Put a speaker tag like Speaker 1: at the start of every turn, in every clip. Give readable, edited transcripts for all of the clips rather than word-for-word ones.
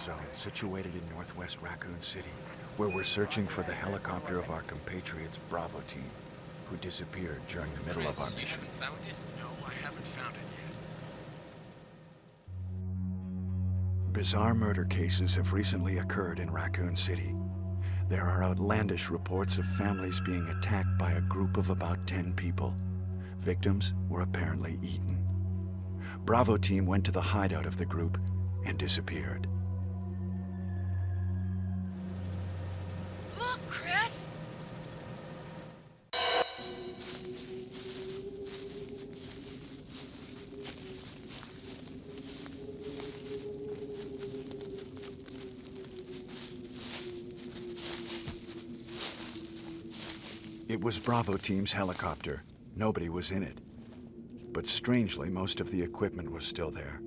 Speaker 1: zone situated in northwest Raccoon City, where we're searching for the helicopter of our compatriots Bravo team, who disappeared during the middle of our
Speaker 2: Chris, you
Speaker 1: mission.
Speaker 2: haven't found it?
Speaker 3: No, I haven't found it yet.
Speaker 1: Bizarre murder cases have recently occurred in Raccoon City. There are outlandish reports of families being attacked by a group of about 10 people. Victims were apparently eaten. Bravo team went to the hideout of the group and disappeared.
Speaker 4: Look, Chris!
Speaker 1: It was Bravo team's helicopter. Nobody was in it. But strangely, most of the equipment was still there.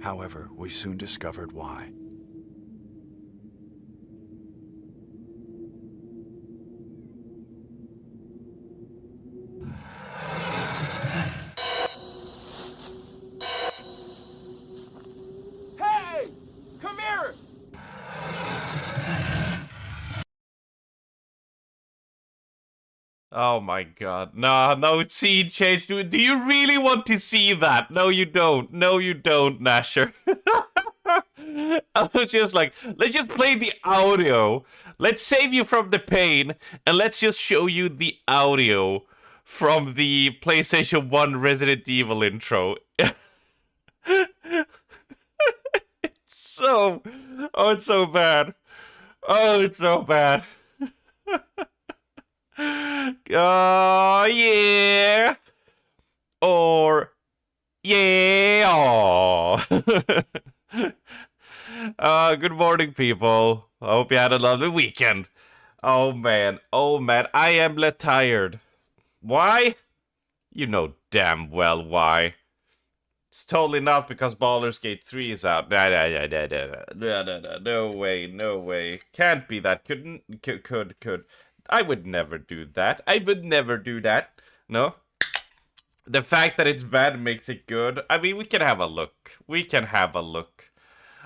Speaker 1: However, we soon discovered why.
Speaker 5: Hey! Come here!
Speaker 6: Oh my god. No scene change. Do you really want to see that? No, you don't. No, you don't, Nasher. I was just like, let's just play the audio. Let's save you from the pain, and let's just show you the audio from the PlayStation 1 Resident Evil intro. So... Oh, it's so bad. Oh, it's so bad. Oh, yeah. Or, yeah. Good morning, people. I hope you had a lovely weekend. Oh, man. Oh, man. I am tired. Why? You know damn well why. It's totally not because Baldur's Gate 3 is out. No way, no way. Can't be that. Could. I would never do that. I would never do that. No. The fact that it's bad makes it good. I mean, we can have a look. We can have a look.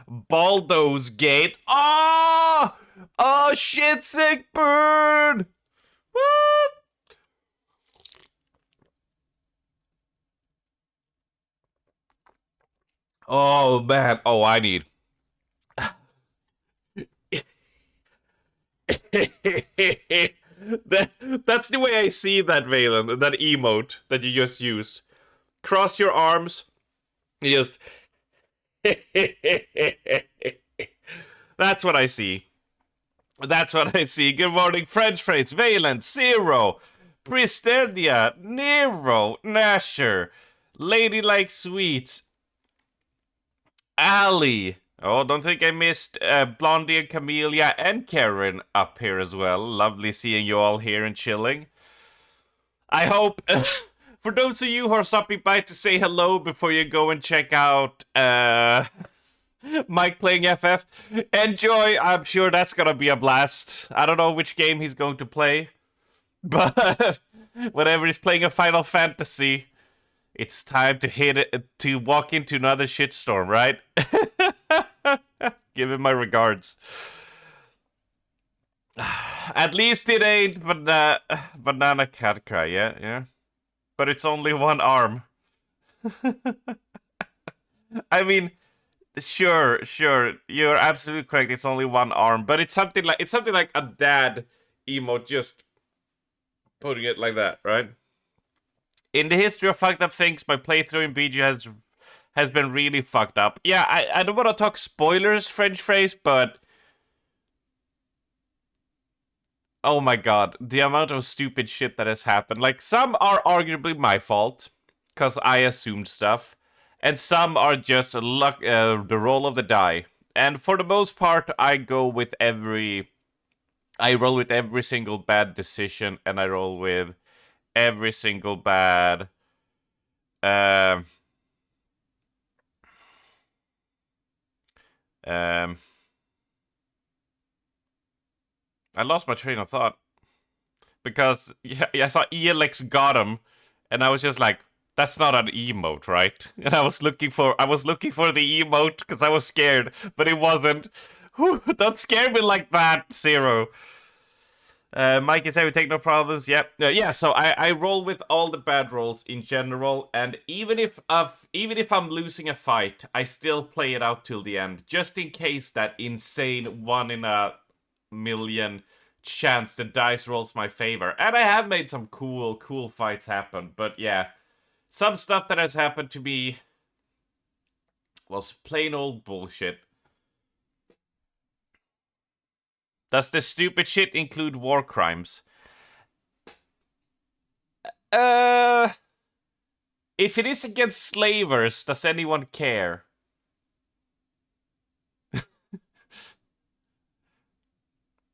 Speaker 6: Baldur's Gate. Oh! Oh, shit, sick bird! What? Oh, man. Oh, I need... That's the way I see that, Valen. That emote that you just used. Cross your arms. You just... That's what I see. That's what I see. Good morning, French phrase. Valen, Zero, Pristerdia, Nero, Nasher, Ladylike Sweets, Ali. Oh, don't think I missed Blondie and Camellia and Karen up here as well. Lovely seeing you all here and chilling. I hope, for those of you who are stopping by to say hello before you go and check out Mike playing FF, enjoy. I'm sure that's gonna be a blast. I don't know which game he's going to play, but whenever he's playing a Final Fantasy, it's time to hit it, to walk into another shitstorm, right? Give him my regards. At least it ain't Banana Cat Cry, yeah. But it's only one arm. I mean, sure, you're absolutely correct. It's only one arm, but it's something like a dad emote, just putting it like that, right? In the history of fucked up things, my playthrough in BG has been really fucked up. Yeah, I don't want to talk spoilers, French phrase, but oh my god, the amount of stupid shit that has happened. Like, some are arguably my fault, because I assumed stuff, and some are just luck, the roll of the die. And for the most part, I roll with every single bad decision, and I roll with every single bad I lost my train of thought because yeah, I saw ELX got him, and I was just like, That's not an emote, right? And I was looking for the emote because I was scared, but it wasn't. Whew, don't scare me like that, Zero. Mikey said we take no problems. Yep. Yeah. So I roll with all the bad rolls in general, and even if I'm losing a fight, I still play it out till the end, just in case that insane 1 in a million chance the dice rolls my favor. And I have made some cool fights happen, but yeah, some stuff that has happened to me was plain old bullshit. Does the stupid shit include war crimes? If it is against slavers, does anyone care?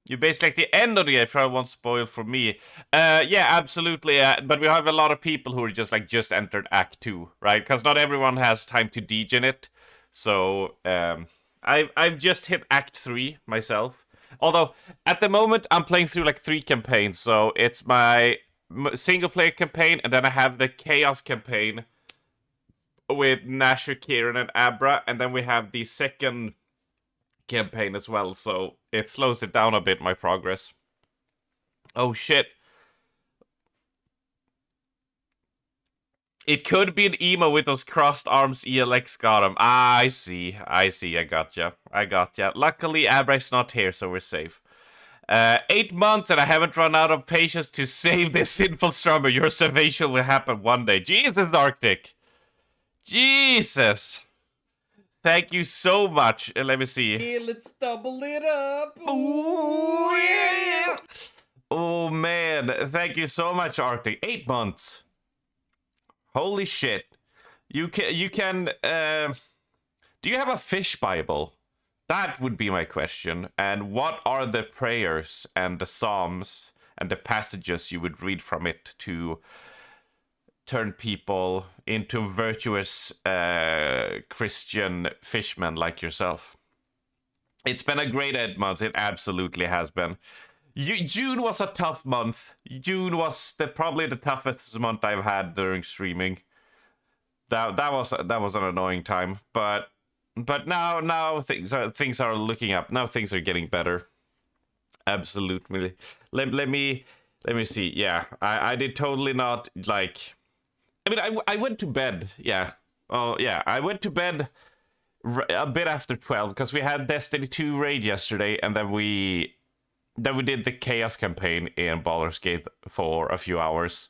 Speaker 6: You basically like the end of the game probably won't spoil for me. Yeah, absolutely. But we have a lot of people who are just entered Act 2, right? Because not everyone has time to degen it. So I've just hit Act 3 myself. Although at the moment I'm playing through like 3 campaigns, so it's my single player campaign, and then I have the Chaos campaign with Nasher, Kieran, and Abra, and then we have the second campaign as well, so it slows it down a bit, my progress. Oh shit. It could be an emo with those crossed arms ELX got him. Ah, I see, I gotcha. Luckily, Abra's not here, so we're safe. 8 months and I haven't run out of patience to save this sinful strummer. Your salvation will happen one day. Jesus, Arctic. Jesus. Thank you so much. Let me see.
Speaker 2: Yeah, let's double it up.
Speaker 6: Ooh, yeah. Oh, man. Thank you so much, Arctic. 8 months. Holy shit. You can, do you have a fish Bible? That would be my question. And what are the prayers and the psalms and the passages you would read from it to turn people into virtuous Christian fishmen like yourself? It's been a great 8 months. It absolutely has been. June was a tough month. June was probably the toughest month I've had during streaming. That was an annoying time, but now things are looking up. Now things are getting better. Absolutely. Let me see. Yeah, I did totally not like. I mean, I went to bed. Yeah. Oh yeah, I went to bed a bit after 12 because we had Destiny 2 raid yesterday, and then we did the Chaos campaign in Baldur's Gate for a few hours.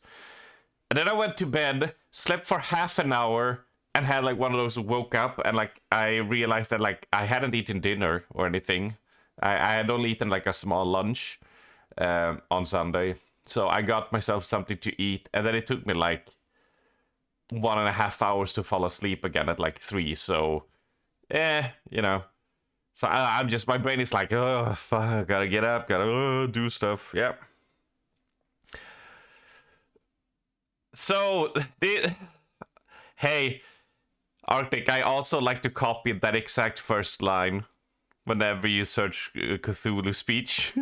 Speaker 6: And then I went to bed, slept for half an hour, and had like one of those woke up, and like I realized that like I hadn't eaten dinner or anything. I had only eaten like a small lunch on Sunday. So I got myself something to eat, and then it took me like 1.5 hours to fall asleep again at like 3. So, you know. So I'm just, my brain is like, oh, fuck, gotta get up, gotta do stuff. Yep. So, hey, Arctic, I also like to copy that exact first line whenever you search Cthulhu speech.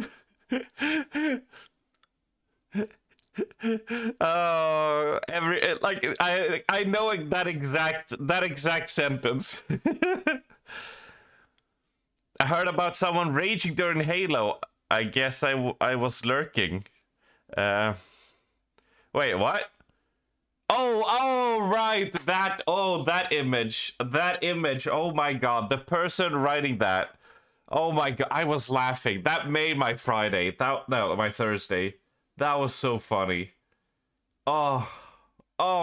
Speaker 6: Oh, I know that exact sentence. I heard about someone raging during Halo. I guess I was lurking. Wait, what? Oh, right. That image. Oh my god. The person writing that. Oh my god. I was laughing. That made my Friday. My Thursday. That was so funny. Oh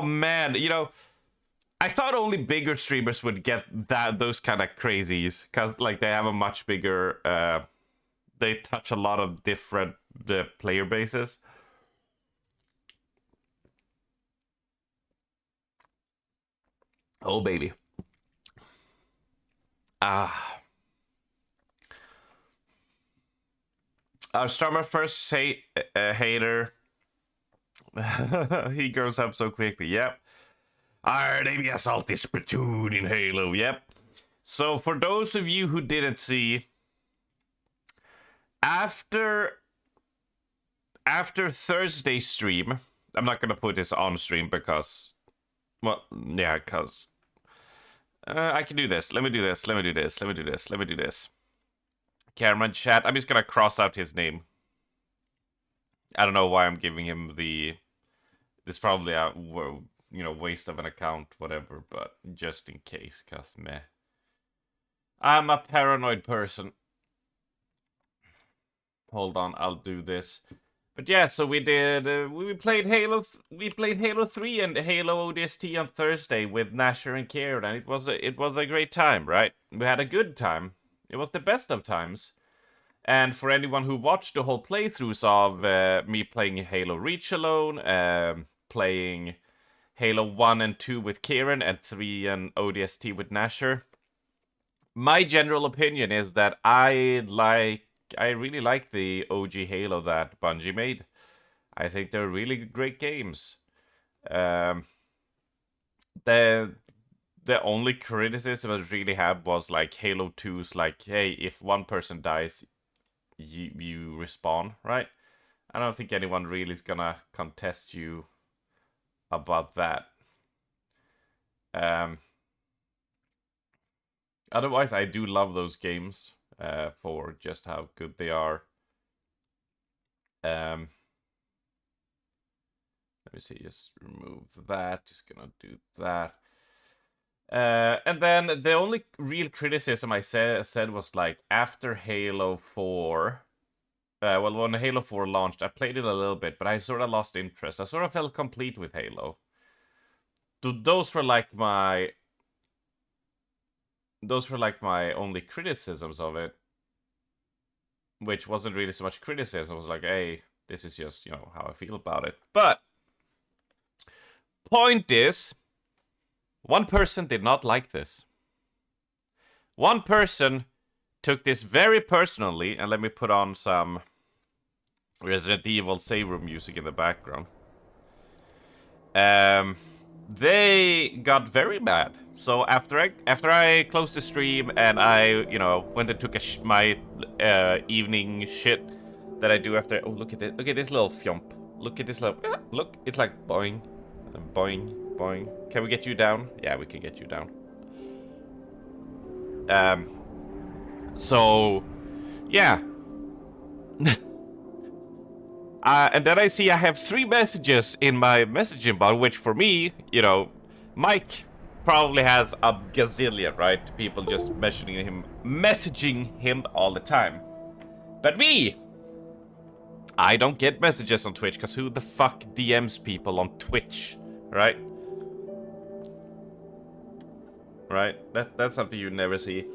Speaker 6: man. You know, I thought only bigger streamers would get those kind of crazies, because like they have a much bigger they touch a lot of different player bases. Oh baby. Our streamer first hater. He grows up so quickly. Yep. They be a salty spittoon in Halo. Yep. So for those of you who didn't see, after Thursday stream, I'm not gonna put this on stream because Well, yeah, cause I can do this. Let me do this. Let me do this. Let me do this. Let me do this. Cameron chat. I'm just gonna cross out his name. I don't know why I'm giving him the. This probably a waste of an account, whatever. But just in case, cause meh. I'm a paranoid person. Hold on, I'll do this. But yeah, so we did. We played Halo. We played Halo 3 and Halo ODST on Thursday with Nasher and Kieran, and it was a great time, right? We had a good time. It was the best of times. And for anyone who watched the whole playthroughs of me playing Halo Reach alone, playing Halo 1 and 2 with Kieran, and 3 and ODST with Nasher, my general opinion is that I really like the OG Halo that Bungie made. I think they're really great games. The only criticism I really had was like Halo 2's like, hey, if one person dies, you respawn, right? I don't think anyone really is gonna contest you about that. Otherwise, I do love those games for just how good they are. Let me see, just remove that. Just gonna do that. And then the only real criticism I said was like after Halo 4. Well, when Halo 4 launched, I played it a little bit, but I sort of lost interest. I sort of felt complete with Halo. Those were like my only criticisms of it, which wasn't really so much criticism. It was like, hey, this is just, how I feel about it. But point is, one person did not like this. One person took this very personally, and let me put on some Resident Evil save room music in the background. They got very mad. So after I closed the stream and I, went and took my evening shit that I do after. Oh, look at this little fjomp. Look at this little. Look, it's like boing, boing, boing. Can we get you down? Yeah, we can get you down. So, yeah. And then I see I have 3 messages in my messaging bot, which for me, Mike probably has a gazillion, right? People just messaging him all the time. But me, I don't get messages on Twitch, because who the fuck DMs people on Twitch, right? Right? That's something you never see.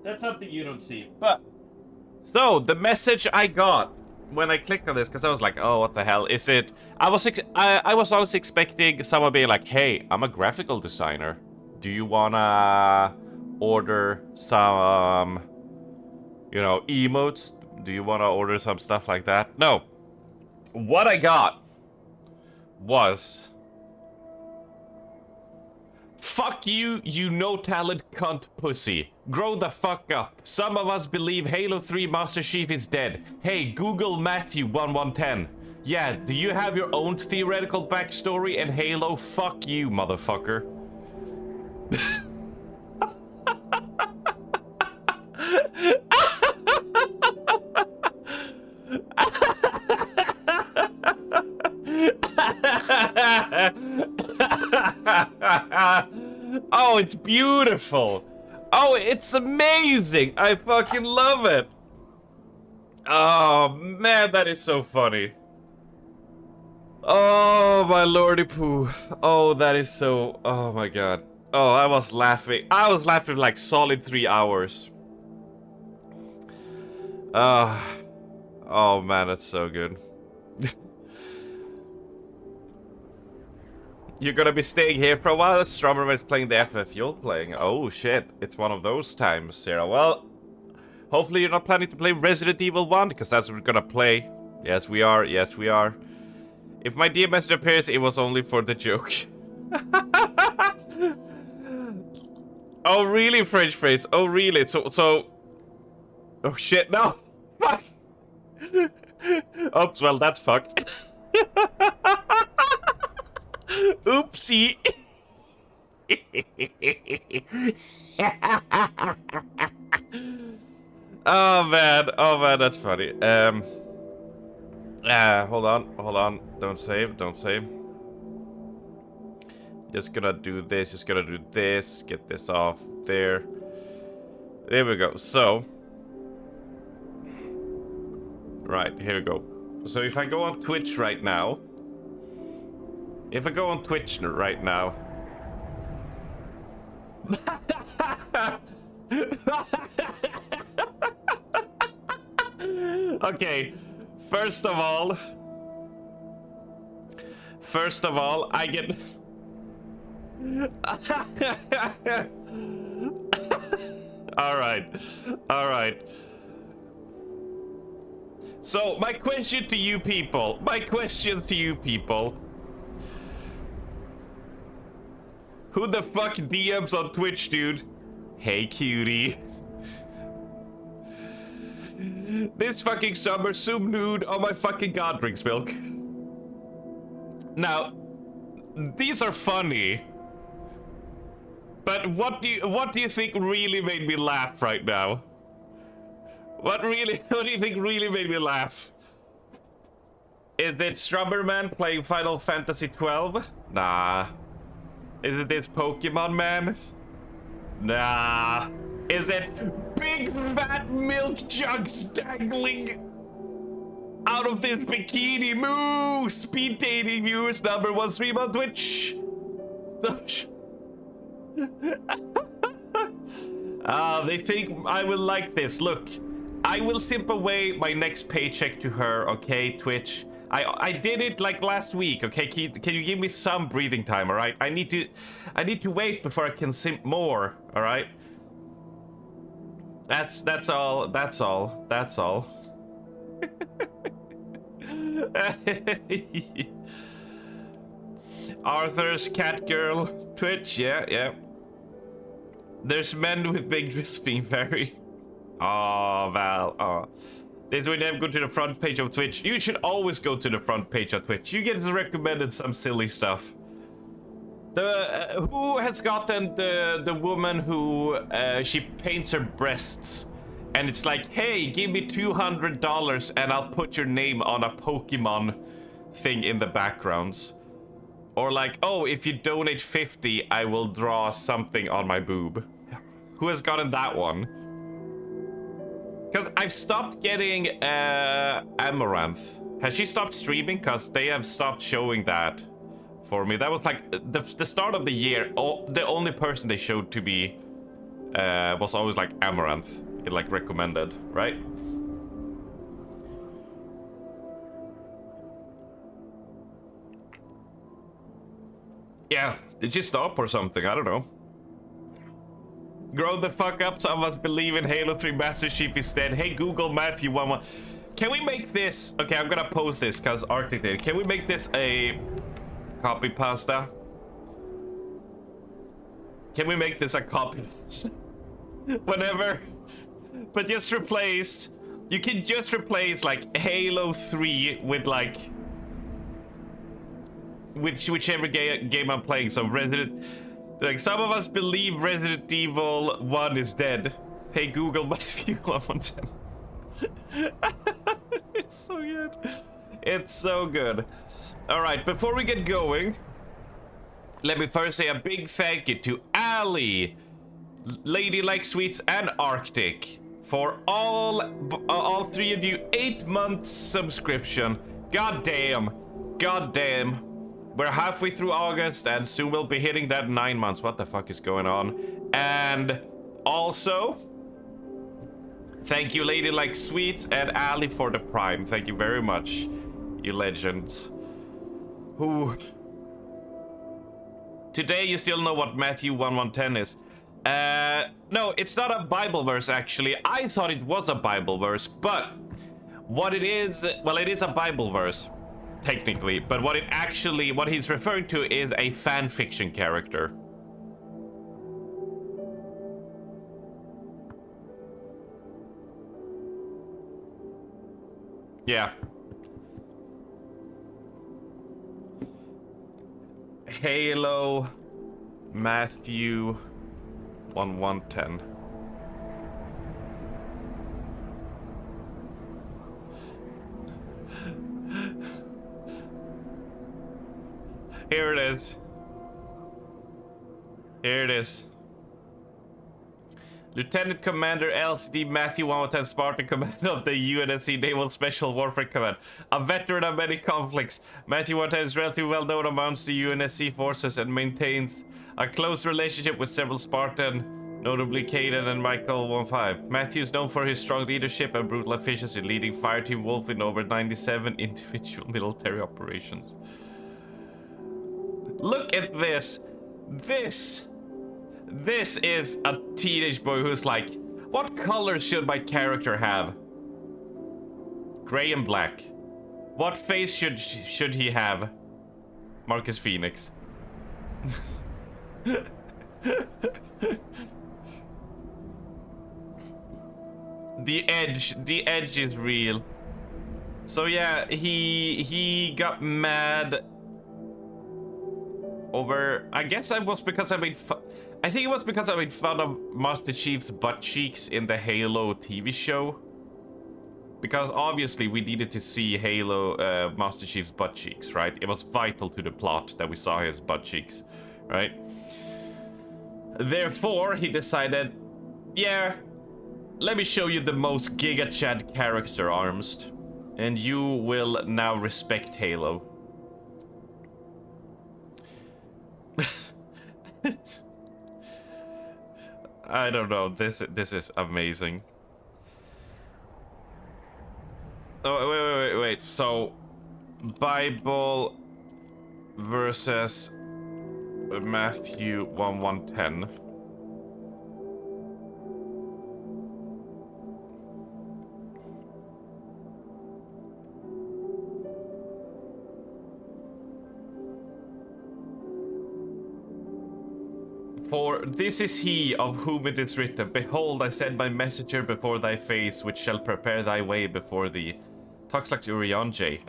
Speaker 6: That's something you don't see. But so the message I got when I clicked on this, because I was like, oh, what the hell is it? I was honestly expecting someone being like, hey, I'm a graphical designer. Do you wanna order some, emotes? Do you wanna order some stuff like that? No. What I got was, fuck you, you no-talent cunt pussy. Grow the fuck up. Some of us believe Halo 3 Master Chief is dead. Hey, Google Matthew 1110. Yeah, do you have your own theoretical backstory in Halo? Fuck you, motherfucker. Oh, it's beautiful. Oh, it's amazing. I fucking love it. Oh, man, that is so funny. Oh, my lordy poo. Oh, that is so... Oh, my God. Oh, I was laughing. I was laughing like solid 3 hours. Oh, man, that's so good. You're gonna be staying here for a while? Strummer is playing the FF you're playing. Oh shit, it's one of those times, Sarah. Well, hopefully you're not planning to play Resident Evil 1, because that's what we're gonna play. Yes, we are. Yes, we are. If my dear message appears, it was only for the joke. Oh, really, French phrase? Oh, really? So... Oh shit, no! Fuck! Oops, well, that's fucked. Oopsie. Oh man, that's funny. Hold on. Don't save. Just gonna do this. Get this off there. There we go. So, right, here we go. So if I go on Twitch right now, okay, first of all, I get... Alright. So, my questions to you people. Who the fuck DMs on Twitch, dude? Hey, cutie. This fucking summer, zoom nude. Oh my fucking god, drinks milk. Now, these are funny. But what do you think really made me laugh right now? What do you think really made me laugh? Is it Strumberman playing Final Fantasy 12? Nah. Is it this Pokemon man? Nah. Is it big fat milk jugs dangling out of this bikini? Moo! Speed dating viewers #1 stream on Twitch. They think I will like this. Look, I will simp away my next paycheck to her, okay, Twitch? I did it like last week, okay? Can you give me some breathing time, all right? I need to wait before I can simp more, all right? That's all. Arthur's cat girl, Twitch, yeah. There's men with big drifts being very... Oh, Val, oh. This is when you go to the front page of Twitch. You should always go to the front page of Twitch. You get recommended some silly stuff. Who has gotten the woman who she paints her breasts and it's like, hey, give me $200 and I'll put your name on a Pokemon thing in the backgrounds. Or like, oh, if you donate 50, I will draw something on my boob. Who has gotten that one? Because I've stopped getting Amaranth. Has she stopped streaming? Because they have stopped showing that for me. That was like the start of the year. The only person they showed to me was always like Amaranth. It like recommended, right? Yeah, did she stop or something? I don't know. Grow the fuck up, some of us believe in Halo 3 Master Chief instead. Hey Google Matthew 11. Can we make this... Okay, I'm gonna post this because Arctic did. Can we make this a copy pasta? Can we make this a copy? Whenever. But just replace... You can just replace like Halo 3 with like... with whichever game I'm playing. So Resident... Like, some of us believe Resident Evil 1 is dead. Hey Google Matthew 110. It's so good. It's so good. Alright, before we get going, let me first say a big thank you to Ali, Ladylike Sweets, and Arctic for all three of you 8 months subscription. God damn. We're halfway through August and soon we'll be hitting that 9 months. What the fuck is going on? And also, thank you Ladylike Sweets and Ali for the Prime. Thank you very much, you legends. Who... Today you still know what Matthew 1110 is. No, it's not a Bible verse actually. I thought it was a Bible verse, but what it is, well, it is a Bible verse. Technically, but what he's referring to is a fan fiction character. Yeah. Halo Matthew 1110. Here it is. Here it is. Lieutenant Commander LCD Matthew 110 Spartan, Commander of the UNSC Naval Special Warfare Command. A veteran of many conflicts, Matthew 110 is relatively well known amongst the UNSC forces and maintains a close relationship with several Spartan, notably Caden and Michael 15. Matthew is known for his strong leadership and brutal efficiency, leading Fireteam Wolf in over 97 individual military operations. Look at this. This is a teenage boy who's like, what colors should my character have? Gray and black. What face should he have? Marcus Phoenix. The edge is real. So yeah, he got mad over, I guess it was because I think it was because I made fun of Master Chief's butt cheeks in the Halo TV show. Because obviously we needed to see Halo Master Chief's butt cheeks, right? It was vital to the plot that we saw his butt cheeks, right? Therefore, he decided, yeah, let me show you the most Giga Chad character arms, and you will now respect Halo. I don't know. This is amazing. Oh wait. So, Bible versus Matthew 1:10. For this is he of whom it is written, behold, I send my messenger before thy face, which shall prepare thy way before thee. Talks like Urianjay.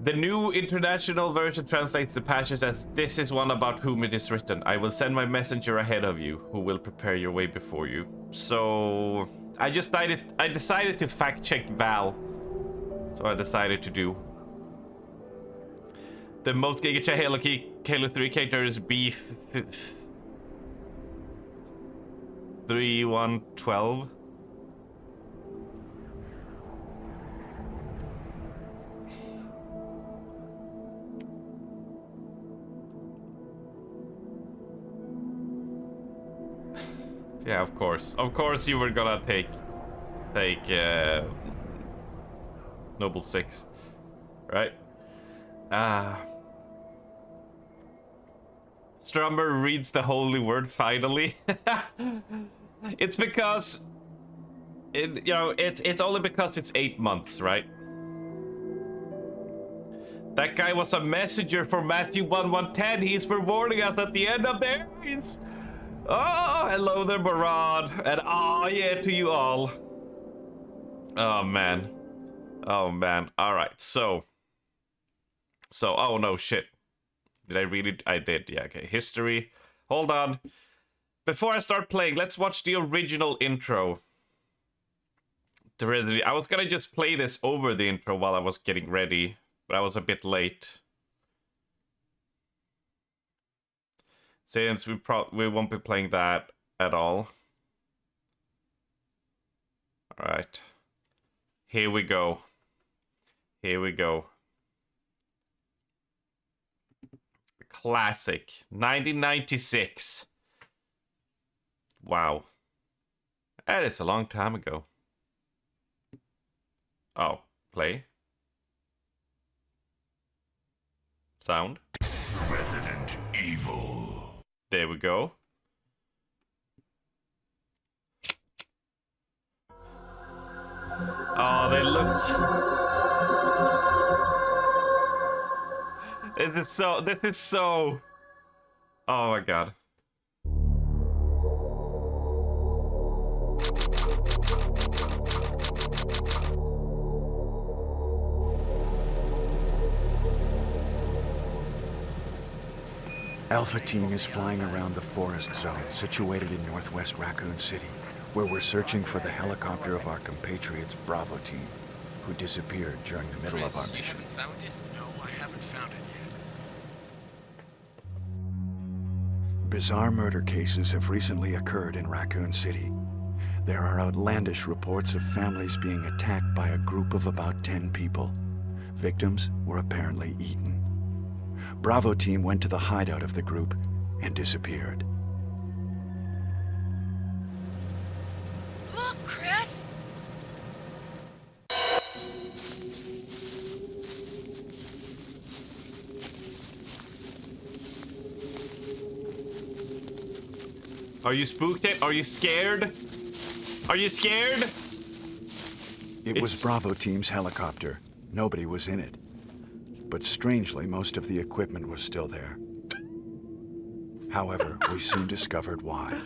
Speaker 6: The New International Version translates the passage as, this is one about whom it is written, I will send my messenger ahead of you, who will prepare your way before you. So, I decided to fact check Val. So I decided to do. The most Giga Chad Halo 3 character is B3112. Yeah, of course. Of course you were gonna take Noble 6. Right? Strummer reads the holy word finally. It's because it's only because it's 8 months, right? That guy was a messenger for Matthew 1:10. He's for warning us at the end of the ages. Oh, hello there, Barad, and oh yeah to you all. Oh man. All right, so oh no, shit. Did I read it? I did. Yeah, okay. History. Hold on. Before I start playing, let's watch the original intro. I was gonna just play this over the intro while I was getting ready, but I was a bit late. Since we won't be playing that at all. Alright. Here we go. Classic. 1996. Wow. That is a long time ago. Oh, play. Sound.
Speaker 4: Resident Evil.
Speaker 6: There we go. Oh, they looked... This is so... Oh my god.
Speaker 1: Alpha Team is flying around the forest zone situated in northwest Raccoon City, where we're searching for the helicopter of our compatriots Bravo Team, who disappeared during the middle of our mission.
Speaker 3: You haven't found it? No, I haven't found it yet.
Speaker 1: Bizarre murder cases have recently occurred in Raccoon City. There are outlandish reports of families being attacked by a group of about 10 people. Victims were apparently eaten. Bravo Team went to the hideout of the group and disappeared.
Speaker 5: Look, Chris!
Speaker 6: Are you spooked? Are you scared? Are you scared?
Speaker 1: It was Bravo Team's helicopter. Nobody was in it. But strangely, most of the equipment was still there. However, we soon discovered why.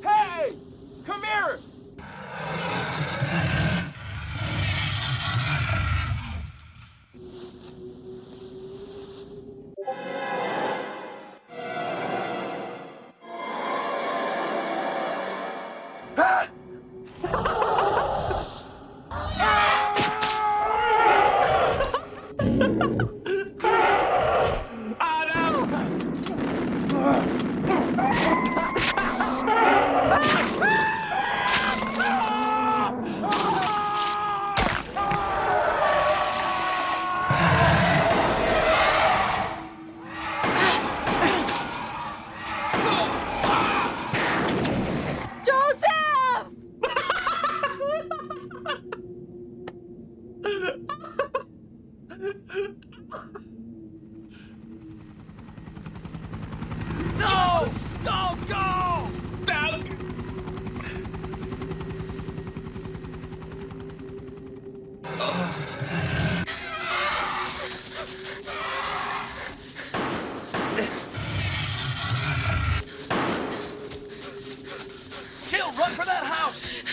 Speaker 7: Hey! Come here!
Speaker 5: Joseph!
Speaker 7: No! Don't go! Jill, run for that house!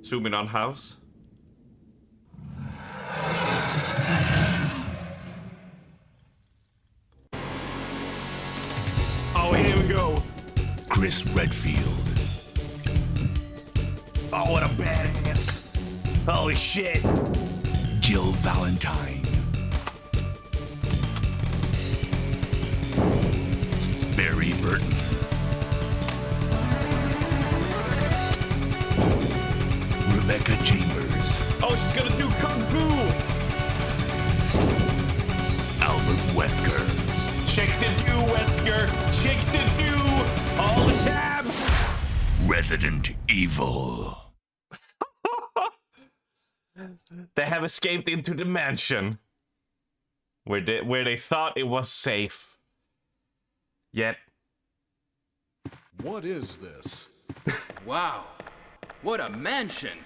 Speaker 6: Zoom in on house. Oh, here we go.
Speaker 4: Chris Redfield.
Speaker 6: Oh, what a badass. Holy shit.
Speaker 4: Jill Valentine. Barry Burton. Rebecca Chambers.
Speaker 6: Oh, she's gonna do kung fu.
Speaker 4: Albert Wesker.
Speaker 6: Check the do, Wesker. Check the do. All the time.
Speaker 4: Resident Evil.
Speaker 6: They have escaped into the mansion where they thought it was safe. Yet,
Speaker 8: What is this?
Speaker 9: Wow, what a mansion!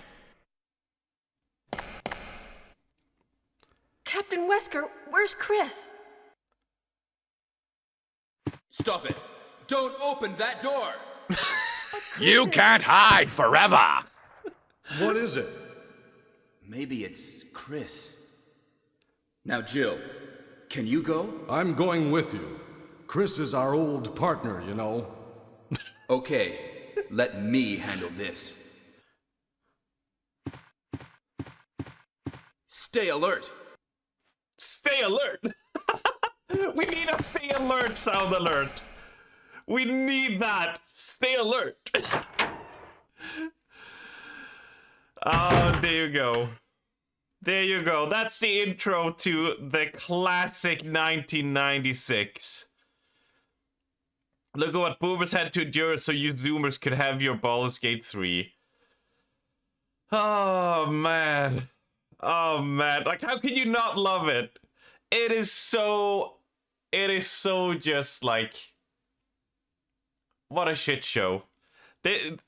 Speaker 5: Captain Wesker, where's Chris?
Speaker 9: Stop it! Don't open that door!
Speaker 4: You can't hide forever.
Speaker 8: What is it?
Speaker 9: Maybe it's Chris. Now, Jill, can you go?
Speaker 8: I'm going with you. Chris is our old partner, you know.
Speaker 9: Okay, let me handle this. Stay alert!
Speaker 6: stay alert. We need a stay alert sound alert. We need that. Stay alert. Oh, there you go. There you go. That's the intro to the classic 1996. Look at what boomers had to endure so you zoomers could have your Baldur's Gate 3. Oh, man. Oh, man. Like, how can you not love it? It is so just like... What a shit show. And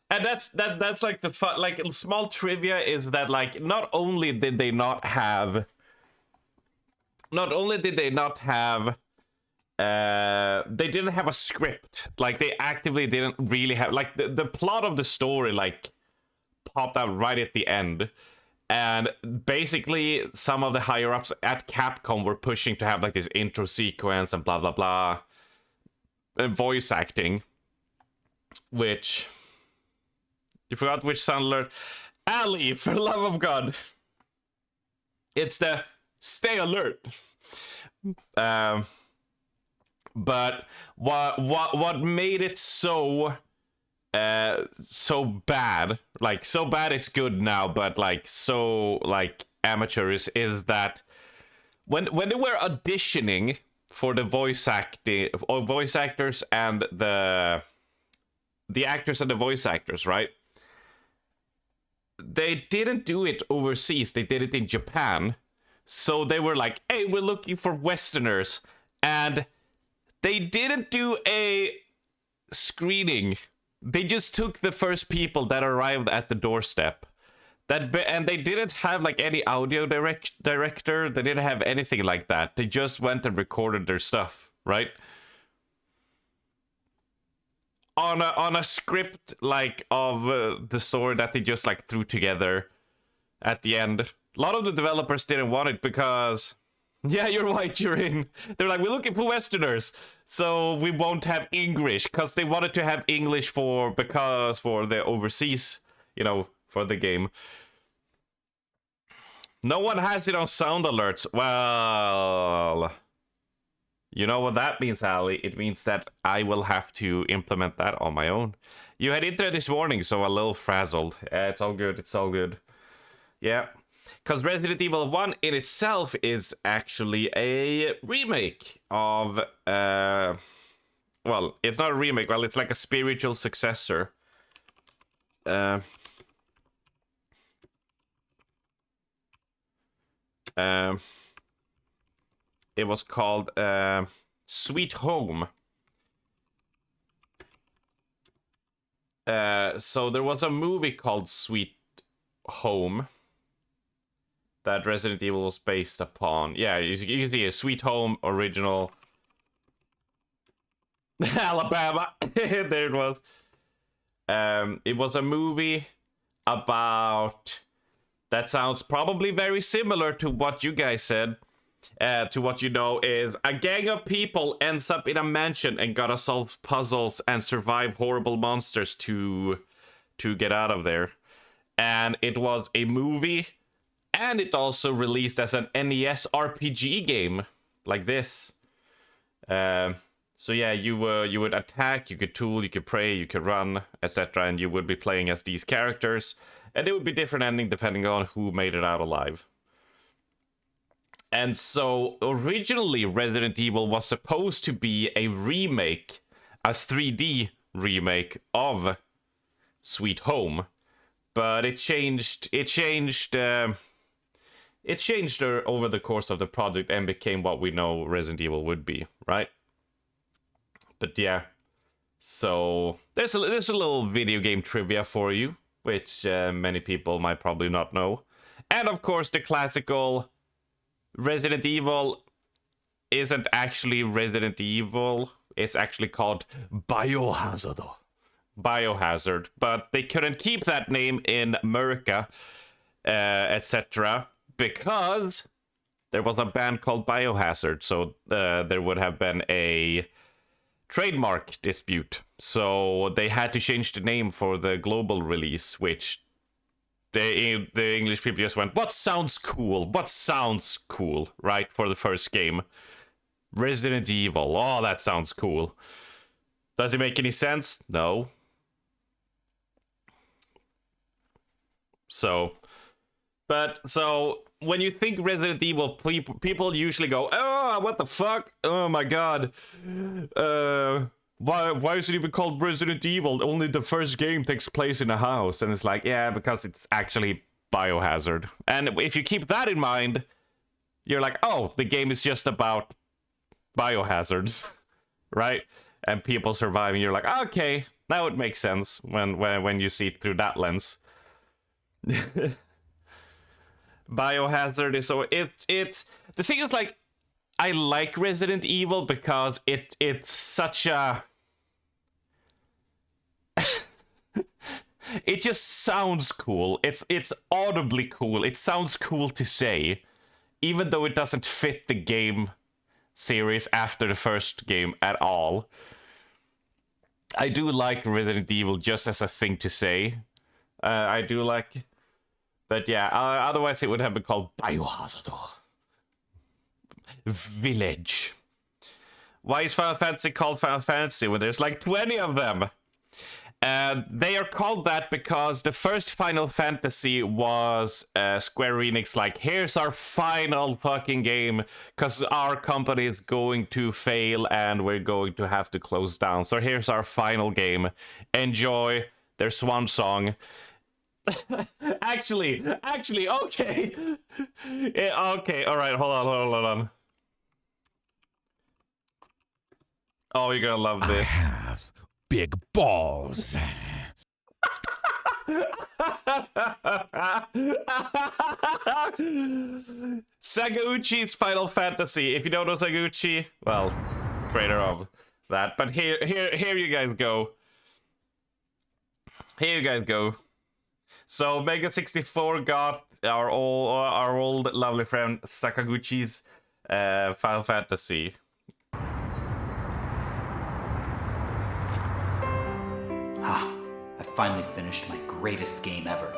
Speaker 6: that's like the fun, like small trivia is that like not only did they not have they didn't have a script. Like, they actively didn't really have, like, the plot of the story, like, popped out right at the end. And basically, some of the higher-ups at Capcom were pushing to have, like, this intro sequence and blah, blah, blah. And voice acting. Which... You forgot which sound alert. Ali, for the love of God. It's the stay alert. But what made it so so bad, like so bad it's good now, but like so like amateur is that when they were auditioning for the voice acting or voice actors and the actors and the voice actors, right? They didn't do it overseas, they did it in Japan. So they were like, hey, we're looking for Westerners. And they didn't do a screening. They just took the first people that arrived at the doorstep. And they didn't have like any audio director. They didn't have anything like that. They just went and recorded their stuff, right? On a script like of the story that they just like threw together at the end. A lot of the developers didn't want it because, yeah, you're white, you're in. They're like, we're looking for Westerners, so we won't have English, because they wanted to have English for the overseas, you know, for the game. No one has it on sound alerts. Well, you know what that means, Ali? It means that I will have to implement that on my own. You had internet this morning, so a little frazzled. It's all good, it's all good. Yeah. Because Resident Evil 1 in itself is actually a remake of... well, it's not a remake. Well, it's like a spiritual successor. It was called Sweet Home. So there was a movie called Sweet Home that Resident Evil was based upon. Yeah, you see a Sweet Home original. Alabama. There it was. It was a movie about... That sounds probably very similar to what you guys said. To what you know is a gang of people ends up in a mansion and gotta solve puzzles and survive horrible monsters to get out of there. And it was a movie, and it also released as an NES RPG game like this. So yeah, you would attack, you could tool, you could pray, you could run, etc. And you would be playing as these characters. And it would be different ending depending on who made it out alive. And so originally Resident Evil was supposed to be a remake, a 3D remake of Sweet Home. But it changed over the course of the project and became what we know Resident Evil would be, right? But yeah, so there's a little video game trivia for you, which many people might probably not know. And of course, the classical Resident Evil isn't actually Resident Evil. It's actually called Biohazard. Biohazard. But they couldn't keep that name in America, etc. because there was a band called Biohazard. So there would have been a trademark dispute. So they had to change the name for the global release, which the English people just went, what sounds cool? What sounds cool, right? For the first game. Resident Evil. Oh, that sounds cool. Does it make any sense? No. So when you think Resident Evil, people usually go, oh, what the fuck? Oh my god. Why is it even called Resident Evil? Only the first game takes place in a house. And it's like, yeah, because it's actually Biohazard. And if you keep that in mind, you're like, oh, the game is just about biohazards, right? And people surviving. You're like, okay, now it makes sense when you see it through that lens. Biohazard is so it's the thing is, like, I like Resident Evil because it's such a it just sounds cool. It's audibly cool. It sounds cool to say, even though it doesn't fit the game series after the first game at all. I do like Resident Evil just as a thing to say. I do like, but yeah, otherwise it would have been called Biohazard. Village. Why is Final Fantasy called Final Fantasy when there's like 20 of them? They are called that because the first Final Fantasy was Square Enix like, here's our final fucking game, because our company is going to fail and we're going to have to close down. So here's our final game. Enjoy their swan song. actually, okay. Yeah, okay, alright, hold on. Oh, you're gonna love this.
Speaker 4: I have big balls.
Speaker 6: Sagauchi's Final Fantasy. If you don't know Sagauchi, well, creator of that. But here you guys go. Here you guys go. So Mega 64 got our old lovely friend Sakaguchi's Final Fantasy.
Speaker 10: I finally finished my greatest game ever.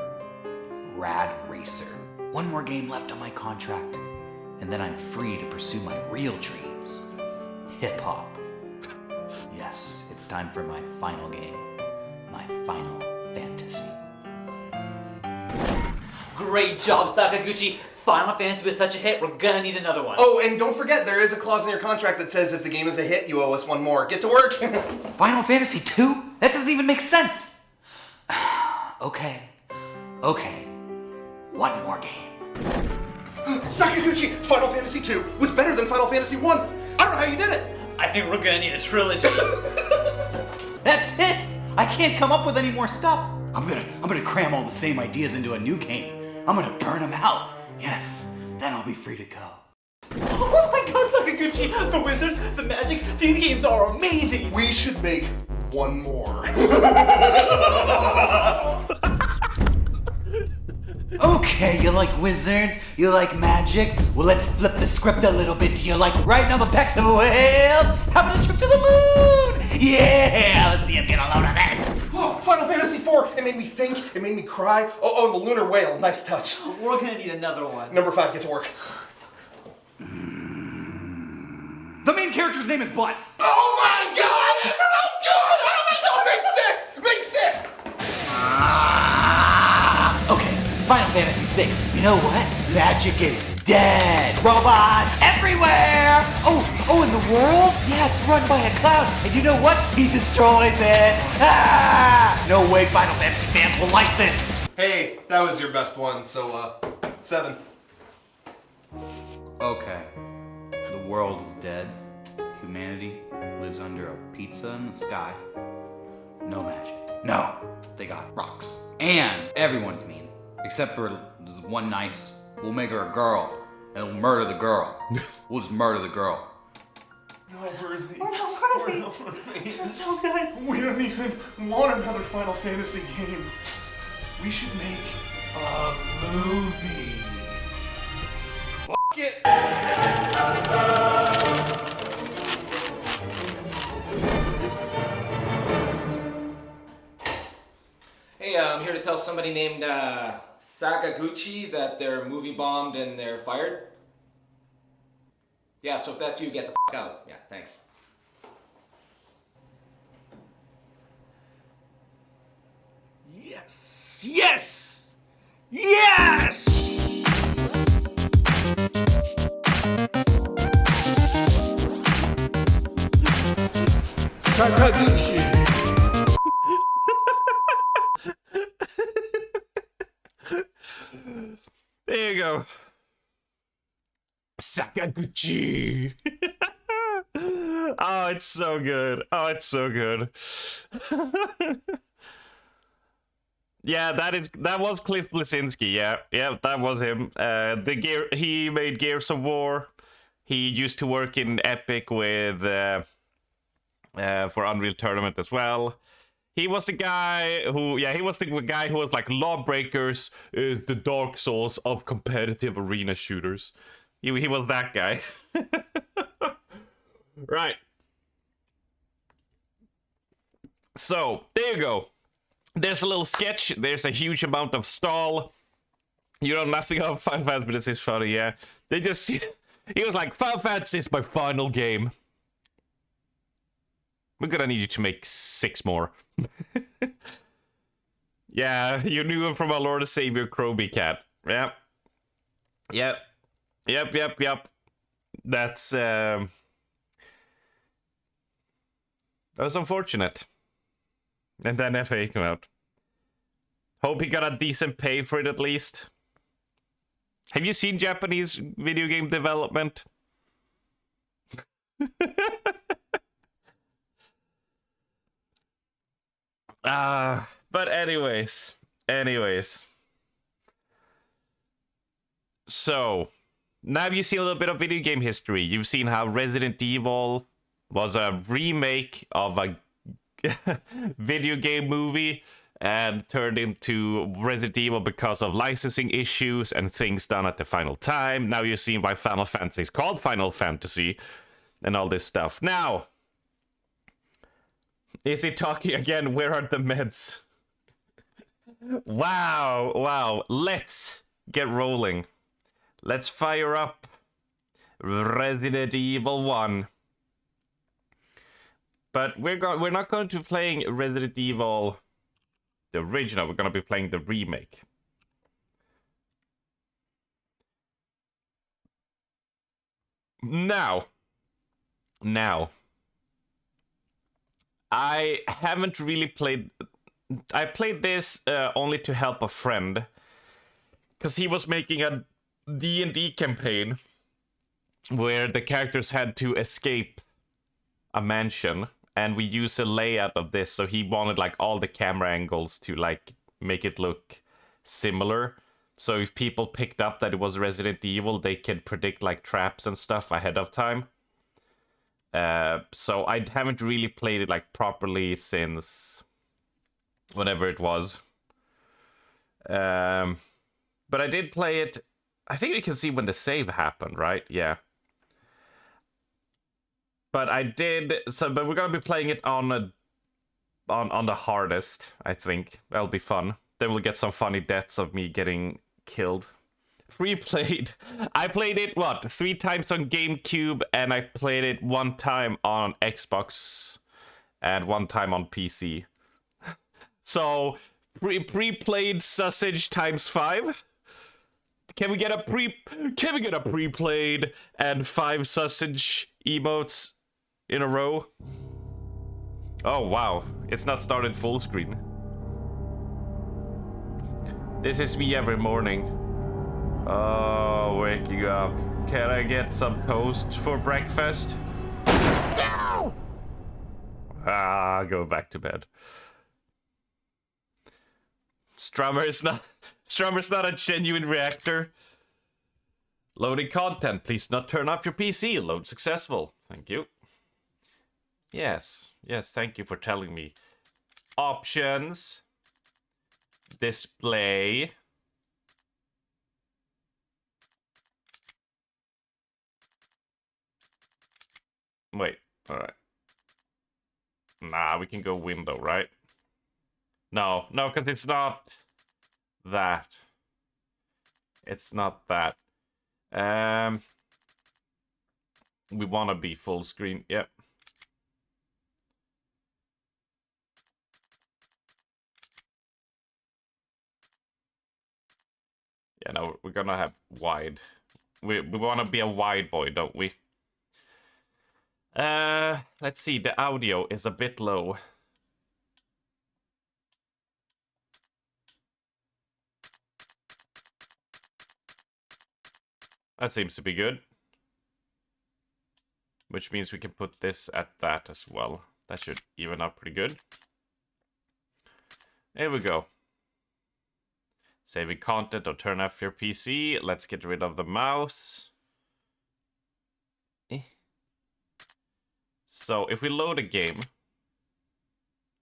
Speaker 10: Rad Racer. One more game left on my contract, and then I'm free to pursue my real dreams. Hip-hop. Yes, it's time for my final game. My final fantasy.
Speaker 11: Great job, Sakaguchi! Final Fantasy was such a hit, we're gonna need another one.
Speaker 7: Oh, and don't forget, there is a clause in your contract that says if the game is a hit, you owe us one more. Get to work!
Speaker 10: Final Fantasy 2? That doesn't even make sense! Okay. One more game.
Speaker 7: Sakaguchi, Final Fantasy 2 was better than Final Fantasy 1! I don't know how you did it!
Speaker 11: I think we're gonna need a trilogy.
Speaker 10: That's it! I can't come up with any more stuff. I'm gonna cram all the same ideas into a new game. I'm gonna burn them out. Yes, then I'll be free to go.
Speaker 11: Oh my god, Sakaguchi! The wizards, the magic, these games are amazing!
Speaker 7: We should make one more.
Speaker 10: Okay, you like wizards? You like magic? Well, let's flip the script a little bit. Do you like riding on the backs of whales? Having a trip to the moon? Yeah, let's see him get a load of this.
Speaker 7: Oh, Final Fantasy 4, it made me think, it made me cry. Oh, the lunar whale, nice touch.
Speaker 11: We're gonna need another one.
Speaker 7: Number 5, get to work.
Speaker 10: The main character's name is Butts.
Speaker 7: Oh my god, this is so good! How did I go? Make 6!
Speaker 10: Okay, Final Fantasy 6. You know what? Magic is dead. Robots everywhere. Oh, in the world? Yeah, it's run by a cloud. And you know what? He destroys it. Ah! No way Final Fantasy fans will like this.
Speaker 7: Hey, that was your best one, so, 7.
Speaker 10: Okay. The world is dead. Humanity lives under a pizza in the sky. No magic. No, they got rocks. And everyone's mean. Except for this one nice, we'll make her a girl. And we'll murder the girl. We'll just murder the girl.
Speaker 7: Not worthy.
Speaker 11: We're not worthy.
Speaker 7: We're not worthy.
Speaker 11: We're so good.
Speaker 7: We don't even want another Final Fantasy game. We should make a movie. F*** it.
Speaker 2: Hey, I'm here to tell somebody named Sakaguchi that they're movie bombed and they're fired. Yeah, so if that's you, get the f*** out. Yeah, thanks.
Speaker 4: Yes! Yes! Yes! Sakaguchi!
Speaker 6: There you go. Sakaguchi. Oh, it's so good. Oh, it's so good. Yeah, that was Cliff Bleszinski. Yeah, that was him. He made Gears of War. He used to work in Epic with for Unreal Tournament as well. He was the guy who, he was the guy who was like, Lawbreakers is the Dark Souls of competitive arena shooters. He was that guy. Right. So, there you go. There's a little sketch. There's a huge amount of stall. You know nothing of Final Fantasy, but this is funny, yeah. They just... He was like, Final Fantasy is my final game. We're gonna need you to make 6 more. Yeah, you knew him from our Lord and Savior, Croby Cat. Yep. That's, that was unfortunate. And then FA came out. Hope he got a decent pay for it at least. Have you seen Japanese video game development? But anyways. So, now you've seen a little bit of video game history. You've seen how Resident Evil was a remake of a video game movie and turned into Resident Evil because of licensing issues and things done at the final time. Now you're seeing why Final Fantasy is called Final Fantasy and all this stuff. Now, is he talking again? Where are the meds? Wow. Let's get rolling. Let's fire up Resident Evil 1. But we're not going to be playing Resident Evil the original. We're going to be playing the remake. Now, I haven't really played... I played this only to help a friend, because he was making a D&D campaign where the characters had to escape a mansion, and we used a layout of this, so he wanted like all the camera angles to like make it look similar. So if people picked up that it was Resident Evil, they could predict like traps and stuff ahead of time. So I haven't really played it like properly since whatever it was. But I did play it. I think you can see when the save happened, right? Yeah. But I did. But we're gonna be playing it on the hardest. I think that'll be fun. Then we'll get some funny deaths of me getting killed. Replayed. I played it 3 times on GameCube, and I played it 1 time on Xbox and 1 time on PC. So pre-played sausage times 5. Can we get a pre-played and 5 sausage emotes in a row? Oh wow, it's not started full screen. This is me every morning. Oh, waking up. Can I get some toast for breakfast? No! Go back to bed. Strummer's not a genuine reactor. Loading content. Please not turn off your PC. Load successful. Thank you. Yes, thank you for telling me. Options. Display. Wait, alright. Nah, we can go window, right? No, because it's not that. It's not that. We want to be full screen, yep. Yeah, no, we're gonna have wide. We want to be a wide boy, don't we? Let's see, the audio is a bit low. That seems to be good. Which means we can put this at that as well. That should even up pretty good. There we go. Saving content or turn off your PC. Let's get rid of the mouse. So if we load a game,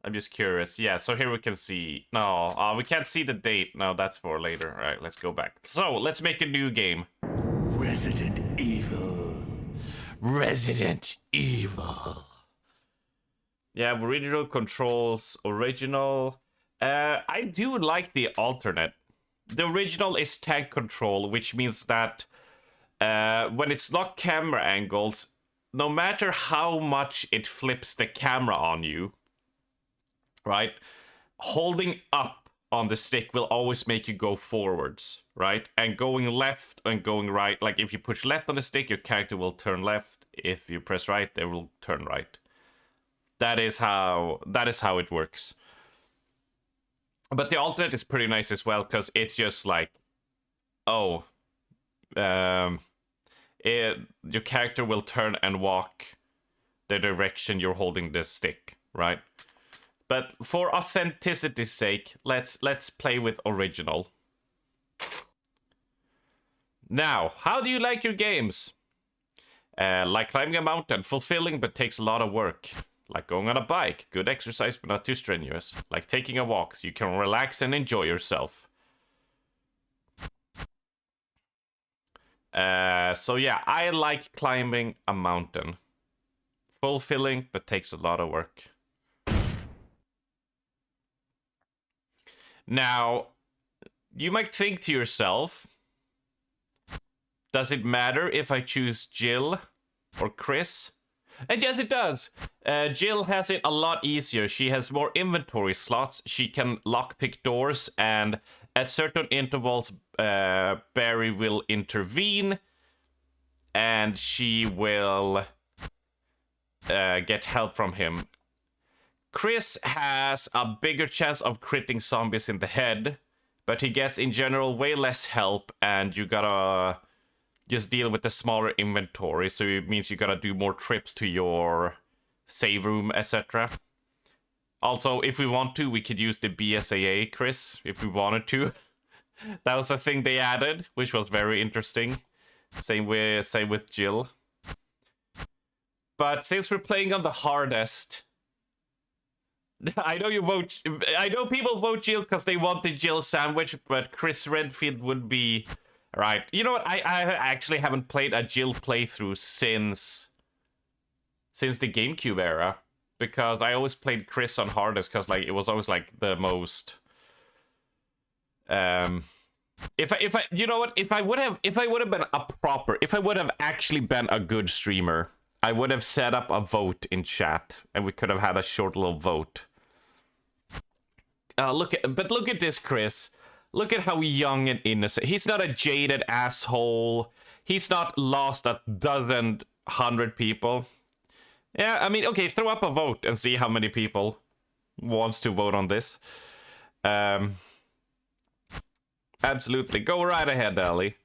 Speaker 6: I'm just curious. Yeah, so here we can see. No, we can't see the date. No, that's for later. All right, let's go back. So let's make a new game.
Speaker 4: Resident Evil. Resident Evil.
Speaker 6: Yeah, original controls, original. I do like the alternate. The original is tank control, which means that when it's not camera angles, no matter how much it flips the camera on you, right? Holding up on the stick will always make you go forwards, right? And going left and going right, like if you push left on the stick, your character will turn left. If you press right, they will turn right. That is how it works. But the alternate is pretty nice as well, because it's just like, your character will turn and walk the direction you're holding the stick, right? But for authenticity's sake, let's play with original. Now, how do you like your games? Like climbing a mountain, fulfilling but takes a lot of work. Like going on a bike, good exercise but not too strenuous. Like taking a walk, so you can relax and enjoy yourself. So yeah, I like climbing a mountain. Fulfilling but takes a lot of work. Now, you might think to yourself, does it matter if I choose Jill or Chris? And yes, it does. Jill has it a lot easier. She has more inventory slots. She can lockpick doors, and at certain intervals, Barry will intervene, and she will get help from him. Chris has a bigger chance of critting zombies in the head, but he gets in general way less help, and you gotta just deal with the smaller inventory, so it means you gotta do more trips to your save room, etc. Also, if we want to, we could use the BSAA, Chris, if we wanted to. That was a thing they added, which was very interesting. Same with Jill. But since we're playing on the hardest, I know people vote Jill because they want the Jill sandwich, but Chris Redfield would be right. You know what? I actually haven't played a Jill playthrough since the GameCube era, because I always played Chris on hardest because like it was always like the most. If I would have actually been a good streamer, I would have set up a vote in chat, and we could have had a short little vote. Look at this, Chris. Look at how young and innocent. He's not a jaded asshole. He's not lost 100 people. Yeah, I mean, okay, throw up a vote and see how many people wants to vote on this. Absolutely, go right ahead, Ali.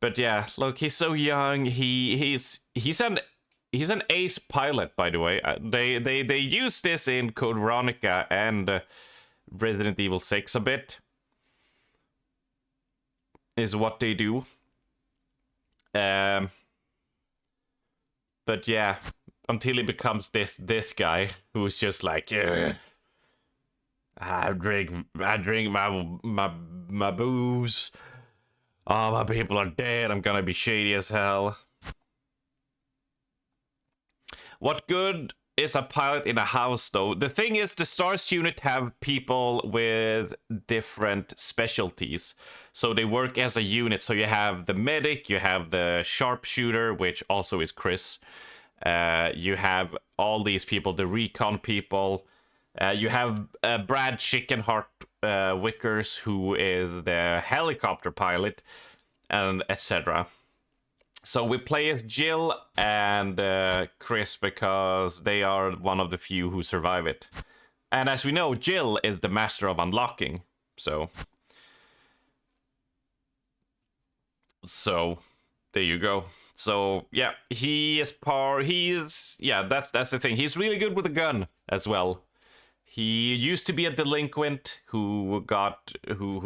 Speaker 6: But yeah, look, he's so young. He's an ace pilot, by the way. They use this in Code Veronica and Resident Evil 6 a bit. Is what they do. But yeah, until he becomes this guy who's just like, yeah, I drink my booze. All my people are dead. I'm gonna be shady as hell. What good is a pilot in a house, though? The thing is, the STARS unit have people with different specialties. So they work as a unit. So you have the medic, you have the sharpshooter, which also is Chris. You have all these people, the recon people. You have Brad Chickenheart Wickers, who is the helicopter pilot, and etc. So we play as Jill and Chris because they are one of the few who survive it. And as we know, Jill is the master of unlocking. So there you go. So yeah, that's the thing. He's really good with a gun as well. He used to be a delinquent who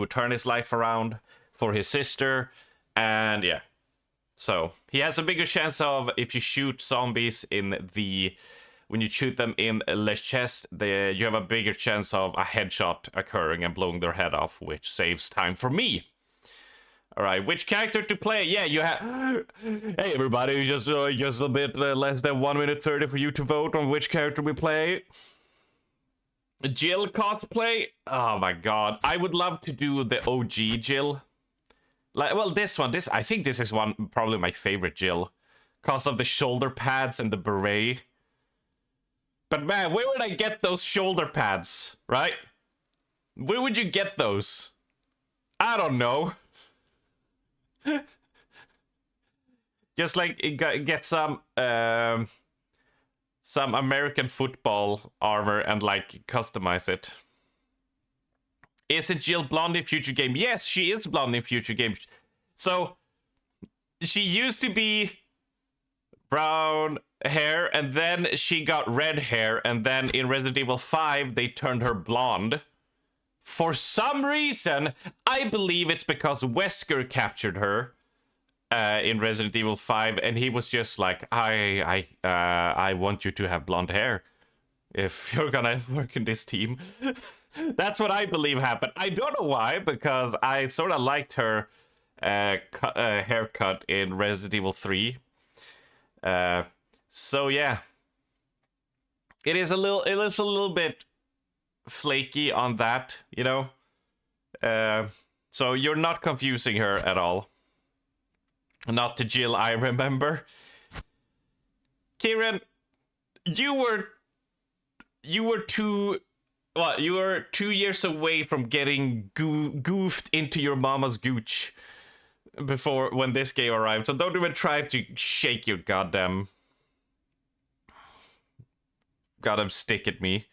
Speaker 6: turned his life around for his sister, and yeah. So he has a bigger chance of, if you shoot zombies in the when you shoot them in the chest, you have a bigger chance of a headshot occurring and blowing their head off, which saves time for me. Alright, which character to play? Yeah, you have... Hey everybody, just a bit less than 1 minute 30 for you to vote on which character we play. Jill cosplay? Oh my god. I would love to do the OG Jill. Like, well, I think this is probably my favorite Jill. Because of the shoulder pads and the beret. But man, where would I get those shoulder pads, right? Where would you get those? I don't know. Just like get some American football armor and like customize it. Is it Jill blonde in future game? Yes, she is blonde in future game. So she used to be brown hair, and then she got red hair, and then in Resident Evil 5 they turned her blonde. For some reason, I believe it's because Wesker captured her in Resident Evil 5, and he was just like, I want you to have blonde hair if you're gonna work in this team. That's what I believe happened. I don't know why, because I sort of liked her haircut in Resident Evil 3. So yeah, it is a little bit flaky on that, you know. So you're not confusing her at all. Not to Jill, I remember. Kieran, you were 2 years away from getting goofed into your mama's gooch when this game arrived. So don't even try to shake your goddamn stick at me.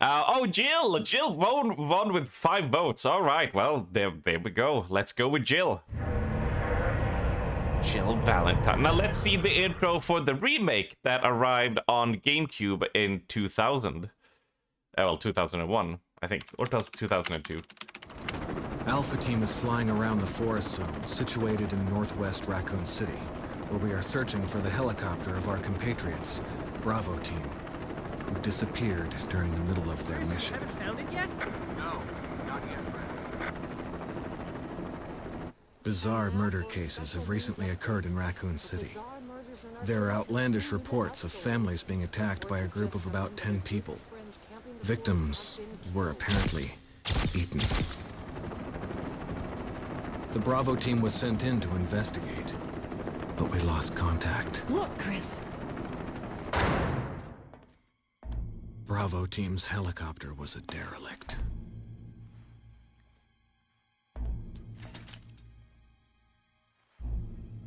Speaker 6: Oh, Jill won with 5 votes. All right, well, there we go. Let's go with Jill. Jill Valentine. Now let's see the intro for the remake that arrived on GameCube in 2000. Well, 2001, I think, or 2002.
Speaker 8: Alpha Team is flying around the forest zone, situated in northwest Raccoon City, where we are searching for the helicopter of our compatriots, Bravo Team, who disappeared during the middle of their mission.
Speaker 11: Haven't found it yet?
Speaker 8: No, not yet, Brad. Bizarre murder cases have recently occurred in Raccoon City. There are outlandish reports of families being attacked by a group of about 10 people. Victims were apparently eaten. The Bravo team was sent in to investigate, but we lost contact.
Speaker 5: Look, Chris.
Speaker 8: Bravo team's helicopter was a derelict.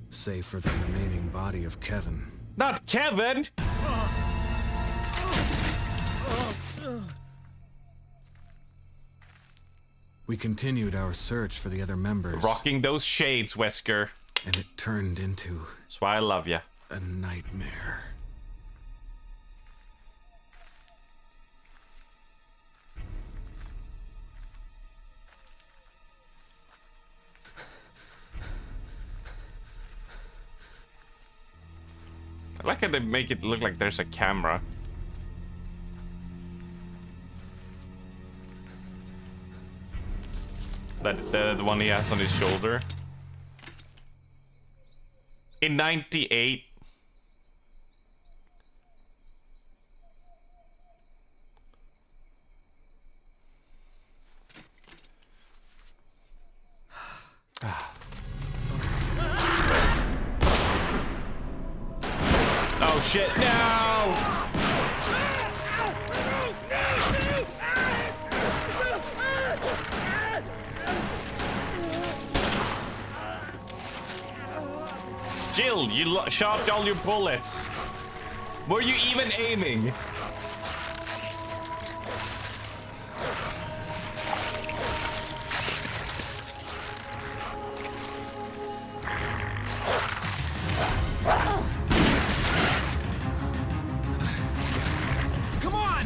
Speaker 8: Save for the remaining body of Kevin.
Speaker 6: Not Kevin!
Speaker 8: We continued our search for the other members.
Speaker 6: Rocking those shades, Wesker.
Speaker 8: And it turned into...
Speaker 6: That's why I love you.
Speaker 8: A nightmare.
Speaker 6: I like how they make it look like there's a camera. That the one he has on his shoulder. In 98. Oh shit, no! Jill, you shot all your bullets. Were you even aiming?
Speaker 11: Come on!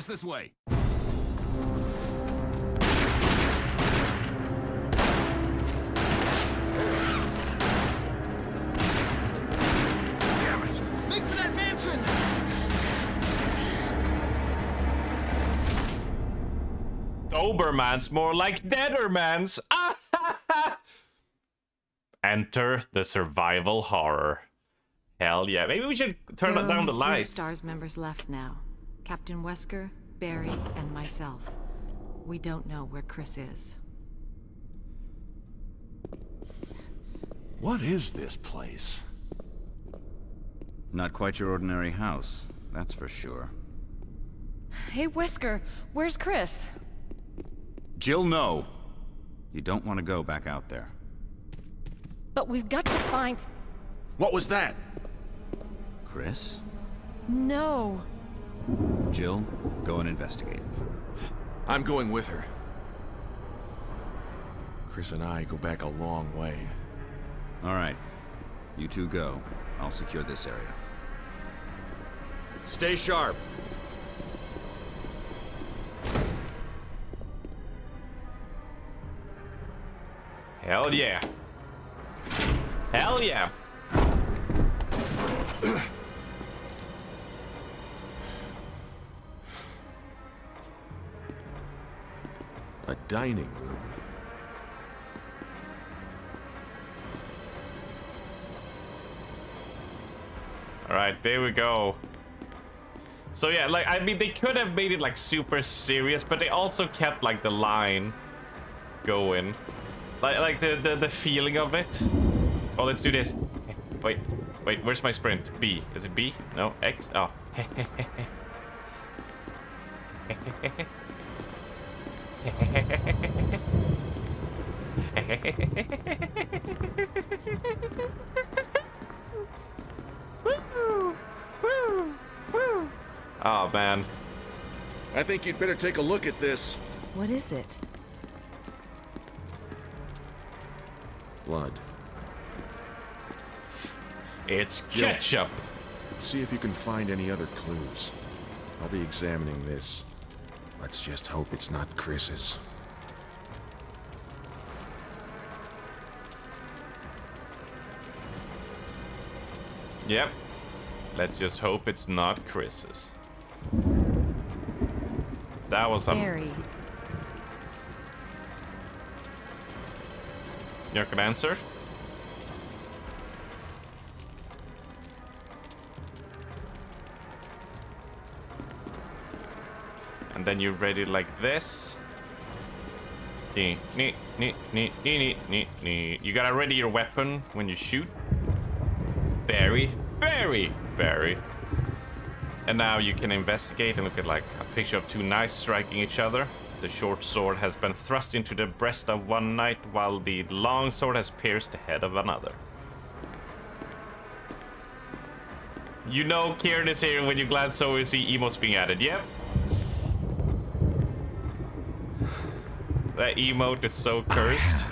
Speaker 8: this way. Damn it! Make for that mansion!
Speaker 6: Doberman's more like Deaderman's. Enter the survival horror. Hell yeah. Maybe we should turn
Speaker 12: There are
Speaker 6: down the
Speaker 12: only 3
Speaker 6: lights.
Speaker 12: STARS members left now. Captain Wesker, Barry, and myself. We don't know where Chris is.
Speaker 13: What is this place?
Speaker 14: Not quite your ordinary house, that's for sure.
Speaker 12: Hey, Wesker, where's Chris?
Speaker 14: Jill, no. You don't want to go back out there.
Speaker 12: But we've got to find...
Speaker 13: What was that?
Speaker 14: Chris?
Speaker 12: No.
Speaker 14: Jill, go and investigate.
Speaker 13: I'm going with her. Chris and I go back a long way.
Speaker 14: All right. You two go. I'll secure this area.
Speaker 13: Stay sharp.
Speaker 6: Hell yeah. Hell yeah.
Speaker 13: A dining room.
Speaker 6: All right, there we go. So yeah, like, I mean, they could have made it like super serious, but they also kept like the line going. Like the feeling of it. Oh, let's do this. Wait, where's my sprint? B. Is it B? No, X? Oh. Oh, man.
Speaker 13: I think you'd better take a look at this.
Speaker 12: What is it?
Speaker 13: Blood.
Speaker 6: It's ketchup.
Speaker 13: See if you can find any other clues. I'll be examining this. Let's just hope it's not Chris's.
Speaker 6: Yep. Let's just hope it's not Chris's. That was some...
Speaker 12: Barry.
Speaker 6: You can answer? And then you ready like this. You gotta ready your weapon when you shoot. Very. And now you can investigate and look at like a picture of 2 knights striking each other. The short sword has been thrust into the breast of one knight, while the long sword has pierced the head of another. You know Kieran is here when you glance over, you see emotes being added. Yep. That emote is so cursed.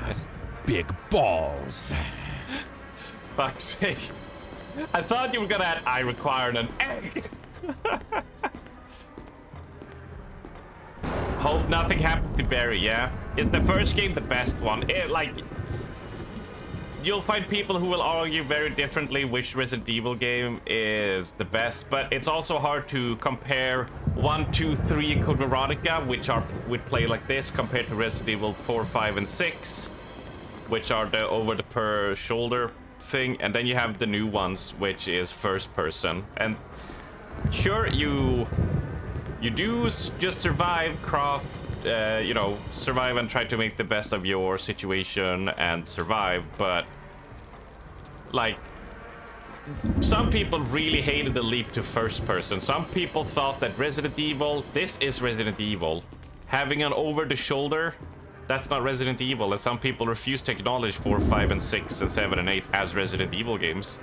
Speaker 4: Big balls.
Speaker 6: Fuck's sake. I thought you were gonna add, I required an egg. Hope nothing happens to Barry, yeah? Is the first game the best one? You'll find people who will argue very differently which Resident Evil game is the best, but it's also hard to compare 1, 2, 3 Code Veronica, which would play like this, compared to Resident Evil 4, 5, and 6, which are the over-the-shoulder thing, and then you have the new ones, which is first person. And sure, you do just survive, craft, you know, survive and try to make the best of your situation and survive, but like, some people really hated the leap to first person. Some people thought that Resident Evil, this is Resident Evil. Having an over-the-shoulder, that's not Resident Evil, and some people refuse to acknowledge 4, 5, and 6, and 7, and 8 as Resident Evil games.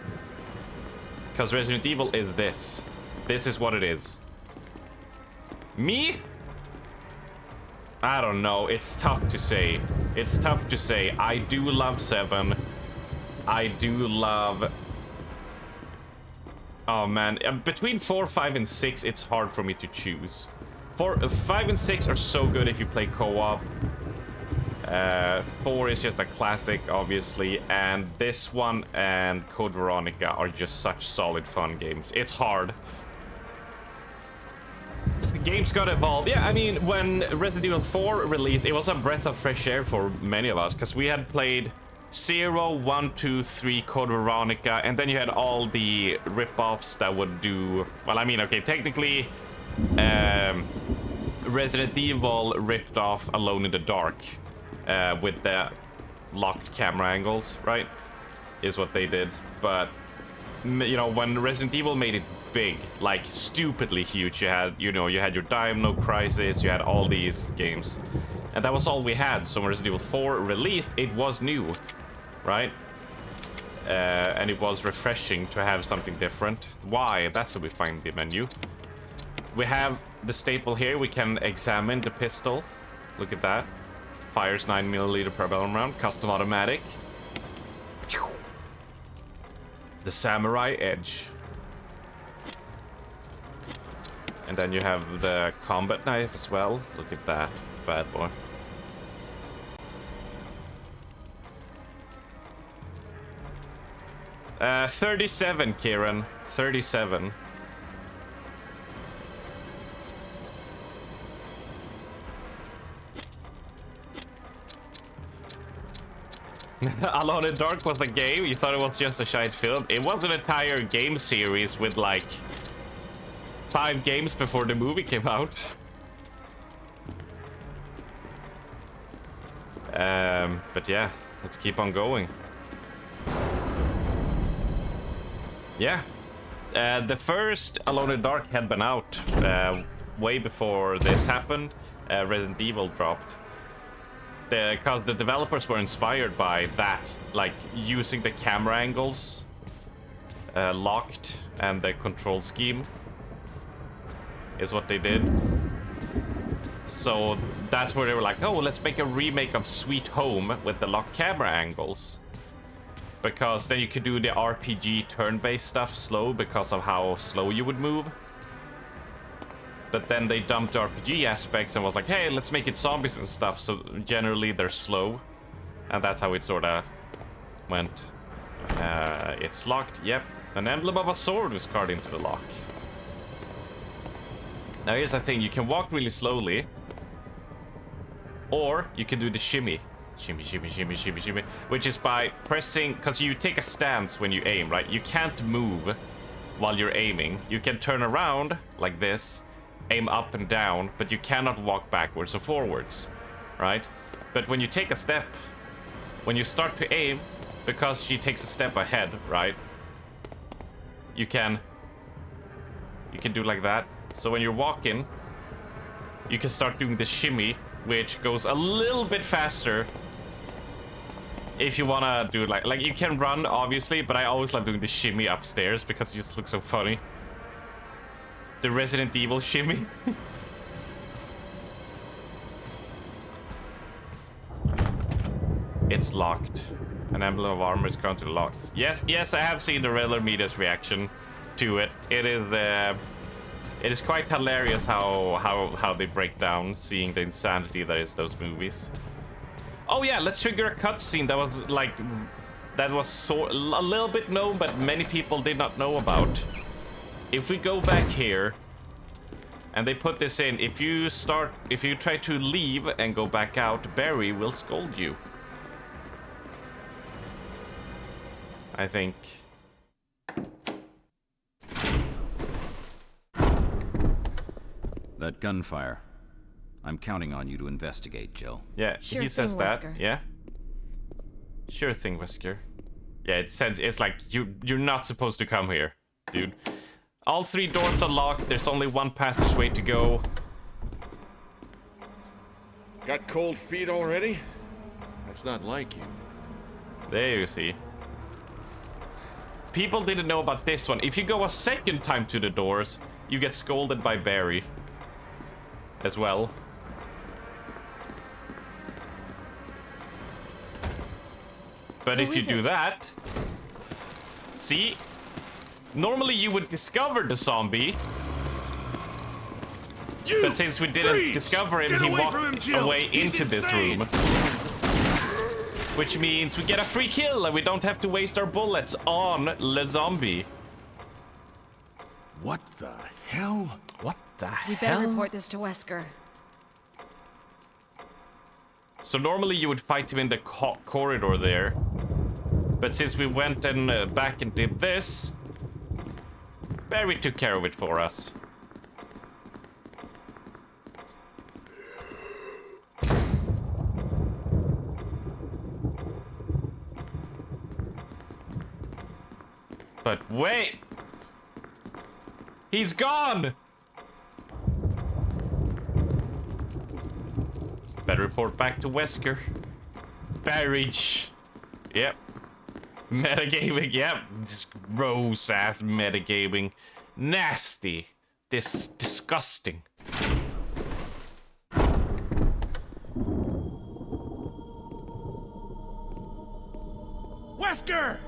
Speaker 6: Because Resident Evil is this. This is what it is. Me? I don't know. It's tough to say. It's tough to say. I do love 7. I do love... Oh man, between 4, 5, and 6, it's hard for me to choose. 5 and 6 are so good if you play co-op. 4 is just a classic, obviously, and this one and Code Veronica are just such solid fun games. It's hard. The games got evolved. Yeah, I mean, when Resident Evil 4 released, it was a breath of fresh air for many of us, because we had played 0, 1, 2, 3, Code Veronica, and then you had all the rip-offs that would do... Well, I mean, okay, technically, Resident Evil ripped off Alone in the Dark with the locked camera angles, right? Is what they did. But, you know, when Resident Evil made it big, like stupidly huge, you had, you know, you had your Dino Crisis, you had all these games. And that was all we had. So when Resident Evil 4 released, it was new, right? And it was refreshing to have something different. Why? That's how we find the menu. We have the staple here. We can examine the pistol. Look at that. Fires 9mm per barrel round. Custom automatic. The Samurai Edge. And then you have the combat knife as well. Look at that bad boy. Uh, 37, Kieran. 37. Alone in the Dark was a game? You thought it was just a shite film? It was an entire game series with like 5 games before the movie came out. But yeah, let's keep on going. Yeah. The first Alone in the Dark had been out way before this happened. Resident Evil dropped. Because the developers were inspired by that, like using the camera angles locked and the control scheme is what they did. So that's where they were like, oh, let's make a remake of Sweet Home with the locked camera angles. Because then you could do the RPG turn-based stuff slow because of how slow you would move. But then they dumped the RPG aspects and was like, hey, let's make it zombies and stuff, so generally they're slow. And that's how it sort of went. It's locked, yep. An emblem of a sword was carved into the lock. Now here's the thing, you can walk really slowly. Or you can do the shimmy. Shimmy, shimmy, shimmy, shimmy, shimmy. Which is by pressing, because you take a stance when you aim, right? You can't move while you're aiming. You can turn around like this, aim up and down, but you cannot walk backwards or forwards, right? But when you take a step, when you start to aim, because she takes a step ahead, right? You can do like that. So when you're walking, you can start doing the shimmy, which goes a little bit faster if you wanna do like you can run, obviously, but I always love doing the shimmy upstairs because it just looks so funny. The Resident Evil shimmy. It's locked. An emblem of armor is currently locked. Yes, I have seen the regular media's reaction to it. It is quite hilarious how they break down seeing the insanity that is those movies. Oh yeah, let's trigger a cutscene that was like so a little bit known, but many people did not know about. If we go back here, and they put this in, if you try to leave and go back out, Barry will scold you. I think.
Speaker 14: That gunfire. I'm counting on you to investigate, Jill.
Speaker 6: Yeah,
Speaker 12: sure
Speaker 6: he says
Speaker 12: thing,
Speaker 6: that.
Speaker 12: Wesker.
Speaker 6: Yeah. Sure thing, Wesker. Yeah, it says it's like you're not supposed to come here, dude. All 3 doors are locked. There's only one passageway to go.
Speaker 13: Got cold feet already? That's not like you.
Speaker 6: There you see. People didn't know about this one. If you go a second time to the doors, you get scolded by Barry as well. But if you do that, see, normally you would discover the zombie But since we didn't discover him, he walked away into this room. Which means we get a free kill and we don't have to waste our bullets on Le Zombie.
Speaker 13: What the hell?
Speaker 6: What the
Speaker 12: We
Speaker 6: hell?
Speaker 12: better report this to Wesker.
Speaker 6: So normally you would fight him in the corridor there. But since we went and back and did this, Barry took care of it for us. But wait! He's gone! Better report back to Wesker. Barrage. Yep. Metagaming, yep. This gross ass metagaming. Nasty. Disgusting.
Speaker 13: Wesker!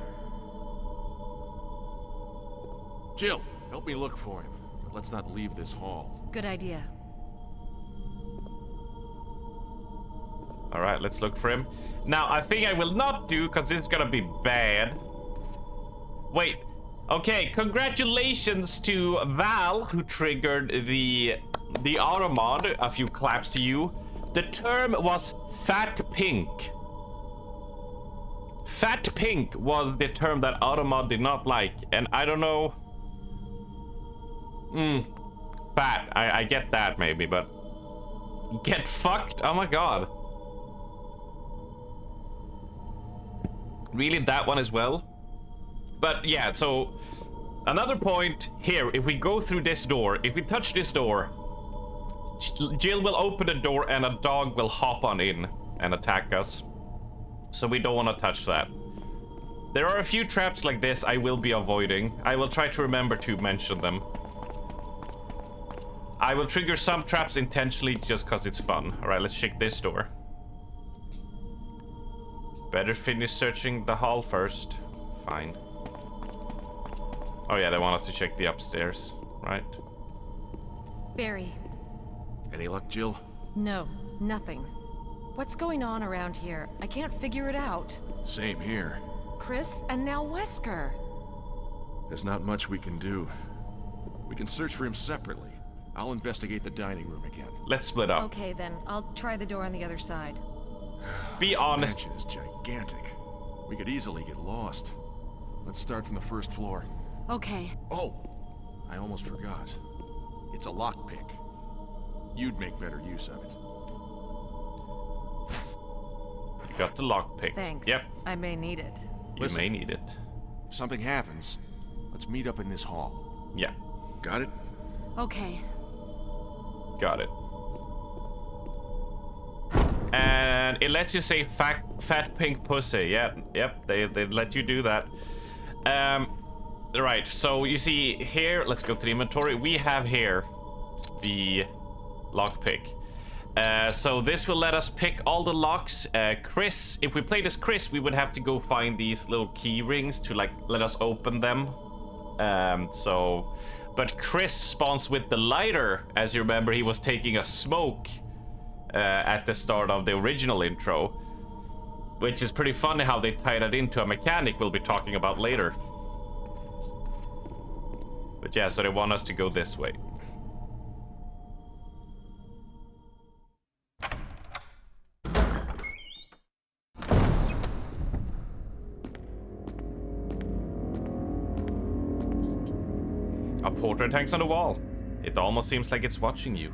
Speaker 13: Jill, help me look for him. But let's not leave this hall.
Speaker 12: Good idea.
Speaker 6: Alright, let's look for him. Now, I think I will not do, because this is gonna be bad. Wait. Okay, congratulations to Val, who triggered the automod. A few claps to you. The term was Fat Pink. Fat Pink was the term that automod did not like, and I don't know. Fat. I get that maybe, but get fucked? Oh my god. Really, that one as well? But yeah, so another point here, if we go through this door, if we touch this door, Jill will open the door and a dog will hop on in and attack us. So we don't want to touch that. There are a few traps like this I will be avoiding. I will try to remember to mention them. I will trigger some traps intentionally just because it's fun. Alright, let's check this door. Better finish searching the hall first. Fine. Oh yeah, they want us to check the upstairs, right?
Speaker 12: Barry.
Speaker 13: Any luck, Jill?
Speaker 12: No, nothing. What's going on around here? I can't figure it out.
Speaker 13: Same here.
Speaker 12: Chris and now Wesker.
Speaker 13: There's not much we can do. We can search for him separately. I'll investigate the dining room again.
Speaker 6: Let's split up.
Speaker 12: Okay then, I'll try the door on the other side.
Speaker 6: Be honest.
Speaker 13: This mansion is gigantic. We could easily get lost. Let's start from the first floor.
Speaker 12: Okay.
Speaker 13: Oh, I almost forgot. It's a lockpick. You'd make better use of it.
Speaker 6: Got the lockpick.
Speaker 12: Thanks.
Speaker 6: Yep.
Speaker 12: I may need it.
Speaker 6: You may need it.
Speaker 13: If something happens, let's meet up in this hall.
Speaker 6: Yeah.
Speaker 13: Got it?
Speaker 12: Okay.
Speaker 6: Got it. And it lets you say fat pink pussy. Yeah, yep, they let you do that. Right, so you see here, let's go to the inventory. We have here the lockpick. So this will let us pick all the locks. Chris, if we played as Chris, we would have to go find these little key rings to like let us open them. But Chris spawns with the lighter. As you remember, he was taking a smoke at the start of the original intro, which is pretty funny how they tie that into a mechanic we'll be talking about later. But yeah, so they want us to go this way. A portrait hangs on the wall. It almost seems like it's watching you.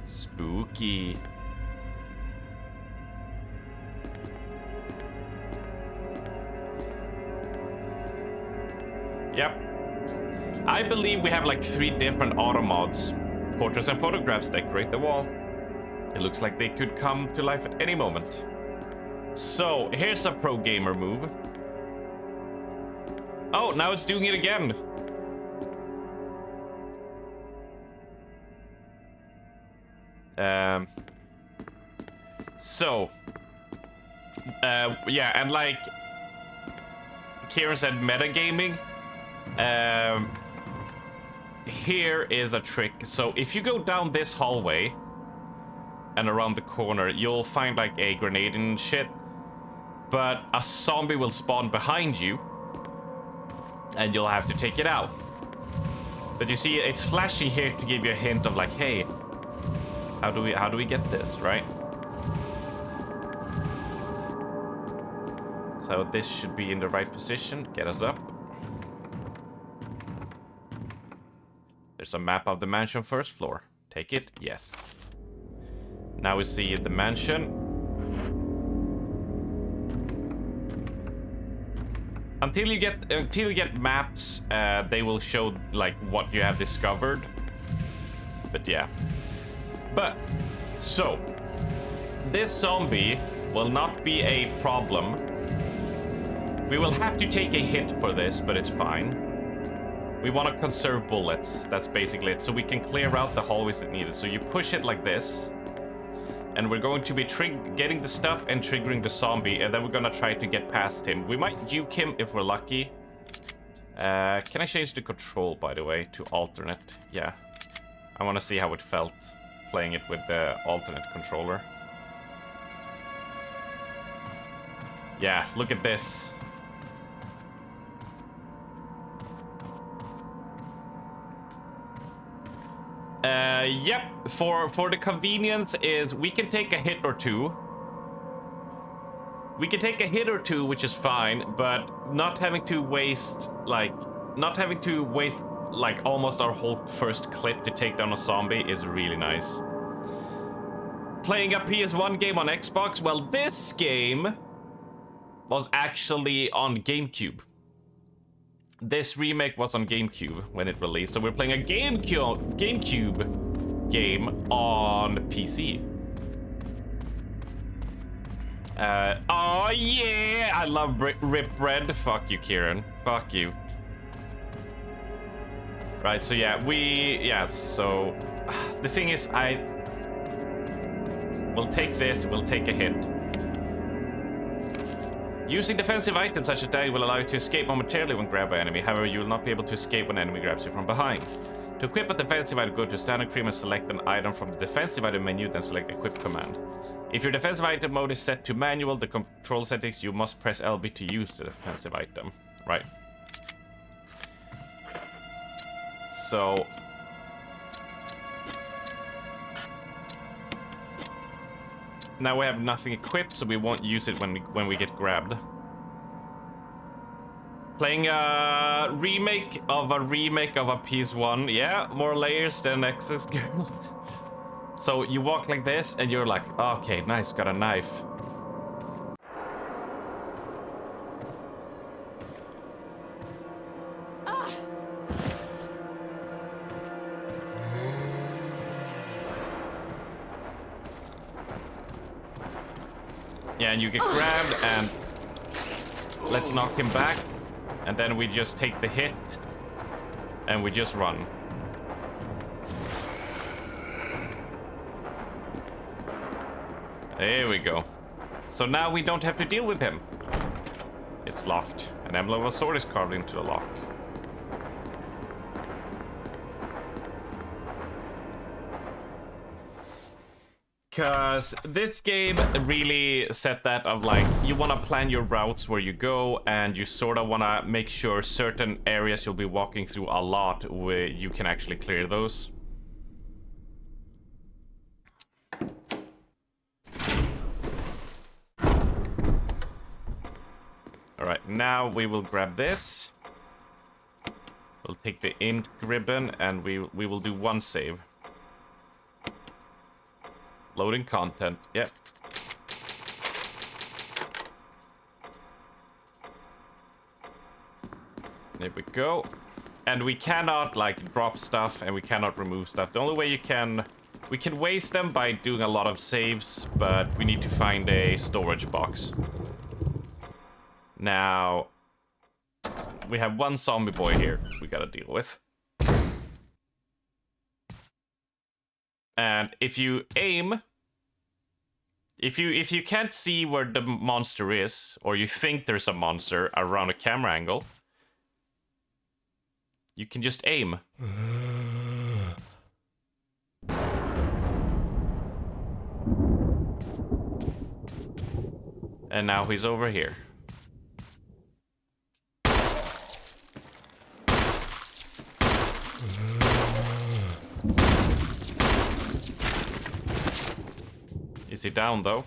Speaker 6: Spooky. Yep. I believe we have like 3 different auto mods. Portraits and photographs decorate the wall. It looks like they could come to life at any moment. So, here's a pro gamer move. Oh, now it's doing it again. Yeah, and like Kieran said, metagaming. here is a trick. So if you go down this hallway and around the corner, you'll find like a grenade and shit. But a zombie will spawn behind you, and you'll have to take it out. But you see, it's flashing here to give you a hint of like, hey, how do we get this, right? So this should be in the right position. Get us up. There's a map of the mansion first floor. Take it? Yes. Now we see the mansion. Until you get maps, they will show like what you have discovered. But yeah. But so this zombie will not be a problem. We will have to take a hit for this, but it's fine. We want to conserve bullets. That's basically it. So we can clear out the hallways that needed. So you push it like this. And we're going to be getting the stuff and triggering the zombie. And then we're going to try to get past him. We might juke him if we're lucky. Can I change the control, by the way, to alternate? Yeah. I want to see how it felt playing it with the alternate controller. Yeah, look at this. Yep, for the convenience is we can take a hit or two. We can take a hit or two, which is fine, but not having to waste almost our whole first clip to take down a zombie is really nice. Playing a PS1 game on Xbox, well, this game was actually on GameCube. This remake was on GameCube when it released, so we're playing a GameCube game on PC. Oh yeah, I love Rip Bread. Fuck you, Kieran. Fuck you. Right, so yeah, so the thing is, we'll take this, we'll take a hit. Using defensive items such as that will allow you to escape momentarily when grabbed by an enemy. However, you will not be able to escape when an enemy grabs you from behind. To equip a defensive item, go to standard screen and select an item from the defensive item menu, then select equip command. If your defensive item mode is set to manual, the control settings, you must press LB to use the defensive item. Right. So now we have nothing equipped, so we won't use it when we get grabbed. Playing a remake of a PS1. Yeah, more layers than X's girl. So you walk like this, and you're like, oh, okay, nice, got a knife. Yeah, and you get grabbed, and let's knock him back. And then we just take the hit, and we just run. There we go. So now we don't have to deal with him. It's locked. An emblem of a sword is carved into the lock. Because this game really set that of like, you want to plan your routes where you go, and you sort of want to make sure certain areas you'll be walking through a lot where you can actually clear those. Alright, now we will grab this. We'll take the int ribbon, and we will do one save. Loading content, yep. There we go. And we cannot, like, drop stuff, and we cannot remove stuff. The only way we can waste them by doing a lot of saves, but we need to find a storage box. Now, we have one zombie boy here we gotta deal with. And if you aim, if you can't see where the monster is, or you think there's a monster around a camera angle, you can just aim. And now he's over here. Is he down though?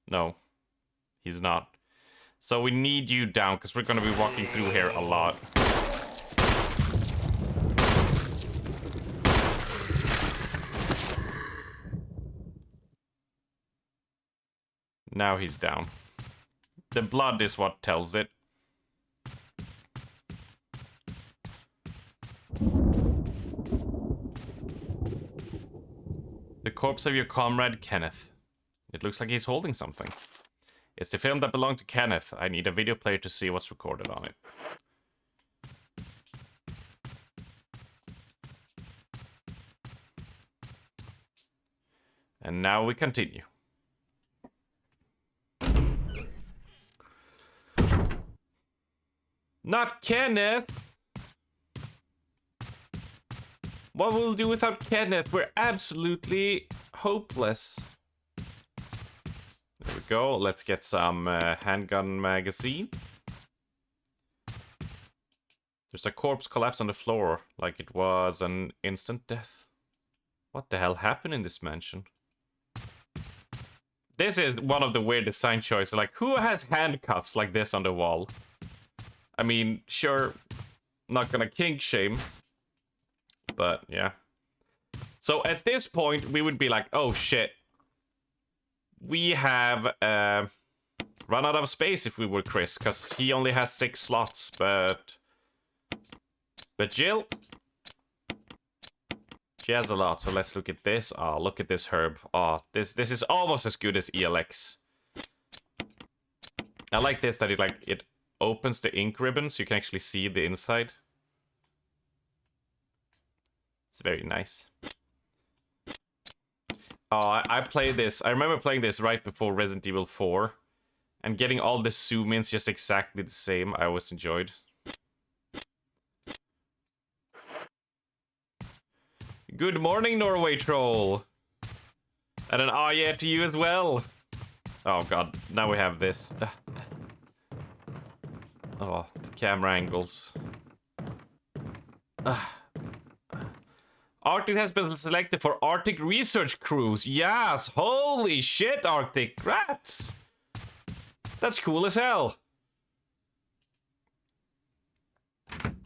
Speaker 6: No, he's not. So we need you down because we're gonna be walking through here a lot. Now he's down. The blood is what tells it. The corpse of your comrade, Kenneth. It looks like he's holding something. It's the film that belonged to Kenneth. I need a video player to see what's recorded on it. And now we continue. Not Kenneth! What will we do without Kenneth? We're absolutely hopeless. There we go. Let's get some handgun magazine. There's a corpse collapse on the floor, like it was an instant death. What the hell happened in this mansion? This is one of the weird design choices. Like, who has handcuffs like this on the wall? I mean, sure, not gonna kink shame. But, yeah. So, at this point, we would be like, oh, shit. We have run out of space if we were Chris, because he only has 6 slots, but Jill, she has a lot, so let's look at this. Oh, look at this herb. Oh, this is almost as good as ELX. I like this, that it opens the ink ribbon, so you can actually see the inside. It's very nice. Oh, I played this. I remember playing this right before Resident Evil 4. And getting all the zoom-ins just exactly the same, I always enjoyed. Good morning, Norway Troll! And an oh yeah to you as well! Oh god, now we have this. Oh, the camera angles. Arctic has been selected for Arctic Research Cruise. Yes! Holy shit, Arctic! Rats! That's cool as hell.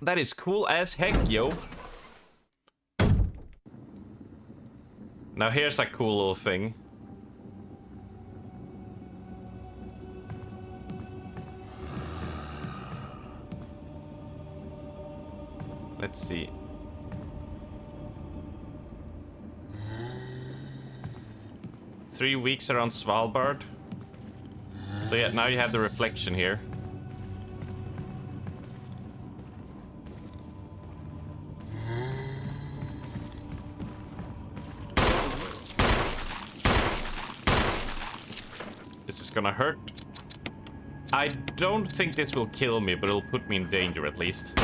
Speaker 6: That is cool as heck, yo. Now here's a cool little thing. Let's see. Three weeks around Svalbard. So yeah, now you have the reflection here. This is gonna hurt. I don't think this will kill me, but it'll put me in danger at least.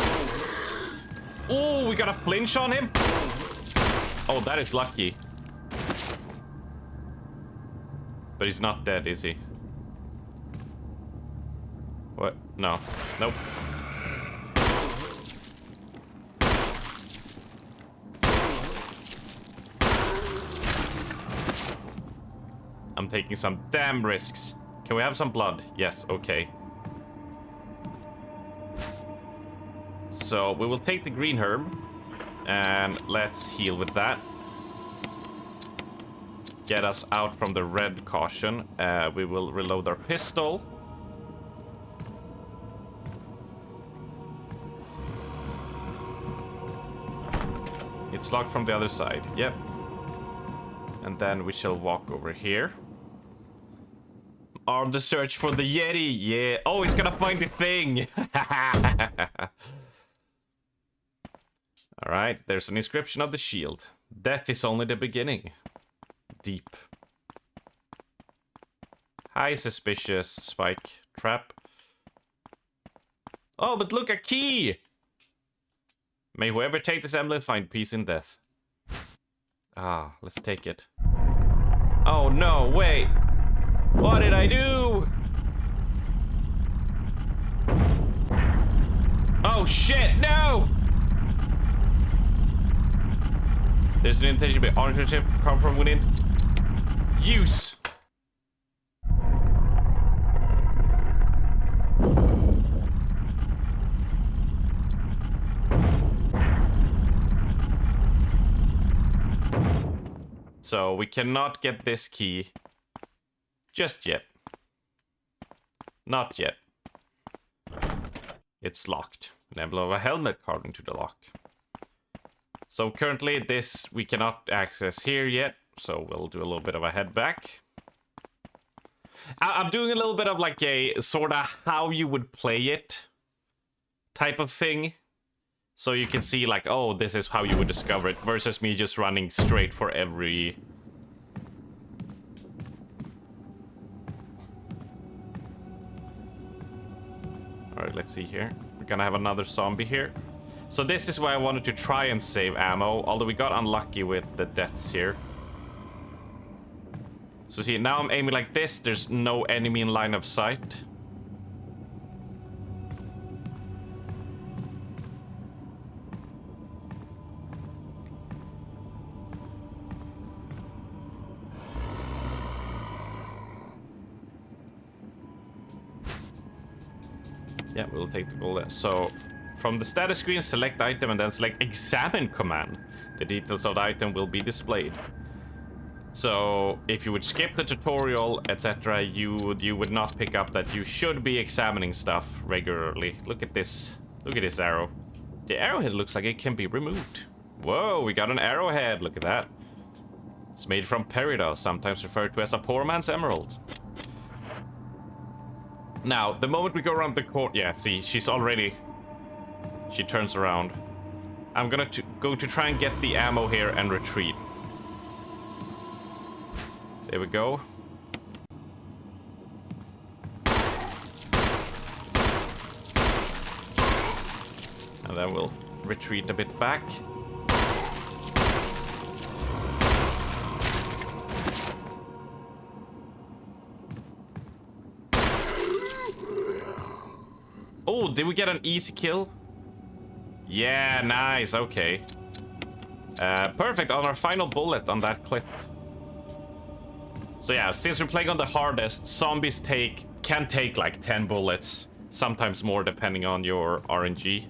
Speaker 6: Oh, we got a flinch on him? Oh, that is lucky. But he's not dead, is he? What? No. Nope. I'm taking some damn risks. Can we have some blood? Yes, okay. So, we will take the green herb. And let's heal with that. Get us out from the red caution. We will reload our pistol. It's locked from the other side. Yep. And then we shall walk over here. On the search for the Yeti. Yeah. Oh, he's gonna find the thing. Alright, there's an inscription of the shield. Death is only the beginning. Deep. High suspicious spike trap. Oh, but look, a key! May whoever take this emblem find peace in death. Ah, let's take it. Oh no, wait. What did I do? Oh shit, no! There's an intention to be alternative come from within. Use! So we cannot get this key just yet. Not yet. It's locked. An emblem of a helmet carved into the lock. So currently this we cannot access here yet. So we'll do a little bit of a head back. I'm doing a little bit of like a sort of how you would play it type of thing. So you can see like, oh, this is how you would discover it versus me just running straight for every... Alright, let's see here. We're gonna have another zombie here. So this is why I wanted to try and save ammo, although we got unlucky with the deaths here. So see, now I'm aiming like this, there's no enemy in line of sight. Yeah, we'll take the goal there. So, from the status screen, select item and then select examine command. The details of the item will be displayed. So, if you would skip the tutorial, etc., you would not pick up that you should be examining stuff regularly. Look at this. Look at this arrow. The arrowhead looks like it can be removed. Whoa, we got an arrowhead. Look at that. It's made from peridot, sometimes referred to as a poor man's emerald. Now, the moment we go around the corner... Yeah, see, she's already... She turns around. I'm gonna go to try and get the ammo here and retreat. There we go. And then we'll retreat a bit back. Oh, did we get an easy kill? Yeah, nice, okay. Perfect, on our final bullet on that clip. So yeah, since we're playing on the hardest, zombies can take like 10 bullets. Sometimes more, depending on your RNG.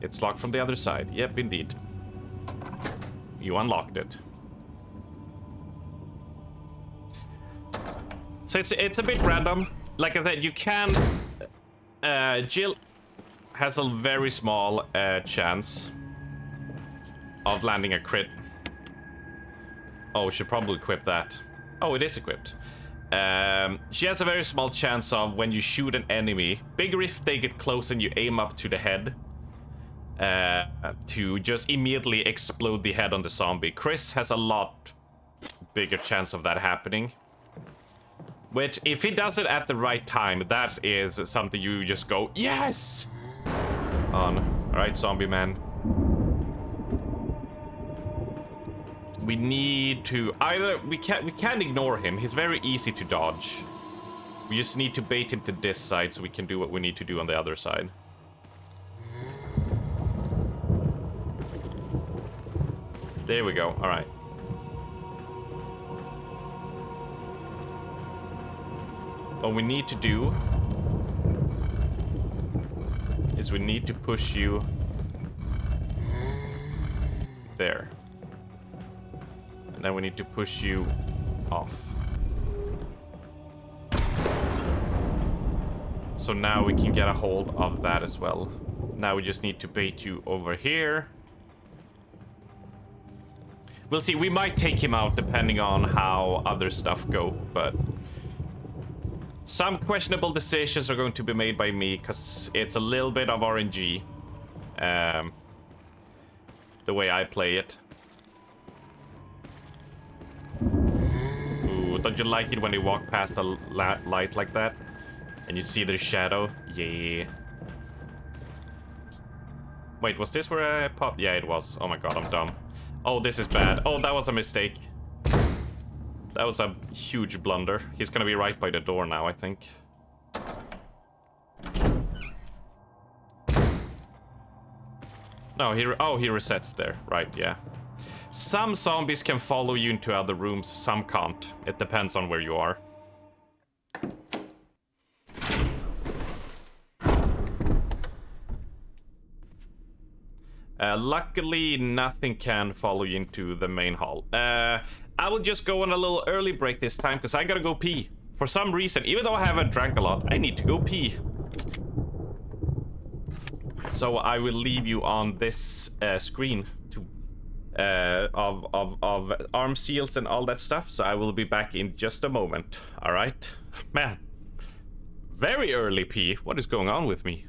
Speaker 6: It's locked from the other side. Yep, indeed. You unlocked it. So it's a bit random. Like I said, you can... Jill has a very small chance of landing a crit. Oh, should probably equip that. Oh, it is equipped. She has a very small chance of, when you shoot an enemy, bigger if they get close and you aim up to the head, to just immediately explode the head on the zombie. Chris has a lot bigger chance of that happening. Which, if he does it at the right time, that is something you just go, yes! On. Alright, zombie man. We need to either... We can't ignore him. He's very easy to dodge. We just need to bait him to this side so we can do what we need to do on the other side. There we go. Alright. What we need to do is we need to push you there. And then we need to push you off. So now we can get a hold of that as well. Now we just need to bait you over here. We'll see, we might take him out depending on how other stuff go, but... Some questionable decisions are going to be made by me, because it's a little bit of RNG. The way I play it. Ooh, don't you like it when you walk past a light like that? And you see their shadow? Yeah. Wait, was this where I popped? Yeah, it was. Oh my god, I'm dumb. Oh, this is bad. Oh, that was a mistake. That was a huge blunder. He's gonna be right by the door now, I think. No, he resets there. Right, yeah. Some zombies can follow you into other rooms, some can't. It depends on where you are. Luckily, nothing can follow you into the main hall. I will just go on a little early break this time, because I gotta go pee. For some reason, even though I haven't drank a lot, I need to go pee. So I will leave you on this screen to of arm seals and all that stuff. So I will be back in just a moment. All right, man. Very early pee. What is going on with me?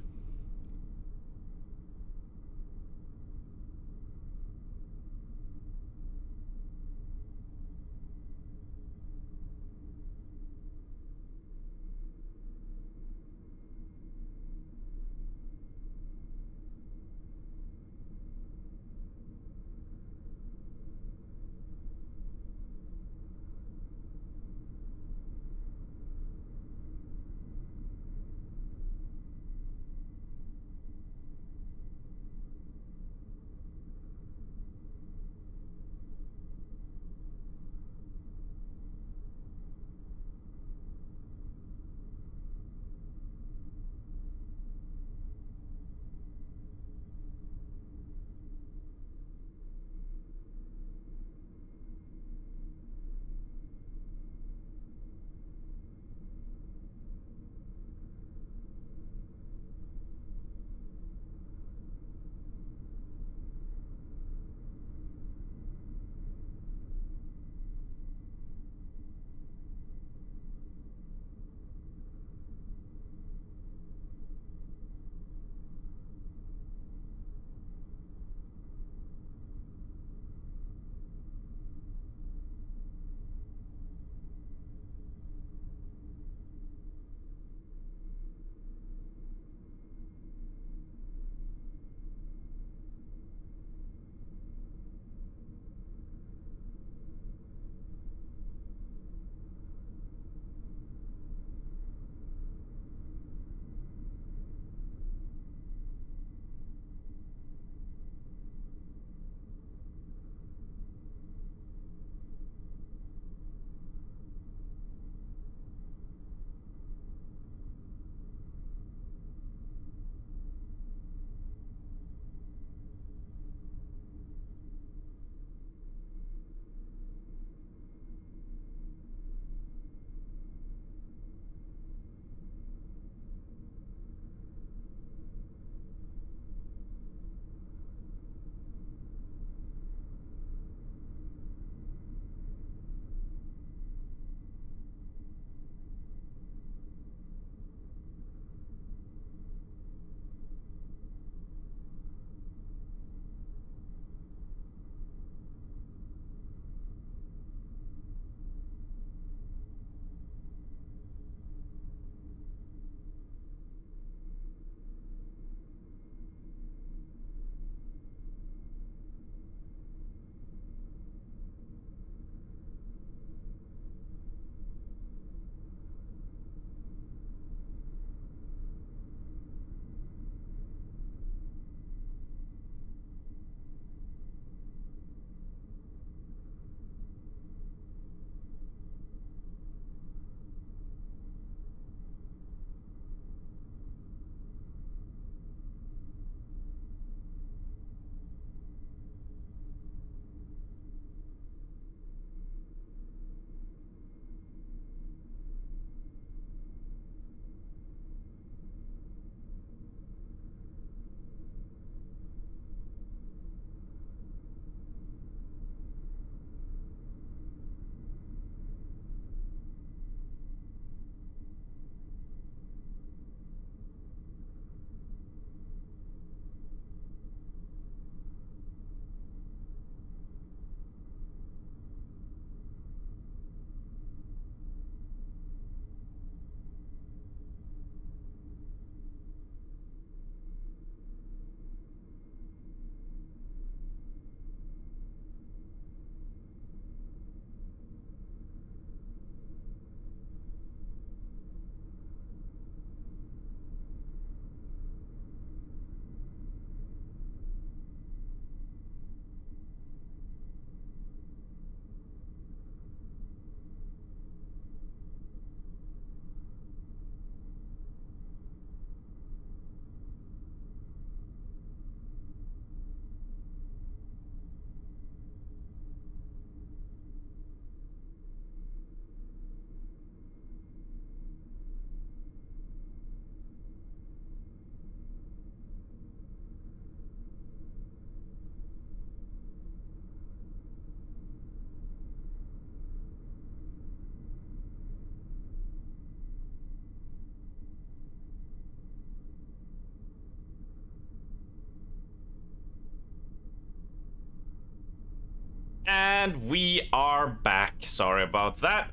Speaker 6: And we are back. Sorry about that.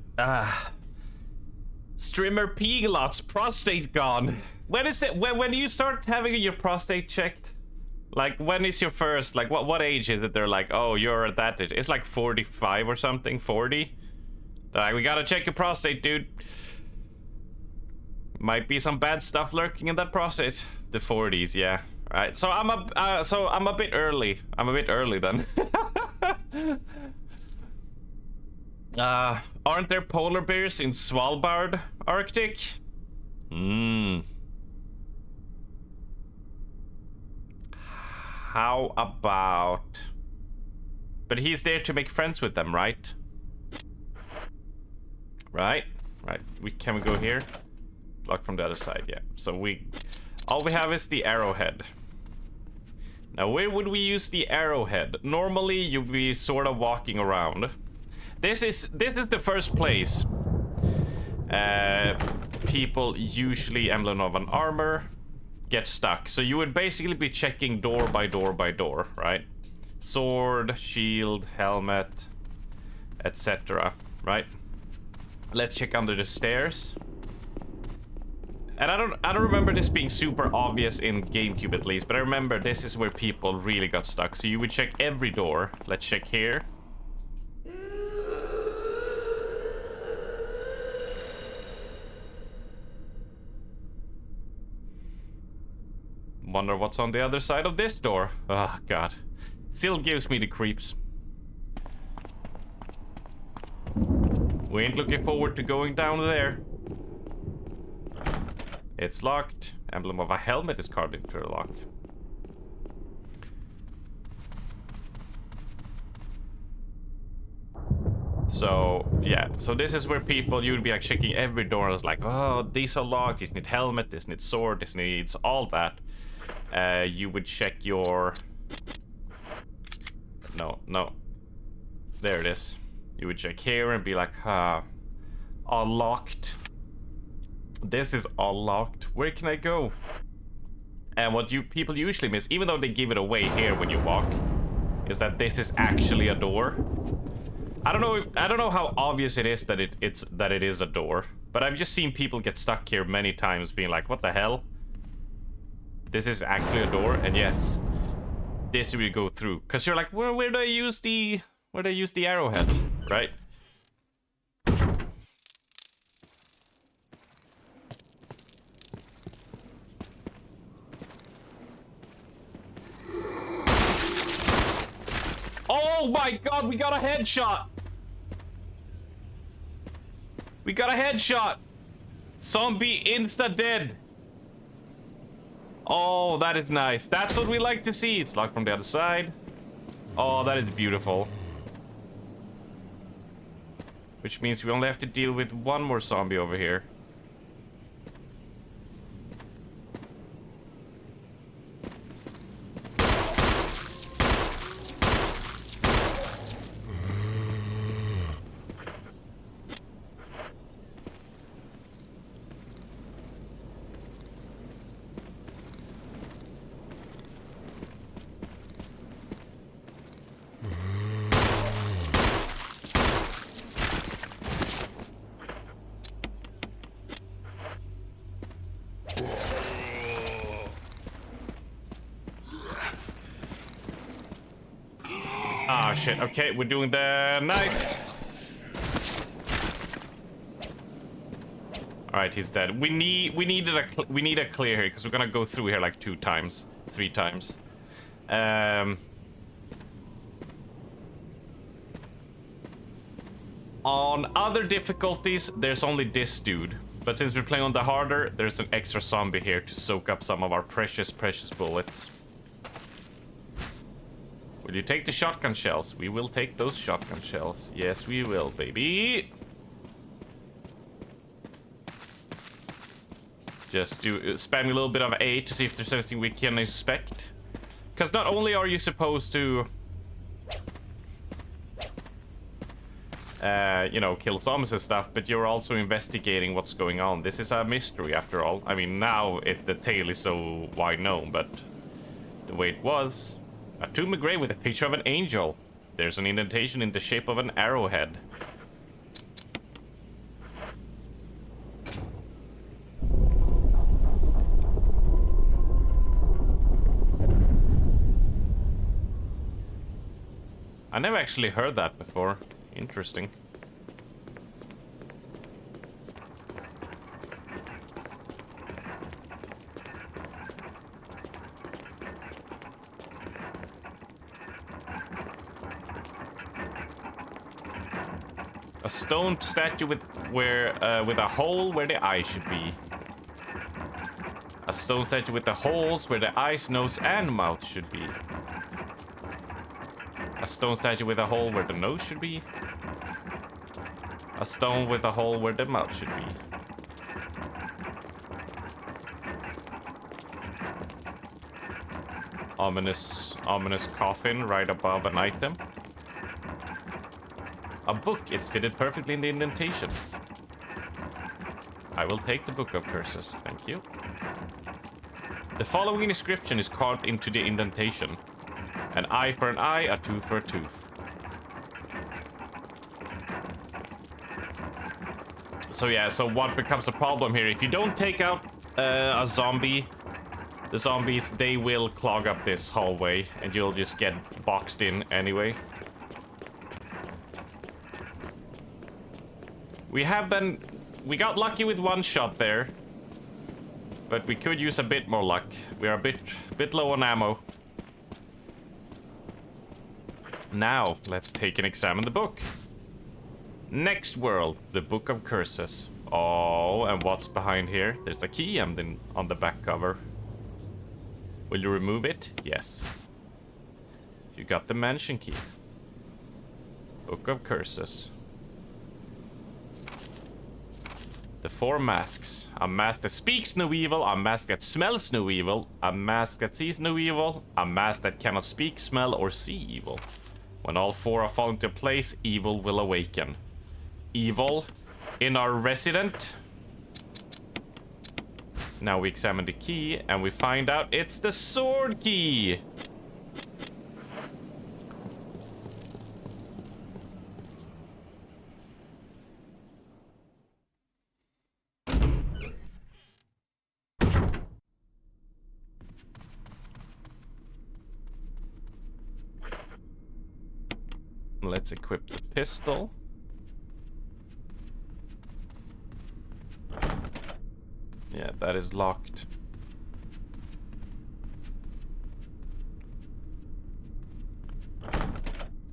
Speaker 6: Streamer Piglot's prostate gone. When is it? When do you start having your prostate checked? Like, when is your first? Like, what age is it? They're like, oh, you're at that age. It's like 45 or something. 40. They're like, we gotta check your prostate, dude. Might be some bad stuff lurking in that prostate. The 40s, yeah. Right. So I'm a bit early. I'm a bit early then. Aren't there polar bears in Svalbard, Arctic? How about... But he's there to make friends with them, right? Right. Can we go here? Lock from the other side, yeah. So all we have is the arrowhead. Now, where would we use the arrowhead? Normally, you'd be sort of walking around. This is the first place people, usually emblem of an armor, get stuck. So you would basically be checking door by door by door, right? Sword, shield, helmet, etc. Right? Let's check under the stairs. And I don't remember this being super obvious in GameCube at least, but I remember this is where people really got stuck. So you would check every door. Let's check here. Wonder what's on the other side of this door. Oh, God. Still gives me the creeps. We ain't looking forward to going down there. It's locked. Emblem of a helmet is carved into the lock. So, yeah. So this is where people, you'd be like checking every door. It's like, oh, these are locked. This needs helmet. This needs sword. This needs all that. You would check your... No. There it is. You would check here and be like, all locked. This is all locked. Where can I go? And what people usually miss, even though they give it away here when you walk, is that this is actually a door. I don't know how obvious it is that it is a door, but I've just seen people get stuck here many times, being like, "What the hell? This is actually a door." And yes, this will go through, because you're like, well, where do I use the arrowhead, right? Oh my God, we got a headshot! We got a headshot! Zombie insta-dead! Oh, that is nice. That's what we like to see. It's locked from the other side. Oh, that is beautiful. Which means we only have to deal with one more zombie over here. Ah, shit. Okay, we're doing the knife. All right, he's dead. We need a clear here because we're gonna go through here like 3 times. On other difficulties, there's only this dude. But since we're playing on the harder, there's an extra zombie here to soak up some of our precious bullets. Will you take the shotgun shells? We will take those shotgun shells. Yes, we will, baby. Just spam a little bit of A to see if there's anything we can inspect. Because not only are you supposed to... you know, kill zombies and stuff, but you're also investigating what's going on. This is a mystery, after all. I mean, now the tale is so wide known, but the way it was... A tomb engraved with a picture of an angel. There's an indentation in the shape of an arrowhead. I never actually heard that before. Interesting. A stone statue with a hole where the eye should be. A stone statue with the holes where the eyes, nose, and mouth should be. A stone statue with a hole where the nose should be. A stone with a hole where the mouth should be. Ominous coffin right above an item. A book, it's fitted perfectly in the indentation. I will take the Book of Curses, thank you. The following inscription is carved into the indentation. An eye for an eye, a tooth for a tooth. So yeah, so what becomes a problem here? If you don't take out a zombie, the zombies, they will clog up this hallway and you'll just get boxed in anyway. We got lucky with one shot there, but we could use a bit more luck. We are a bit low on ammo. Now, let's take and examine the book. Next world, the Book of Curses. Oh, and what's behind here? There's a key on the back cover. Will you remove it? Yes. You got the mansion key. Book of Curses. The 4 masks. A mask that speaks no evil, a mask that smells no evil, a mask that sees no evil, a mask that cannot speak, smell, or see evil. When all 4 are falling into place, evil will awaken. Evil in our resident. Now we examine the key and we find out it's the sword key. Let's equip the pistol. Yeah, that is locked.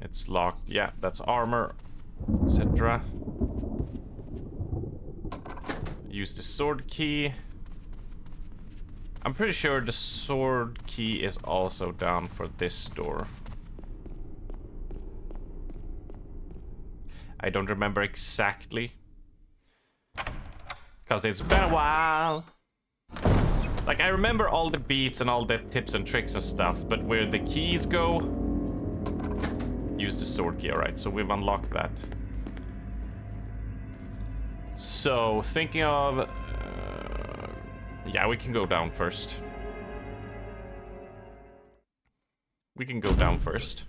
Speaker 6: It's locked. Yeah, that's armor, etc. Use the sword key. I'm pretty sure the sword key is also down for this door. I don't remember exactly, because it's been a while. Like, I remember all the beats and all the tips and tricks and stuff, but where the keys go, use the sword key. Alright, so we've unlocked that. So, thinking of... yeah, we can go down first. We can go down first.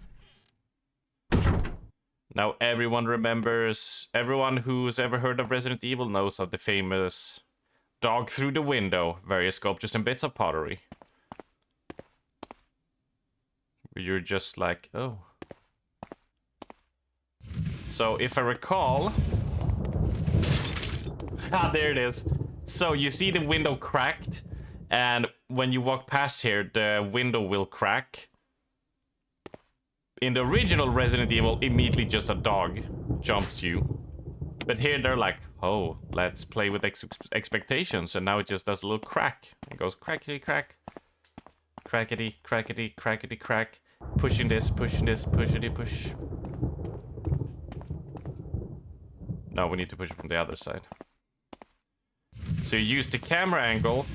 Speaker 6: Now everyone remembers, everyone who's ever heard of Resident Evil knows of the famous dog through the window, various sculptures and bits of pottery. You're just like, oh. So if I recall... ah, there it is. So you see the window cracked, and when you walk past here, the window will crack. In the original Resident Evil, immediately just a dog jumps you. But here they're like, oh, let's play with expectations. And now it just does a little crack. It goes crackety crack. Crackety, crackety, crackety crack. Pushing this, pushity push. Now we need to push it from the other side. So you use the camera angle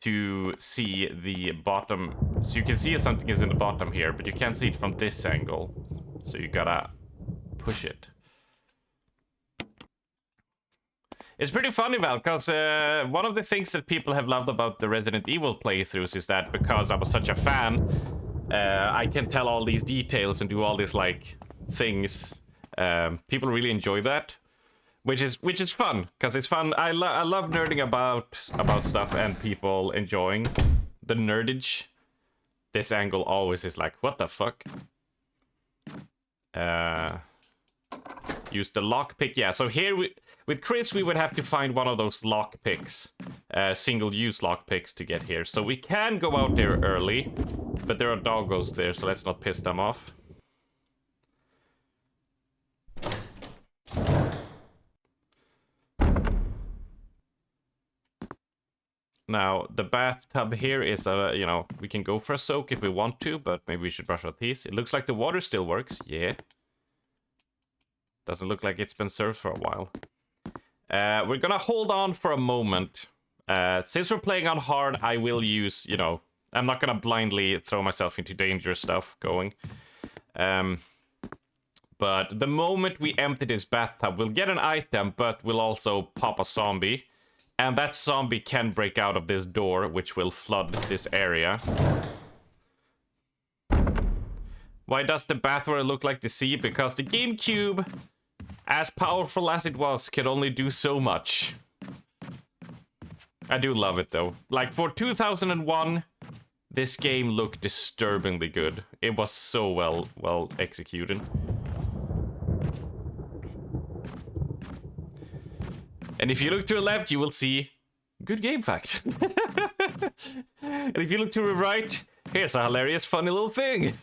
Speaker 6: to see the bottom. So you can see something is in the bottom here, but you can't see it from this angle. So you gotta push it. It's pretty funny, Val, because one of the things that people have loved about the Resident Evil playthroughs is that because I was such a fan, I can tell all these details and do all these like things. People really enjoy that, which is fun because it's fun. I love nerding about stuff and people enjoying the nerdage. This angle always is like, what the fuck? Use the lockpick. Yeah, so here with Chris, we would have to find one of those lockpicks, single-use lockpicks to get here. So we can go out there early, but there are doggos there, so let's not piss them off. Now, the bathtub here is, you know, we can go for a soak if we want to, but maybe we should brush our teeth. It looks like the water still works. Yeah. Doesn't look like it's been served for a while. We're gonna hold on for a moment. Since we're playing on hard, I will use, you know, I'm not gonna blindly throw myself into dangerous stuff going. But the moment we empty this bathtub, we'll get an item, but we'll also pop a zombie. And that zombie can break out of this door, which will flood this area. Why does the bathwater look like the sea? Because the GameCube, as powerful as it was, could only do so much. I do love it though. Like for 2001, this game looked disturbingly good. It was so well executed. And if you look to the left, you will see good game fact. And if you look to the right, here's a hilarious, funny little thing.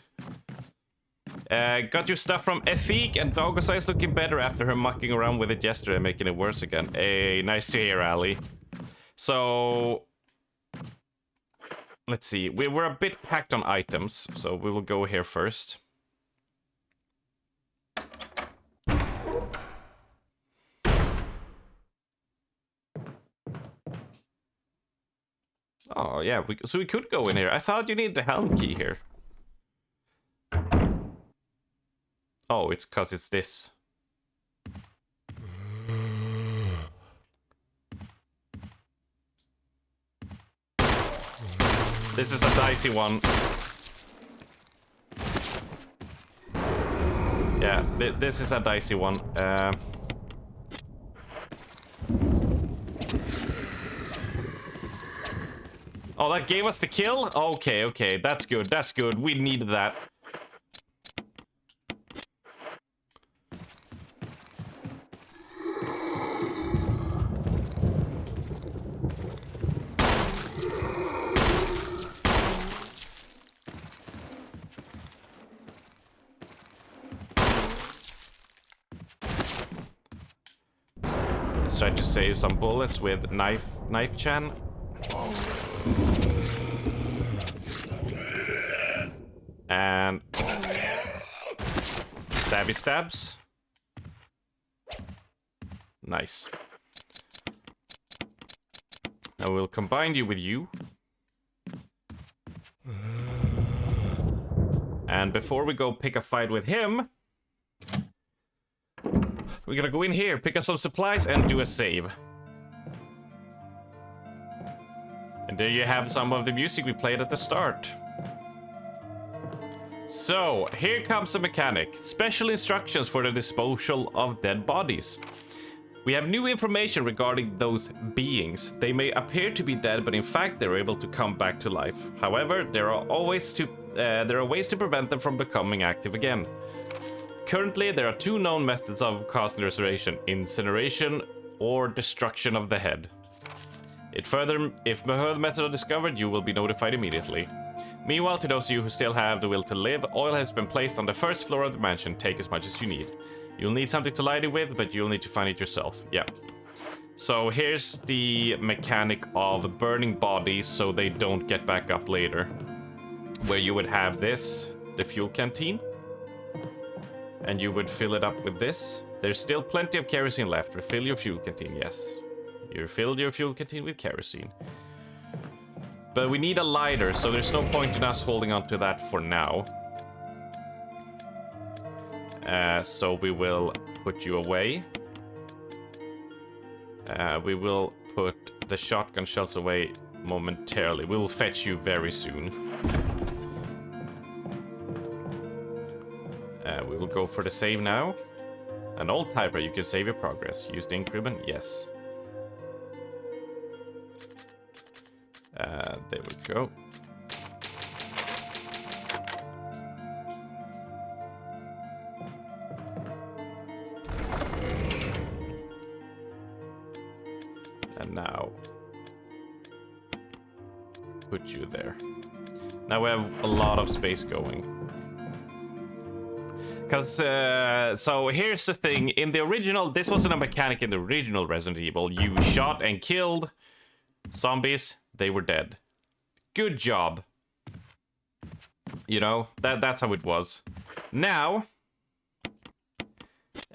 Speaker 6: Got your stuff from Ethique, and Doggo Size looking better after her mucking around with it yesterday, making it worse again. Hey, nice to hear, Ali. So, let's see. We're a bit packed on items, so we will go here first. Oh, yeah, so we could go in here. I thought you needed the helm key here. Oh, it's because it's this. This is a dicey one. Yeah, this is a dicey one. Oh, that gave us the kill? Okay, okay, that's good, that's good. We needed that. Let's try to save some bullets with knife chan. And stabby stabs. Nice. Now we'll combine you with you. And before we go pick a fight with him, we're gonna go in here, pick up some supplies, and do a save. And there you have some of the music we played at the start. So, here comes the mechanic. Special instructions for the disposal of dead bodies. We have new information regarding those beings. They may appear to be dead, but in fact they're able to come back to life. However, there are ways to prevent them from becoming active again. Currently, there are two known methods of causing restoration: incineration or destruction of the head. If further methods are discovered, you will be notified immediately. Meanwhile, to those of you who still have the will to live, oil has been placed on the first floor of the mansion. Take as much as you need. You'll need something to light it with, but you'll need to find it yourself. Yeah. So here's the mechanic of burning bodies so they don't get back up later. Where you would have this, the fuel canteen. And you would fill it up with this. There's still plenty of kerosene left. Refill your fuel canteen, yes. You refilled your fuel canteen with kerosene. But we need a lighter, so there's no point in us holding on to that for now. So we will put you away. We will put the shotgun shells away momentarily. We'll fetch you very soon. We will go for the save now. An old typer, you can save your progress. Use the increment, yes. There we go. And now, put you there. Now we have a lot of space going. Because, so here's the thing. In the original, this wasn't a mechanic in the original Resident Evil. You shot and killed zombies, they were dead. Good job. You know, that's how it was. Now,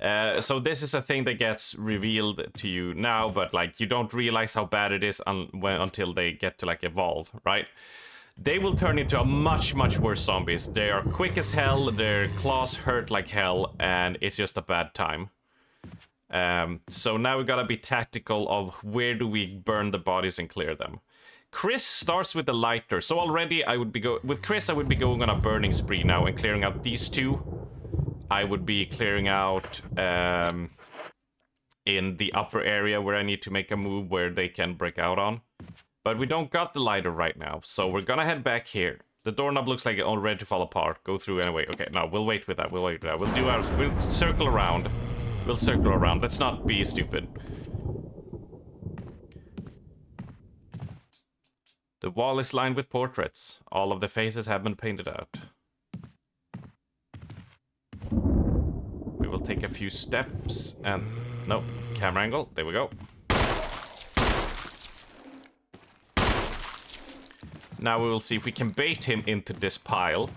Speaker 6: so this is a thing that gets revealed to you now, but like you don't realize how bad it is until they get to like evolve, right? They will turn into a much worse zombies. They are quick as hell, their claws hurt like hell, and it's just a bad time. So now we gotta be tactical of where do we burn the bodies and clear them. Chris starts with the lighter, so already I would be with Chris I would be going on a burning spree now and clearing out these two. I would be clearing out in the upper area where I need to make a move where they can break out on. But we don't got the lighter right now, so we're gonna head back here. The doorknob looks like it's all ready to fall apart. Go through anyway. Okay, no, we'll wait with that. We'll do ours. We'll circle around. We'll circle around. Let's not be stupid. The wall is lined with portraits. All of the faces have been painted out. We will take a few steps and... No, camera angle. There we go. Now we will see if we can bait him into this pile.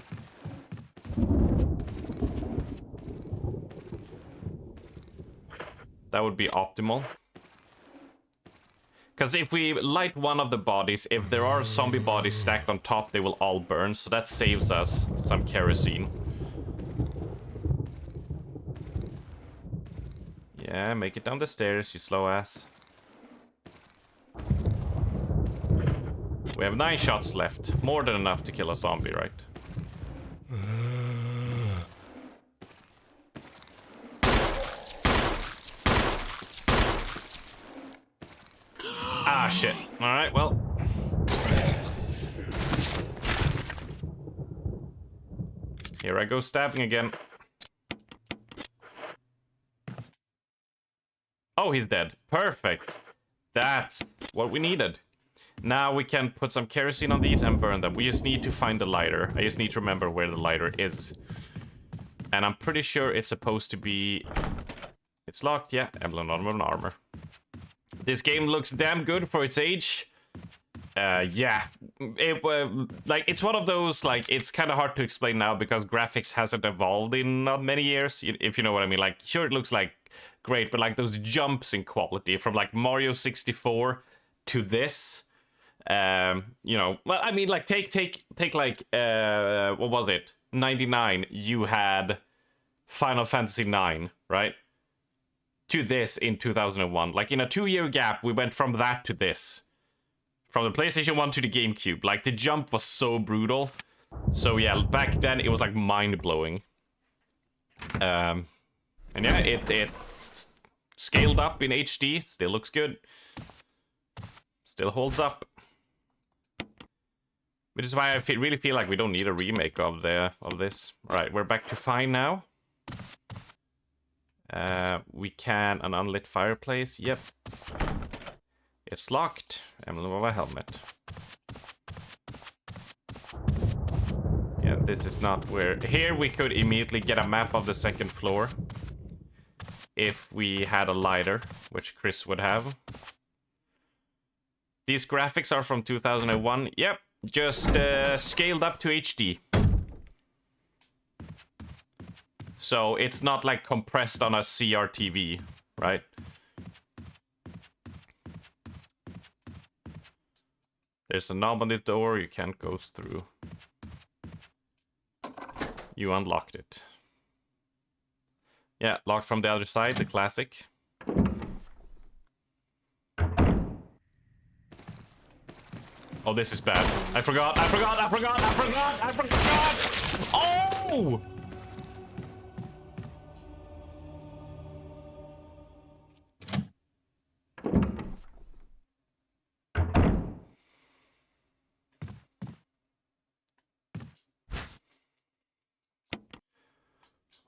Speaker 6: That would be optimal. Because if we light one of the bodies, if there are zombie bodies stacked on top, they will all burn. So that saves us some kerosene. Yeah, make it down the stairs, you slow ass. We have 9 shots left. More than enough to kill a zombie, right? Ah, shit. Alright, well. Here I go stabbing again. Oh, he's dead. Perfect. That's what we needed. Now we can put some kerosene on these and burn them. We just need to find the lighter. I just need to remember where the lighter is. And I'm pretty sure it's supposed to be... It's locked, yeah. Emblem on armor. This game looks damn good for its age. Yeah. Like, it's one of those, like, it's kind of hard to explain now because graphics hasn't evolved in not many years, if you know what I mean. Like, sure, it looks like great, but like those jumps in quality from like Mario 64 to this... you know, well, I mean, like, take like, what was it? 99, you had Final Fantasy 9, right? To this in 2001. Like, in a 2-year gap, we went from that to this. From the PlayStation 1 to the GameCube. Like, the jump was so brutal. So, yeah, back then, it was, like, mind-blowing. And, yeah, it scaled up in HD. Still looks good. Still holds up. Which is why I really feel like we don't need a remake of this. Alright, we're back to fine now. We can an unlit fireplace. Yep. It's locked. Emblem of a helmet. Yeah, this is not where... Here we could immediately get a map of the second floor. If we had a lighter, which Chris would have. These graphics are from 2001. Yep. Just scaled up to HD. So it's not like compressed on a CRTV, right? There's a knob on this door you can't go through. You unlocked it. Yeah, locked from the other side, the classic. Oh, this is bad. I forgot. Oh!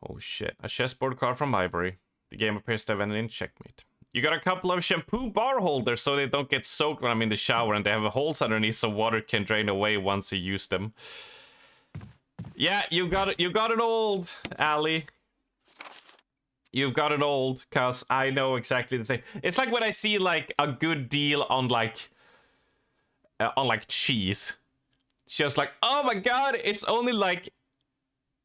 Speaker 6: Oh shit. A chessboard card from Ivory. The game appears to have ended in checkmate. You got a couple of shampoo bar holders so they don't get soaked when I'm in the shower, and they have holes underneath so water can drain away once you use them. Yeah, you got it old, Ali. You've got it old, cause I know exactly the same. It's like when I see like a good deal on like cheese. It's just like, oh my god, it's only like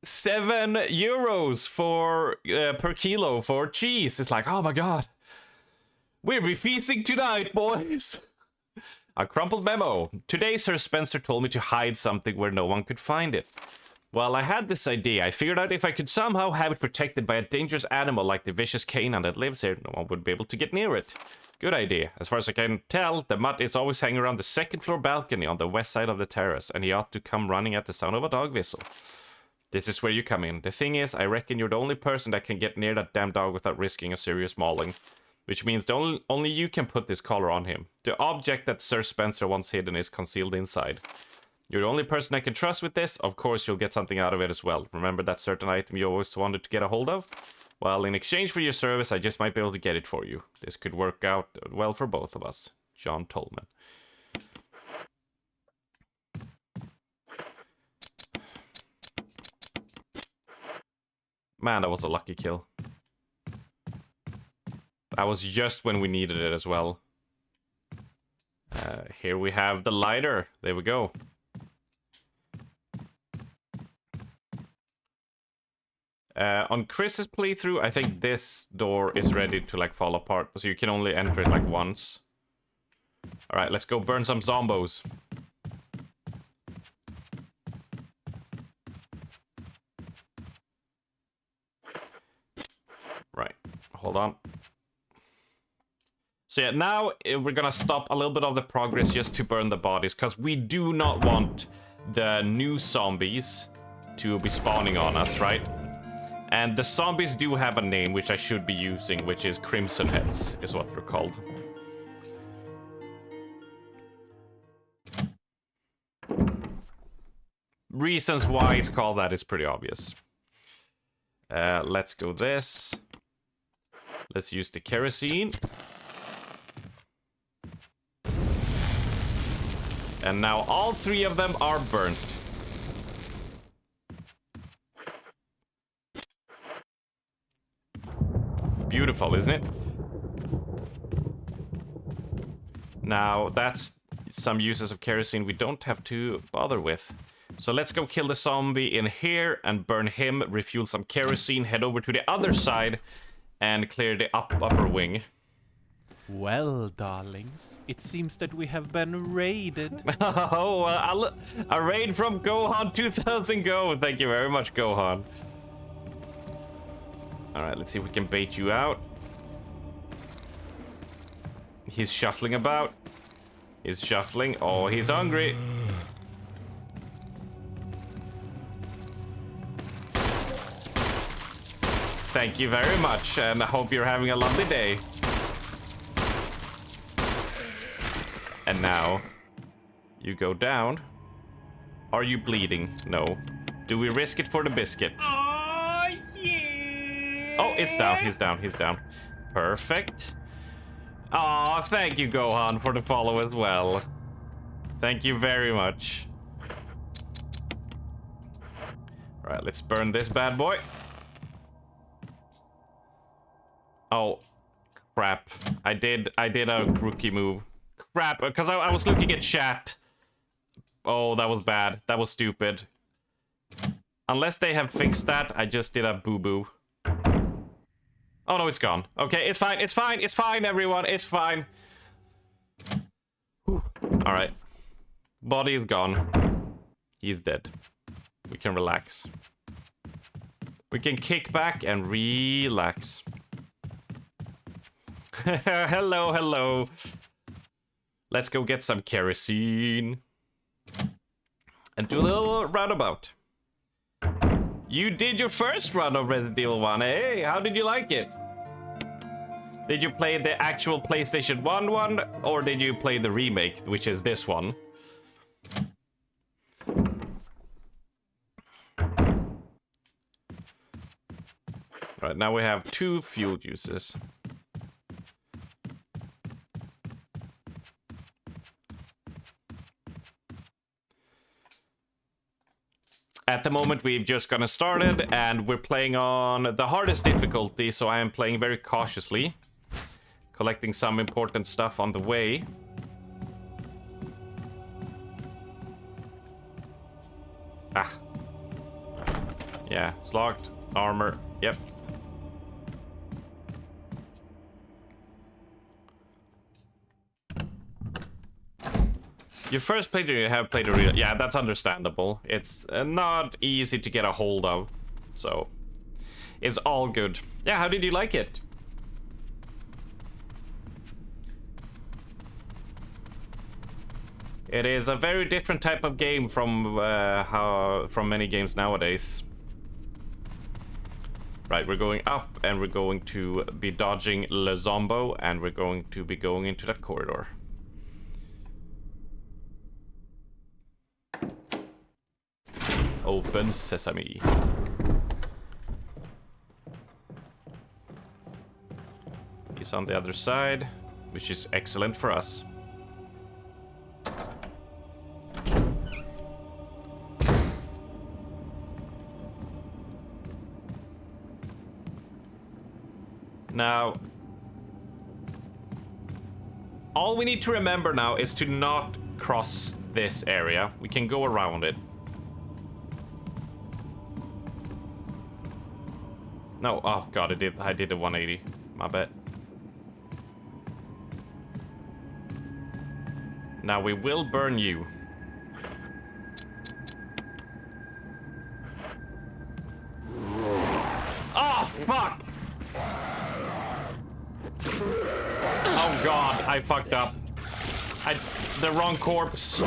Speaker 6: €7 for per kilo for cheese. It's like, oh my god, we'll be feasting tonight, boys. A crumpled memo. Today, Sir Spencer told me to hide something where no one could find it. Well, I had this idea. I figured out if I could somehow have it protected by a dangerous animal like the vicious canine that lives here, no one would be able to get near it. Good idea. As far as I can tell, the mutt is always hanging around the second floor balcony on the west side of the terrace, and he ought to come running at the sound of a dog whistle. This is where you come in. The thing is, I reckon you're the only person that can get near that damn dog without risking a serious mauling. Which means only you can put this collar on him. The object that Sir Spencer wants hidden is concealed inside. You're the only person I can trust with this. Of course, you'll get something out of it as well. Remember that certain item you always wanted to get a hold of? Well, in exchange for your service, I just might be able to get it for you. This could work out well for both of us. John Tolman. Man, that was a lucky kill. That was just when we needed it as well. Here we have the lighter. There we go. On Chris's playthrough, I think this door is ready to like fall apart, so you can only enter it like once. Alright, let's go burn some zombos. Right, hold on. So yeah, now we're gonna stop a little bit of the progress just to burn the bodies, because we do not want the new zombies to be spawning on us, right? And the zombies do have a name, which I should be using, which is Crimson Heads, is what they're called. Reasons why it's called that is pretty obvious. Let's go this. Let's use the kerosene. And now all three of them are burnt. Beautiful, isn't it? Now, that's some uses of kerosene we don't have to bother with. So let's go kill the zombie in here and burn him, refuel some kerosene, head over to the other side, and clear the upper wing.
Speaker 4: Well, darlings, it seems that we have been raided.
Speaker 6: Oh, a raid from Gohan 2000 Go. Thank you very much, Gohan. Alright, let's see if we can bait you out. He's shuffling about. He's shuffling. Oh, he's hungry. Thank you very much, and I hope you're having a lovely day. And now, you go down. Are you bleeding? No. Do we risk it for the biscuit? Oh, yeah. Oh, it's down. He's down. He's down. Perfect. Aw, thank you, Gohan, for the follow as well. Thank you very much. All right, let's burn this bad boy. Oh, crap. I did a rookie move. Crap, because I was looking at chat. Oh, that was bad. That was stupid. Unless they have fixed that, I just did a boo-boo. Oh, no, it's gone. Okay, it's fine. It's fine. It's fine, everyone. It's fine. All right. Body is gone. He's dead. We can relax. We can kick back and relax. Hello, hello. Let's go get some kerosene. And do a little roundabout. You did your first run of Resident Evil 1, eh? How did you like it? Did you play the actual PlayStation 1 one, or did you play the remake, which is this one? Right, now we have 2 fuel juices. At the moment, we've just gonna started, and we're playing on the hardest difficulty, so I am playing very cautiously. Collecting some important stuff on the way. Ah. Yeah, it's locked. Armor. Yep. Your first playthrough, you have played a real... Yeah, that's understandable. It's not easy to get a hold of. So, it's all good. Yeah, how did you like it? It is a very different type of game from many games nowadays. Right, we're going up, and we're going to be dodging Le Zombo, and we're going to be going into that corridor. Open sesame. He's on the other side, which is excellent for us. Now, all we need to remember now is to not cross this area. We can go around it. No, oh god, I did a 180. My bad. Now we will burn you. Oh, fuck! Oh god, I fucked up. The wrong corpse.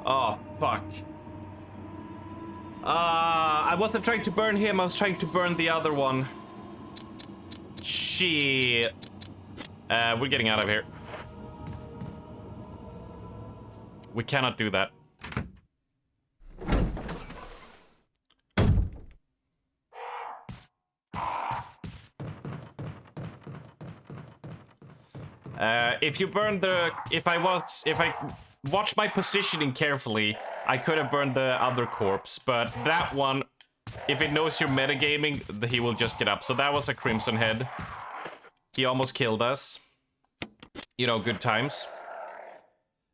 Speaker 6: Oh, fuck. I wasn't trying to burn him, I was trying to burn the other one. Shit. We're getting out of here. We cannot do that. If you burn the... If I watched my positioning carefully, I could have burned the other corpse, but that one, if it knows you're metagaming, he will just get up. So that was a Crimson Head. He almost killed us. You know, good times.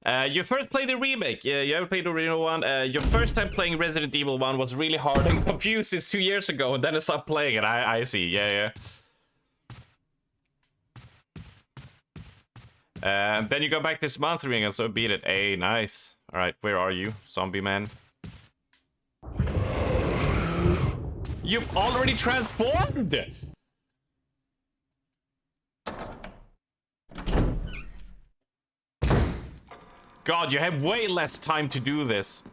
Speaker 6: You first played the remake. Yeah, you haven't played the original one. Your first time playing Resident Evil 1 was really hard and confused since 2 years ago, and then I stopped playing it. I see. Yeah. Then you go back this month ring and so beat it. Hey, nice. Alright, where are you, zombie man? You've already transformed! God, you have way less time to do this.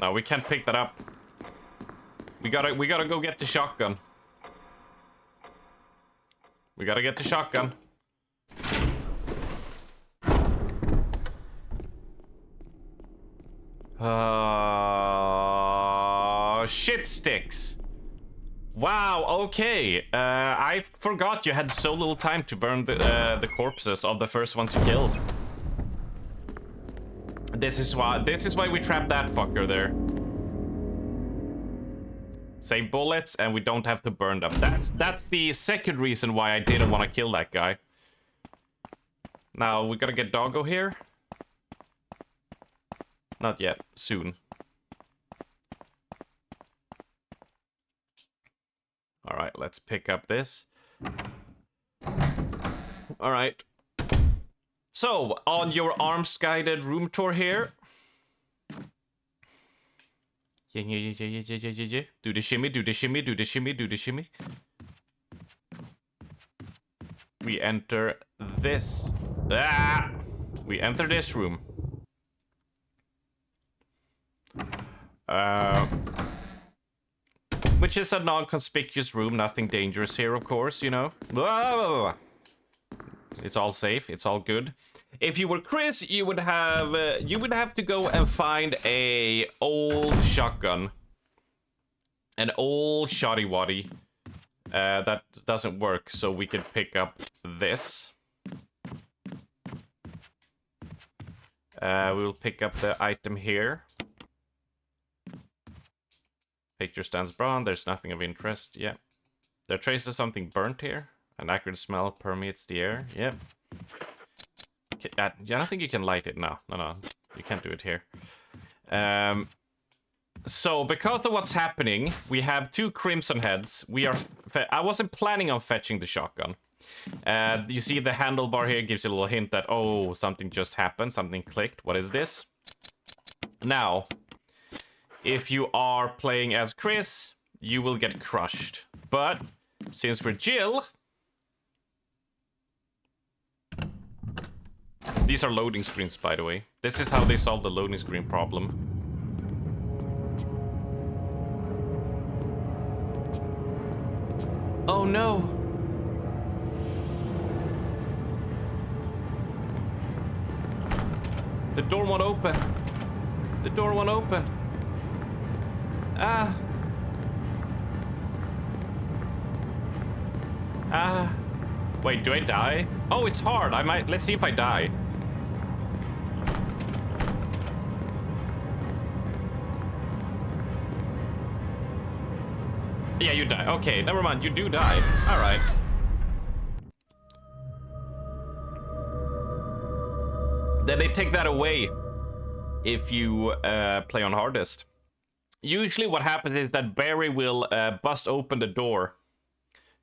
Speaker 6: No, we can't pick that up. We gotta go get the shotgun. We gotta get the shotgun. Shit sticks. Wow, okay. I forgot you had so little time to burn the corpses of the first ones you killed. This is why we trapped that fucker there. Save bullets, and we don't have to burn them. That's the second reason why I didn't want to kill that guy. Now, we gotta get Doggo here. Not yet. Soon. Alright, let's pick up this. Alright. So, on your arms-guided room tour here... Yeah. Do the shimmy, do the shimmy, do the shimmy, do the shimmy. We enter this. We enter this room. Which is a non-conspicuous room, nothing dangerous here, of course, you know. It's all safe, it's all good. If you were Chris, you would have to go and find a old shotgun. An old shoddy waddy. That doesn't work, so we could pick up this. We'll pick up the item here. Picture stands brown, there's nothing of interest. Yeah. There are traces of something burnt here. An acrid smell permeates the air. Yep. I don't think you can light it. No. You can't do it here. So, because of what's happening, we have 2 crimson heads. I wasn't planning on fetching the shotgun. You see the handlebar here gives you a little hint that, oh, something just happened. Something clicked. What is this? Now, if you are playing as Chris, you will get crushed. But, since we're Jill... These are loading screens, by the way. This is how they solve the loading screen problem. Oh no! The door won't open. The door won't open. Ah. Ah. Wait, do I die? Oh, it's hard. Let's see if I die. Yeah, you die. Okay, never mind. You do die. All right. Then they take that away if you play on hardest. Usually what happens is that Barry will bust open the door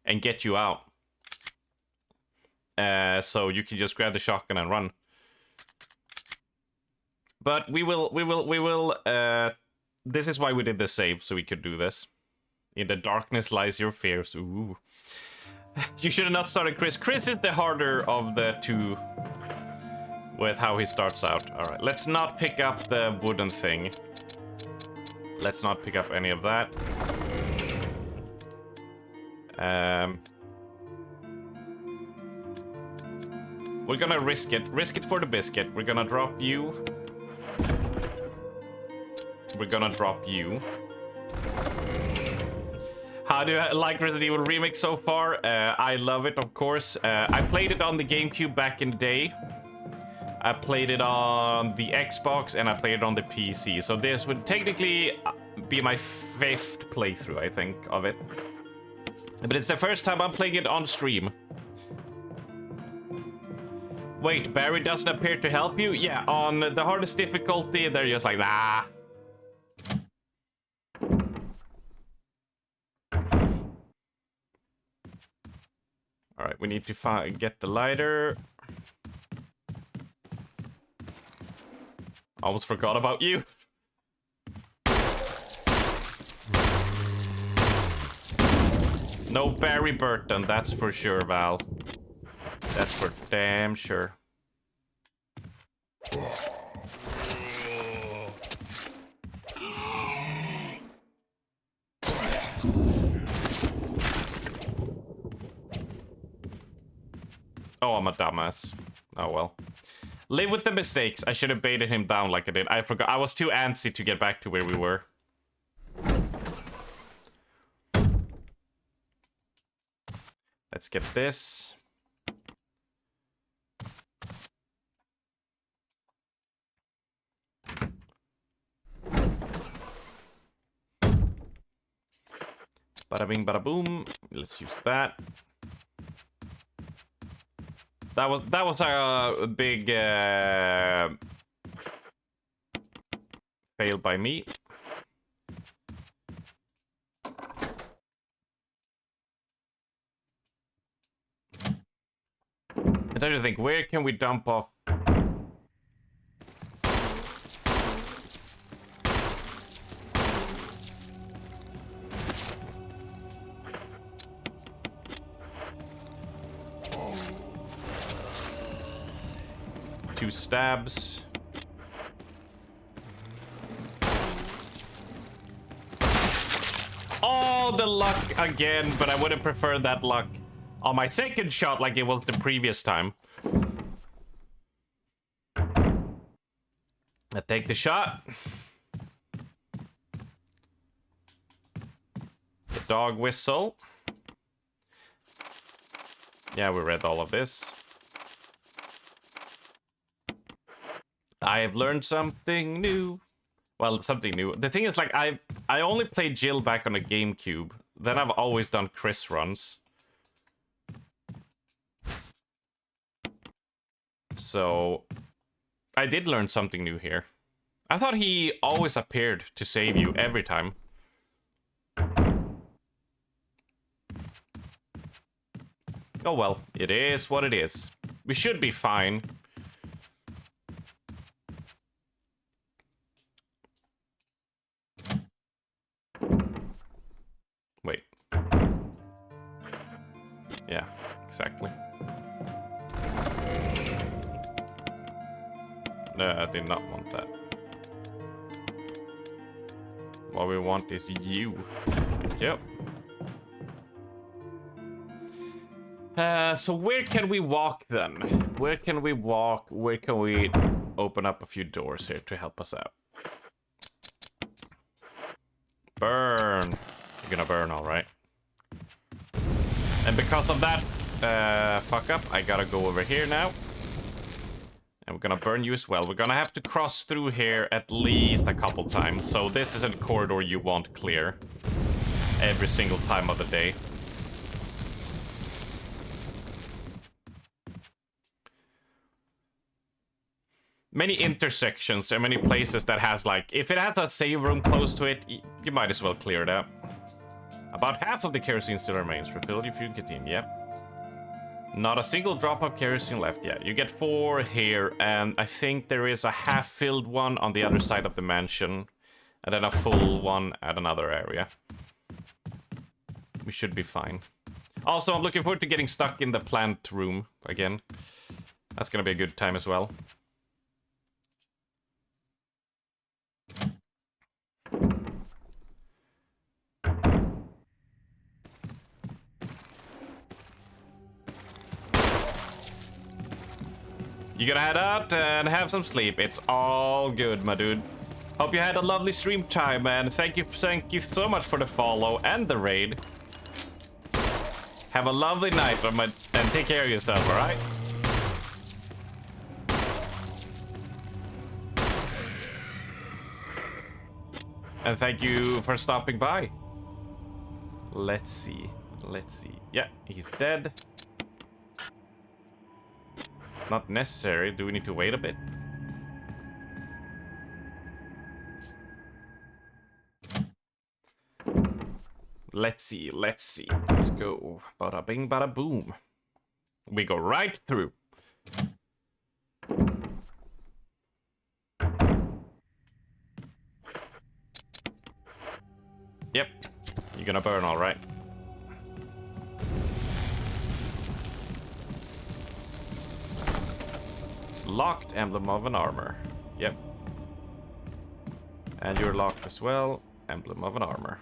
Speaker 6: and get you out. So you can just grab the shotgun and run. But we will, this is why we did the save, so we could do this. In the darkness lies your fears. Ooh. You should have not started Chris. Chris is the harder of the 2 with how he starts out. Alright, let's not pick up the wooden thing. Let's not pick up any of that. We're gonna risk it. Risk it for the biscuit. We're gonna drop you. We're gonna drop you. How do I like Resident Evil Remake so far? I love it, of course. I played it on the GameCube back in the day. I played it on the Xbox and I played it on the PC. So this would technically be my 5th playthrough, I think, of it. But it's the first time I'm playing it on stream. Wait, Barry doesn't appear to help you? Yeah, on the hardest difficulty, they're just like, nah. Alright, we need to get the lighter. Almost forgot about you. No Barry Burton, that's for sure, Val. That's for damn sure. Oh, I'm a dumbass. Oh well. Live with the mistakes. I should have baited him down like I did. I forgot. I was too antsy to get back to where we were. Let's get this. Bada bing, bada boom. Let's use that. That was a big fail by me. I don't think, where can we dump off? Two stabs. saw the luck again, but I would have preferred that luck on my second shot like it was the previous time. I take the shot. The dog whistle. Yeah, we read all of this. I have learned something new. Well, something new. The thing is, like, I only played Jill back on a GameCube. Then I've always done Chris runs. So, I did learn something new here. I thought he always appeared to save you every time. Oh well, it is what it is. We should be fine. Wait. Yeah, exactly. No, I did not want that. What we want is you. Yep. So where can we walk then? Where can we walk? Where can we open up a few doors here to help us out? Burn. You're gonna burn, all right. And because of that fuck up, I gotta go over here now. And we're gonna burn you as well. We're gonna have to cross through here at least a couple times. So this is a corridor you want clear every single time of the day. Many intersections and many places that has, like, if it has a save room close to it, you might as well clear it out. About half of the kerosene still remains. Refill your fuel canteen, yep. Not a single drop of kerosene left yet. You get 4 here, and I think there is a half-filled one on the other side of the mansion, and then a full one at another area. We should be fine. Also, I'm looking forward to getting stuck in the plant room again. That's gonna be a good time as well. You gotta head out and have some sleep. It's all good, my dude. Hope you had a lovely stream time, and thank you so much for the follow and the raid. Have a lovely night, and take care of yourself, alright? And thank you for stopping by. Let's see. Let's see. Yeah, he's dead. Not necessary. Do we need to wait a bit? Let's see. Let's see. Let's go. Bada bing, bada boom. We go right through. Yep. You're gonna burn, all right. It's locked, emblem of an armor. Yep. And you're locked as well, emblem of an armor.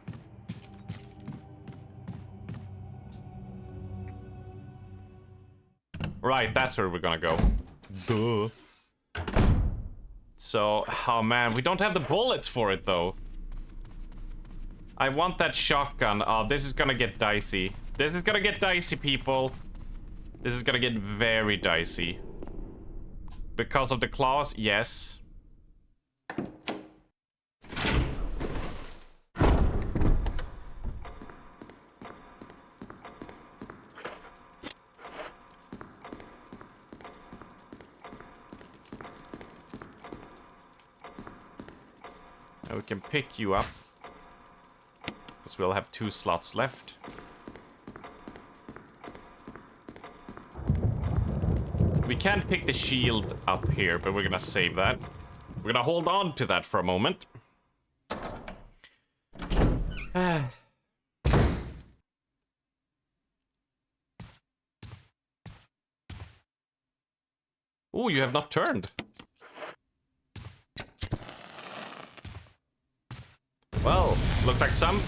Speaker 6: Right, that's where we're gonna go. Duh. So, oh man, we don't have the bullets for it though. I want that shotgun. Oh, this is gonna get dicey. This is gonna get dicey, people. This is gonna get very dicey. Because of the claws, yes. And we can pick you up. Because we'll have 2 slots left. We can pick the shield up here, but we're gonna save that. We're gonna hold on to that for a moment. Oh, you have not turned. Well, Looks like some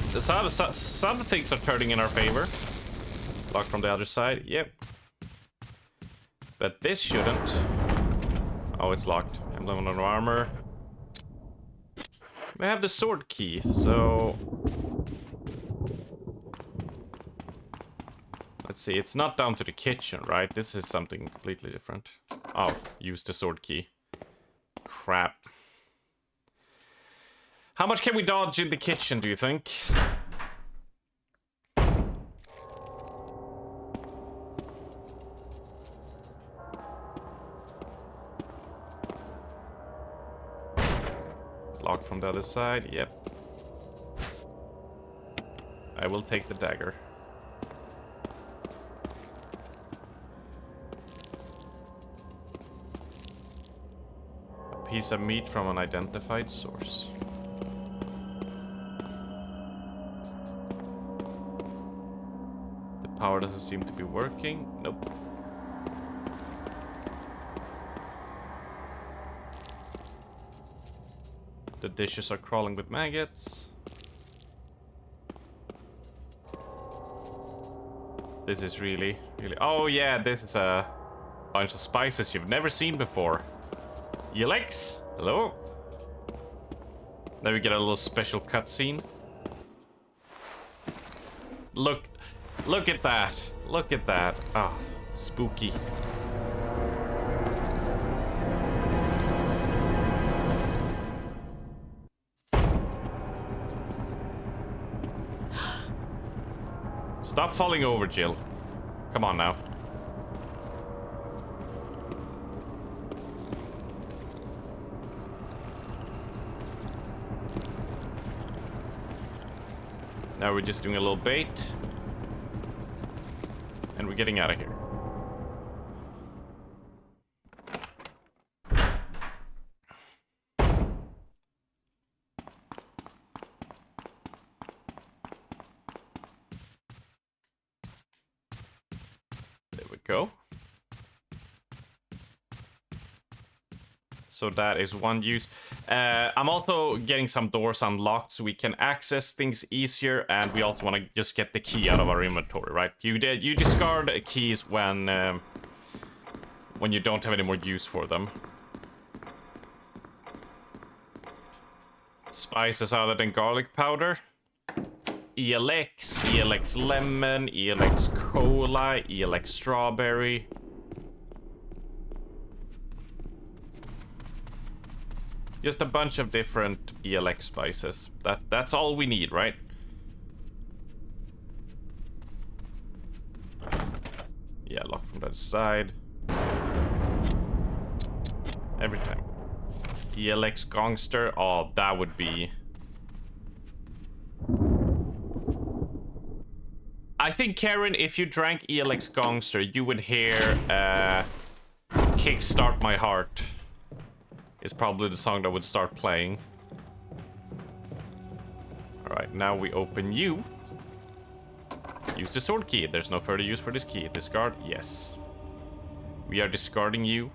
Speaker 6: things are turning in our favor. Locked from the other side. Yep. But this shouldn't. Oh, it's locked. Emblem on armor. We have the sword key, so... Let's see, it's not down to the kitchen, right? This is something completely different. Oh, use the sword key. Crap. How much can we dodge in the kitchen, do you think? Locked from the other side, yep. I will take the dagger. A piece of meat from an identified source. The power doesn't seem to be working. Nope. The dishes are crawling with maggots. This is really... Oh yeah, this is a bunch of spices you've never seen before. Yelex! Hello? Now we get a little special cutscene. Look at that. Look at that. Ah, oh, spooky. Stop falling over, Jill. Come on now. Now we're just doing a little bait. And we're getting out of here. There we go. So that is one use. I'm also getting some doors unlocked so we can access things easier, and we also want to just get the key out of our inventory, right? You discard keys when you don't have any more use for them. Spices other than garlic powder. ELX, ELX lemon, ELX cola, ELX strawberry. Just a bunch of different ELX spices. That's all we need, right? Yeah, lock from that side. Every time. ELX gongster. Oh, that would be... I think, Karen, if you drank ELX gongster, you would hear Kickstart My Heart. Is probably the song that would start playing. Alright, now we open you. Use the sword key. There's no further use for this key. Discard? Yes. We are discarding you.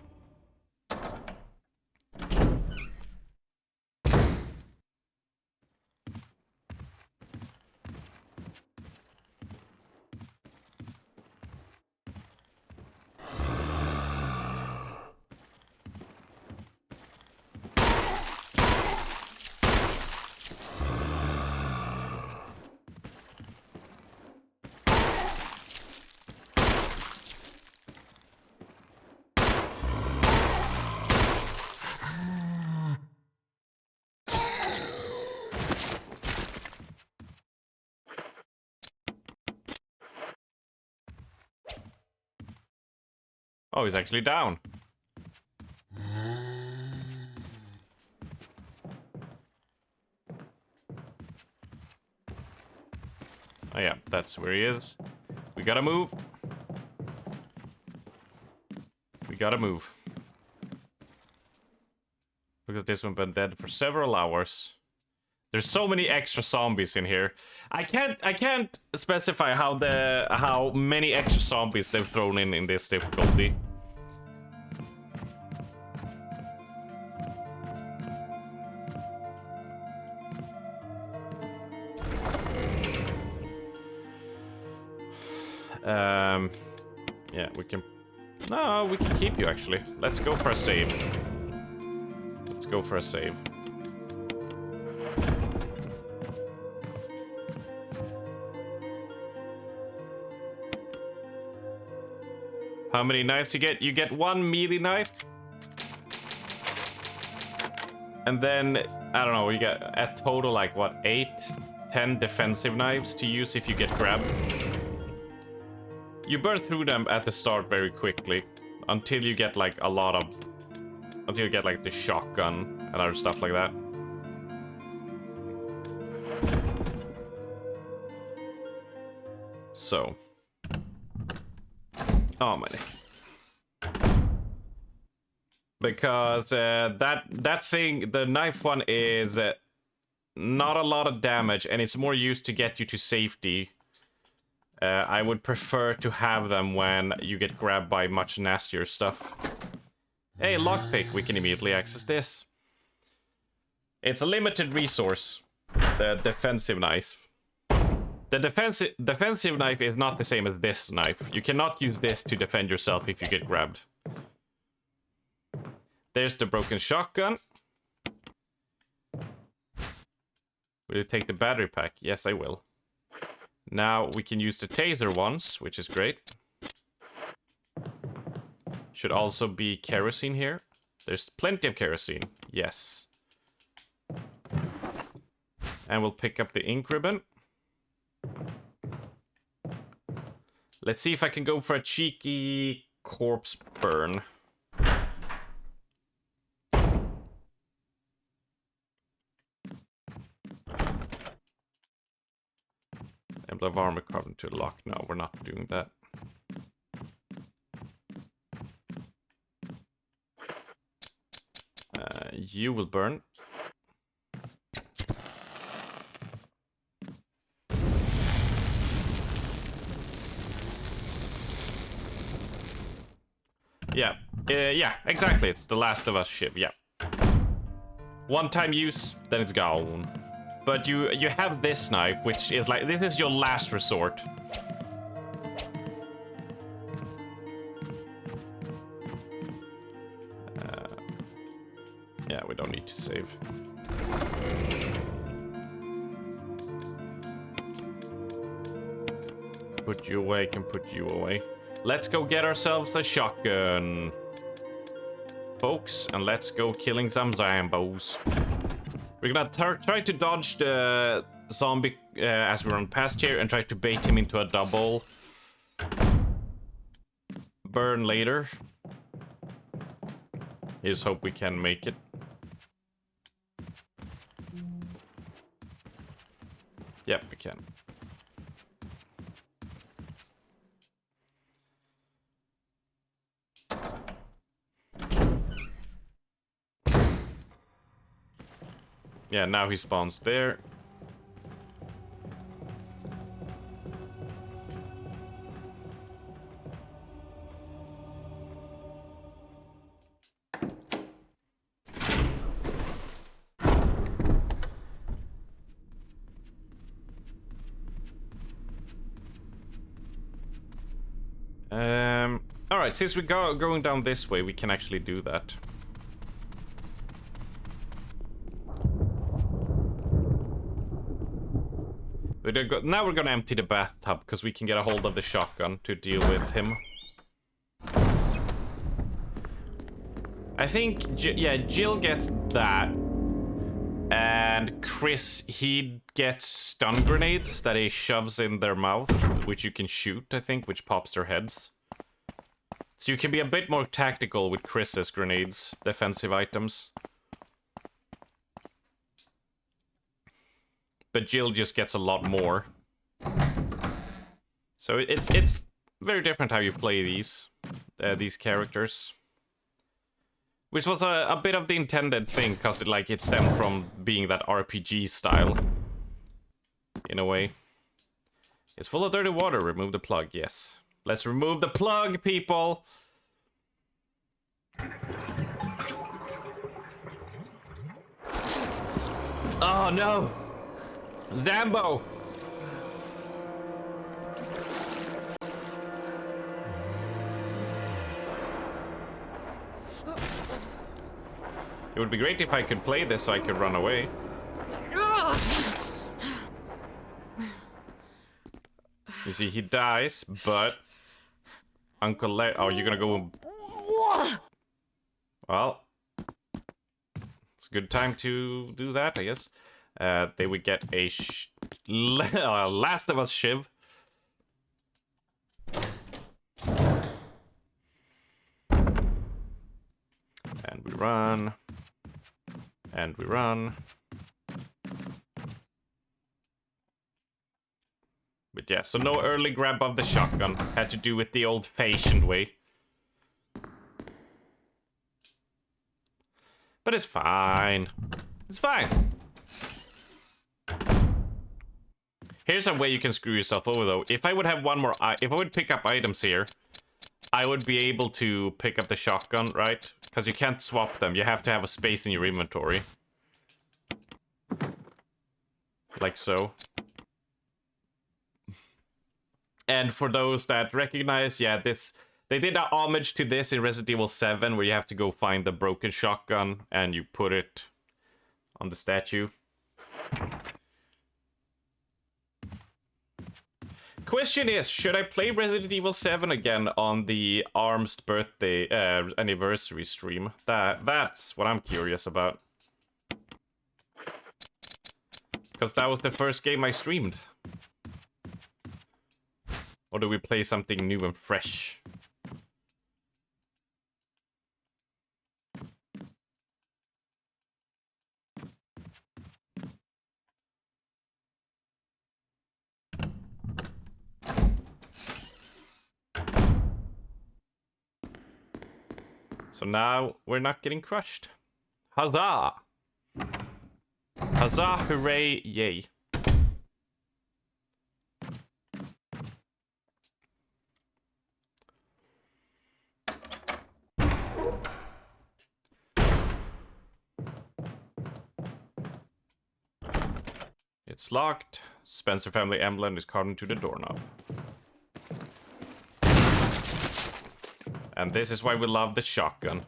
Speaker 6: Oh, he's actually down. Oh yeah, that's where he is. We gotta move. We gotta move. Look at this one, been dead for several hours. There's so many extra zombies in here. I can't specify how many extra zombies they've thrown in this difficulty. Yeah, we can... No, we can keep you, actually. Let's go for a save. Let's go for a save. How many knives you get? You get 1 melee knife. And then, I don't know, you get a total like, what, 8, 10 defensive knives to use if you get grabbed. You burn through them at the start very quickly, until you get like a lot of... Until you get like the shotgun and other stuff like that. So... Oh my neck. Because that thing, the knife one is not a lot of damage, and it's more used to get you to safety. I would prefer to have them when you get grabbed by much nastier stuff. Hey, lockpick, we can immediately access this. It's a limited resource, the defensive knife. The defensive knife is not the same as this knife. You cannot use this to defend yourself if you get grabbed. There's the broken shotgun. Will you take the battery pack? Yes, I will. Now we can use the taser ones, which is great. Should also be kerosene here. There's plenty of kerosene. Yes. And we'll pick up the ink ribbon. Let's see if I can go for a cheeky corpse burn. Emblem of armor carved into a lock. No, we're not doing that. You will burn. Yeah, exactly. It's the Last of Us ship, yeah. One-time use, then it's gone. But you have this knife, which is like, this is your last resort. Yeah, we don't need to save. Put you away, can put you away. Let's go get ourselves a shotgun, folks, and let's go killing some zombos. We're gonna try to dodge the zombie as we run past here and try to bait him into a double burn later. Here's hope we can make it. Yep, we can. Yeah, now he spawns there. Alright, since we're going down this way, we can actually do that. Now we're gonna empty the bathtub, because we can get a hold of the shotgun to deal with him. I think, yeah, Jill gets that. And Chris, he gets stun grenades that he shoves in their mouth, which you can shoot, I think, which pops their heads. So you can be a bit more tactical with Chris's grenades, defensive items. But Jill just gets a lot more. So it's very different how you play these characters. Which was a bit of the intended thing, because it stemmed from being that RPG style. In a way. It's full of dirty water. Remove the plug, yes. Let's remove the plug, people! Oh no! Zambo! It would be great if I could play this so I could run away. You see, he dies, but Uncle Larry... Oh, you're gonna go... Well, it's a good time to do that, I guess. They would get a Last of Us Shiv. And we run. And we run. But yeah, so no early grab of the shotgun. Had to do it the old-fashioned way. But it's fine. It's fine. Here's a way you can screw yourself over, though. If I would have one more... if I would pick up items here, I would be able to pick up the shotgun, right? Because you can't swap them. You have to have a space in your inventory. Like so. And for those that recognize, yeah, this... They did an homage to this in Resident Evil 7, where you have to go find the broken shotgun and you put it on the statue. Question is, should I play Resident Evil 7 again on the ARM's birthday anniversary stream? That's what I'm curious about. Because that was the first game I streamed. Or do we play something new and fresh? So now we're not getting crushed. Huzzah! Huzzah, hooray, yay. It's locked. Spencer family emblem is carved into the doorknob. And this is why we love the shotgun.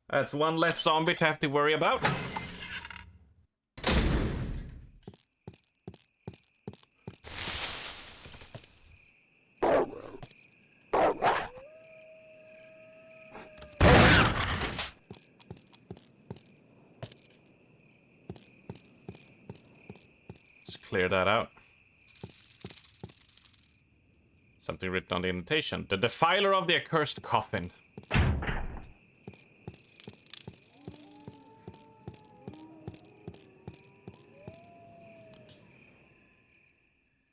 Speaker 6: That's one less zombie to have to worry about. Let's clear that out. Something written on the invitation. The defiler of the accursed coffin.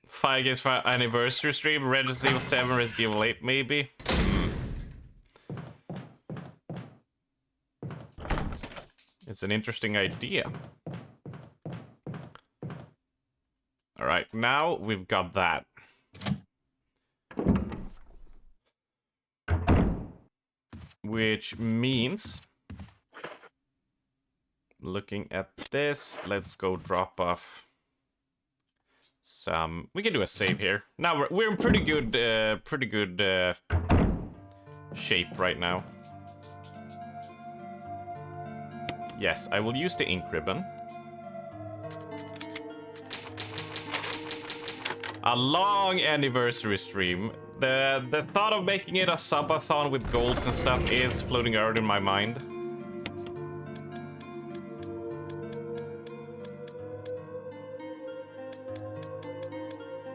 Speaker 6: 5 games for anniversary stream. Resident Evil 7, Resident Evil 8, maybe. It's an interesting idea. Alright, now we've got that. Which means, looking at this, let's go drop off some. We can do a save here. Now we're in pretty good shape right now. Yes, I will use the ink ribbon. A long anniversary stream. The thought of making it a subathon with goals and stuff is floating around in my mind.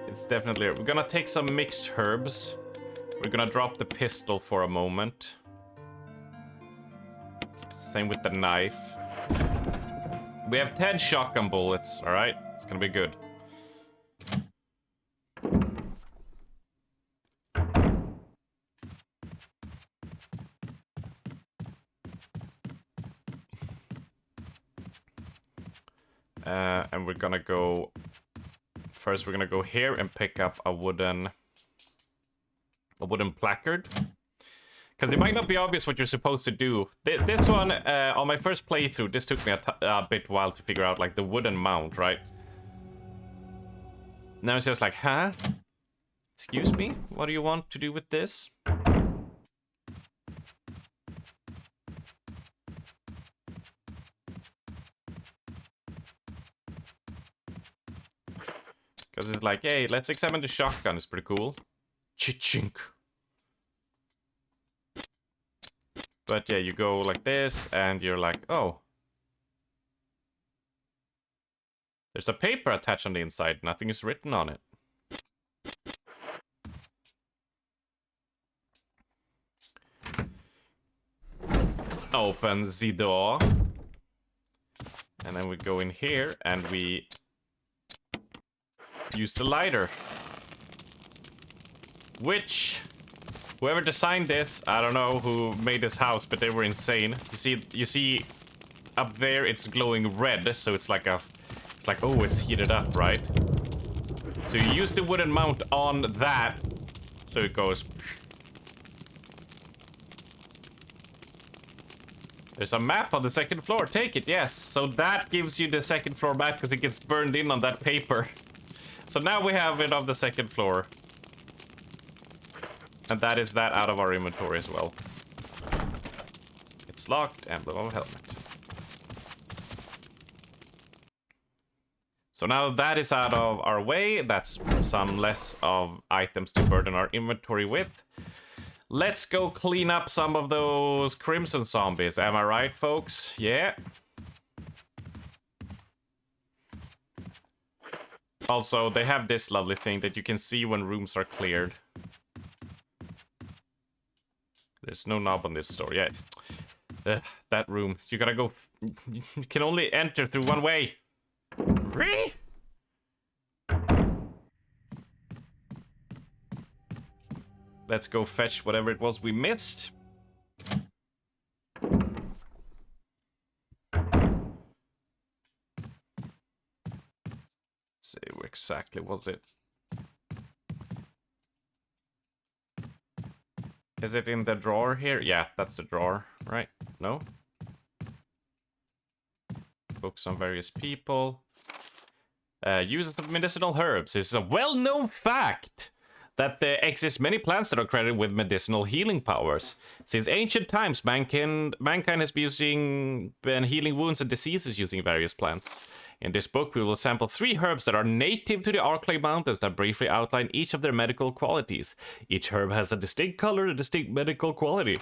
Speaker 6: It's definitely... We're gonna take some mixed herbs. We're gonna drop the pistol for a moment. Same with the knife. We have 10 shotgun bullets, alright? It's gonna be good. And we're gonna go... First, we're gonna go here and pick up a wooden placard. Because it might not be obvious what you're supposed to do. This one, on my first playthrough, this took me a bit while to figure out, like, the wooden mount, right? Now it's just like, huh? Excuse me? What do you want to do with this? Because it's like, hey, let's examine the shotgun. It's pretty cool. Chink. But yeah, you go like this, and you're like, oh. There's a paper attached on the inside. Nothing is written on it. Open the door. And then we go in here, and we use the lighter. Which, whoever designed this, I don't know who made this house, but they were insane. You see up there, it's glowing red, so it's like oh, it's heated up, right? So you use the wooden mount on that, so it goes. There's a map on the second floor. Take it, yes. So that gives you the second floor map because it gets burned in on that paper. So now we have it on the second floor. And that is that out of our inventory as well. It's locked, emblem of helmet. So now that is out of our way, that's some less of items to burden our inventory with. Let's go clean up some of those crimson zombies. Am I right, folks? Yeah. Also, they have this lovely thing that you can see when rooms are cleared. There's no knob on this door yet. That room. You gotta go. You can only enter through one way. Let's go fetch whatever it was we missed. Let's see, where exactly was it? Is it in the drawer here? Yeah, that's the drawer, right? No? Books on various people. Uses of medicinal herbs is a well-known fact that there exist many plants that are credited with medicinal healing powers. Since ancient times, mankind has been healing wounds and diseases using various plants. In this book, we will sample 3 herbs that are native to the Arklay Mountains that briefly outline each of their medical qualities. Each herb has a distinct color, a distinct medical quality.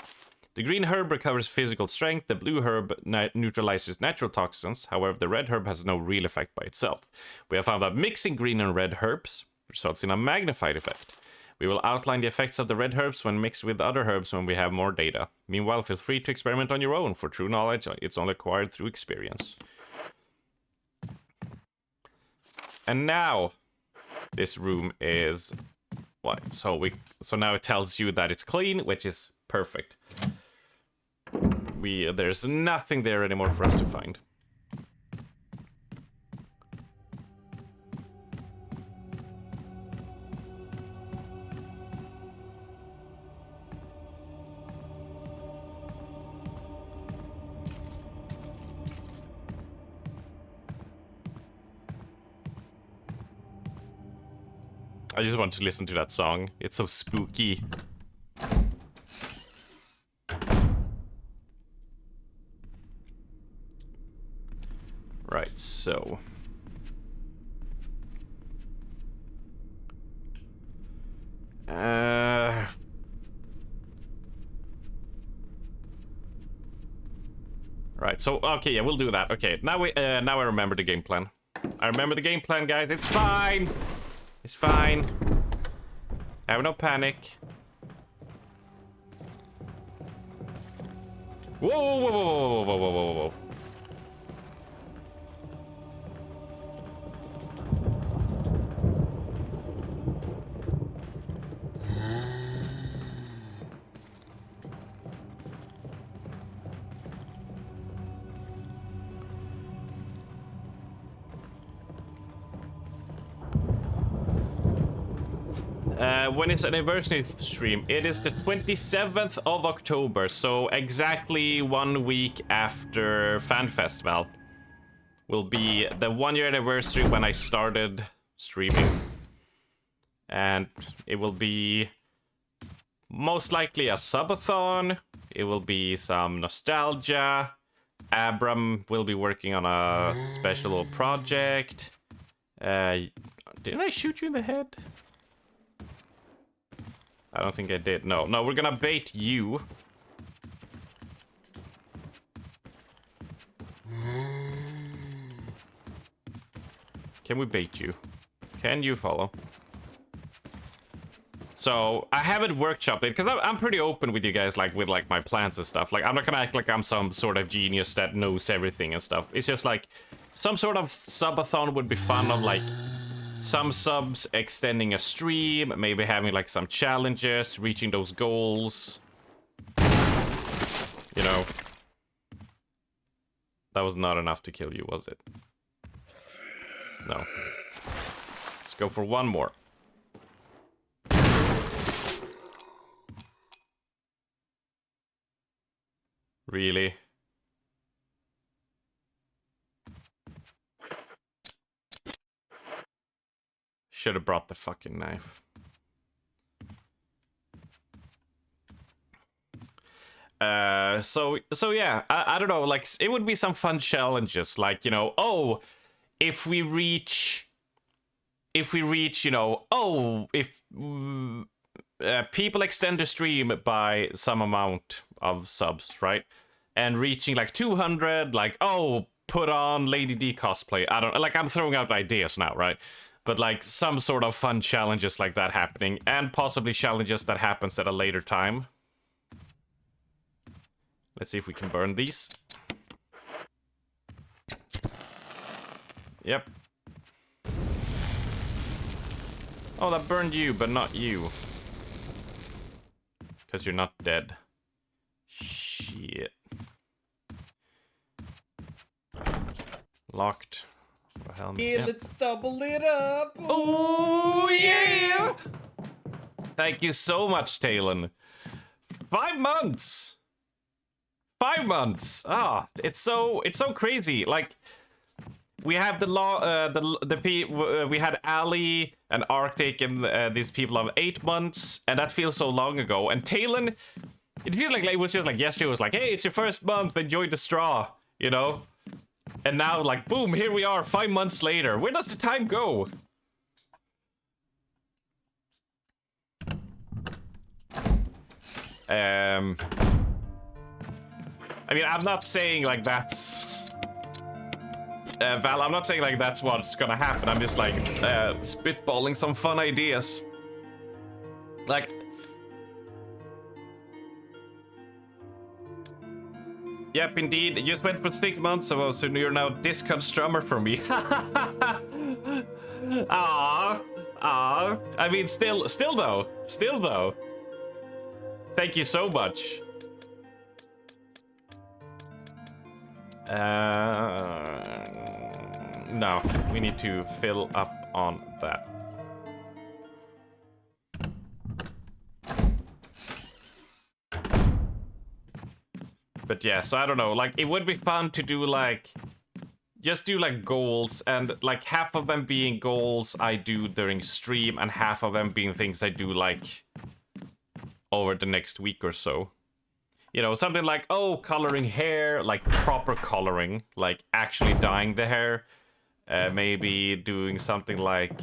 Speaker 6: The green herb recovers physical strength, the blue herb neutralizes natural toxins, however the red herb has no real effect by itself. We have found that mixing green and red herbs results in a magnified effect. We will outline the effects of the red herbs when mixed with other herbs when we have more data. Meanwhile, feel free to experiment on your own. For true knowledge, it's only acquired through experience. And now, this room is white. So now it tells you that it's clean, which is perfect. There's nothing there anymore for us to find. I just want to listen to that song. It's so spooky. Right, so... Right, so, okay, yeah, we'll do that. Okay, now I remember the game plan. I remember the game plan, guys. It's fine! It's fine. Have no panic. Whoa, whoa, whoa, whoa, whoa, whoa, whoa, whoa. When it's an anniversary stream, it is the 27th of October, so exactly 1 week after Fan Festival will be the 1-year anniversary when I started streaming. And it will be most likely a subathon, it will be some nostalgia, Abram will be working on a special project, Didn't I shoot you in the head? I don't think I did. No, no, we're gonna bait you. Can we bait you? Can you follow? So, I haven't workshopped it, because I'm pretty open with you guys, like, with, like, my plans and stuff. Like, I'm not gonna act like I'm some sort of genius that knows everything and stuff. It's just, like, some sort of subathon would be fun of, like, some subs extending a stream, maybe having, like, some challenges, reaching those goals. You know. That was not enough to kill you, was it? No. Let's go for one more. Really? Should have brought the fucking knife. So yeah, I don't know, like, it would be some fun challenges, like, you know, oh, if we reach, you know, oh, if people extend the stream by some amount of subs, right? And reaching like 200, like, oh, put on Lady D cosplay. I don't, like, I'm throwing out ideas now, right? But like some sort of fun challenges like that happening, and possibly challenges that happens at a later time. Let's see if we can burn these. Yep. Oh, that burned you, but not you. Because you're not dead. Shit. Locked. Helmet.
Speaker 15: Yeah,
Speaker 6: Yep.
Speaker 15: let's double it up.
Speaker 6: Oh, yeah! Thank you so much, Talon. 5 months! 5 months! Ah, it's so crazy. Like, we have we had Ali and Arctic and these people of 8 months, and that feels so long ago. And Talon, it feels like it was just like yesterday. It was like, hey, it's your first month, enjoy the straw, you know? And now, like, boom, here we are 5 months later. Where does the time go? I mean, I'm not saying like that's Val, I'm not saying like that's what's gonna happen. I'm just like spitballing some fun ideas. Like, yep, indeed. You just went for 6 months ago, so you're now discount strummer for me. Ah. I mean, still though. Thank you so much. No, we need to fill up on that. But yeah, so I don't know, like, it would be fun to do, like, just do, like, goals, and, like, half of them being goals I do during stream, and half of them being things I do, like, over the next week or so. You know, something like, oh, coloring hair, like proper coloring, like actually dyeing the hair. Maybe doing something like,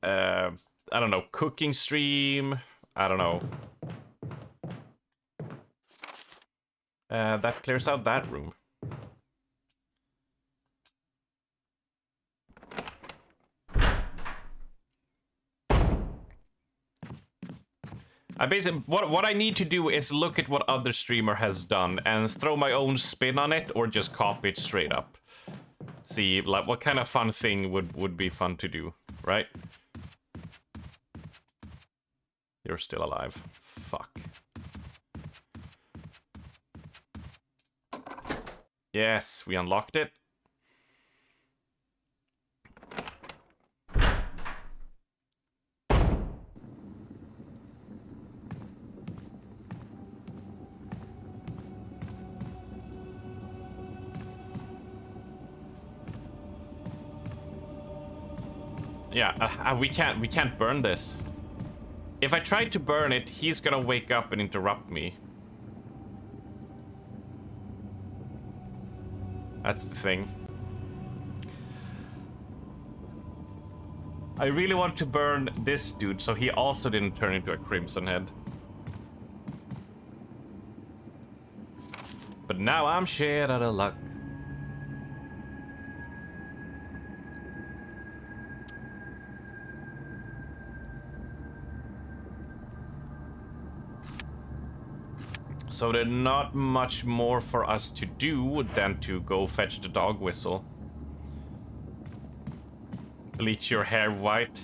Speaker 6: I don't know, cooking stream. I don't know. That clears out that room. I basically, what I need to do is look at what other streamer has done and throw my own spin on it, or just copy it straight up. See, like, what kind of fun thing would be fun to do, right? You're still alive. Fuck. Yes, we unlocked it. Yeah, we can't burn this. If I try to burn it, he's gonna wake up and interrupt me. That's the thing. I really want to burn this dude so he also didn't turn into a crimson head. But now I'm shit out of luck. So there's not much more for us to do than to go fetch the dog whistle. Bleach your hair white.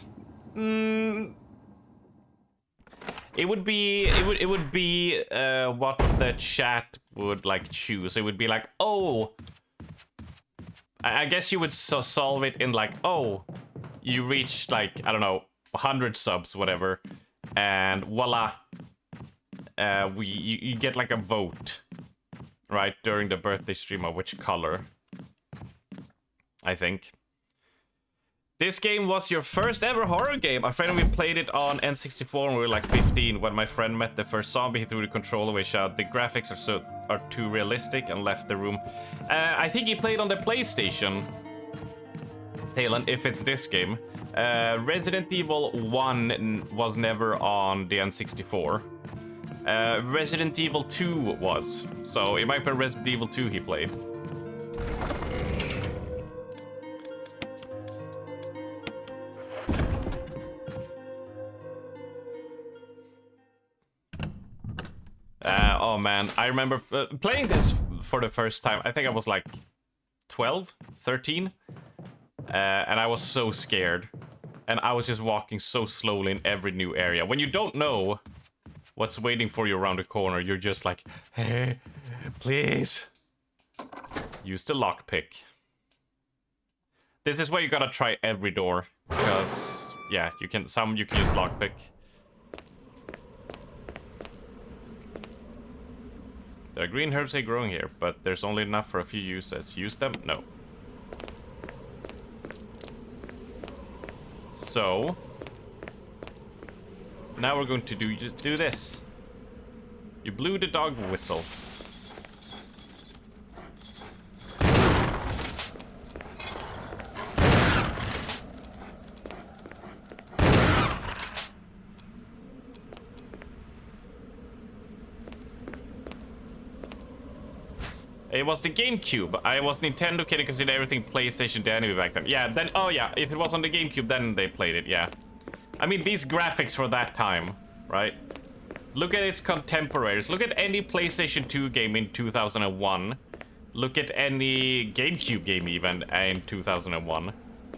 Speaker 6: It would be what the chat would like choose. It would be like, oh, I guess you would solve it in like, oh, you reached like, I don't know, 100 subs, whatever, and voila, you get like a vote, right, during the birthday stream of which color, I think. This game was your first ever horror game. A friend and we played it on N64 when we were like 15. When my friend met the first zombie, he threw the controller away, shouted, "The graphics are too realistic," and left the room. I think he played on the PlayStation. Talon, if it's this game. Resident Evil 1 was never on the N64. Resident Evil 2 was. So it might be Resident Evil 2 he played. Oh man, I remember playing this for the first time. I think I was like 12, 13. And I was so scared. And I was just walking so slowly in every new area. When you don't know what's waiting for you around the corner, you're just like, hey, please. Use the lockpick. This is where you gotta try every door. Because, yeah, you can use lockpick. There are green herbs growing here, but there's only enough for a few uses. Use them? No. So now we're going to do this. You blew the dog whistle. It was the GameCube. I was Nintendo kidding because did everything PlayStation anyway back then. Yeah, then, oh yeah, if it was on the GameCube, then they played it, yeah. I mean, these graphics for that time, right? Look at its contemporaries. Look at any PlayStation 2 game in 2001. Look at any GameCube game even in 2001.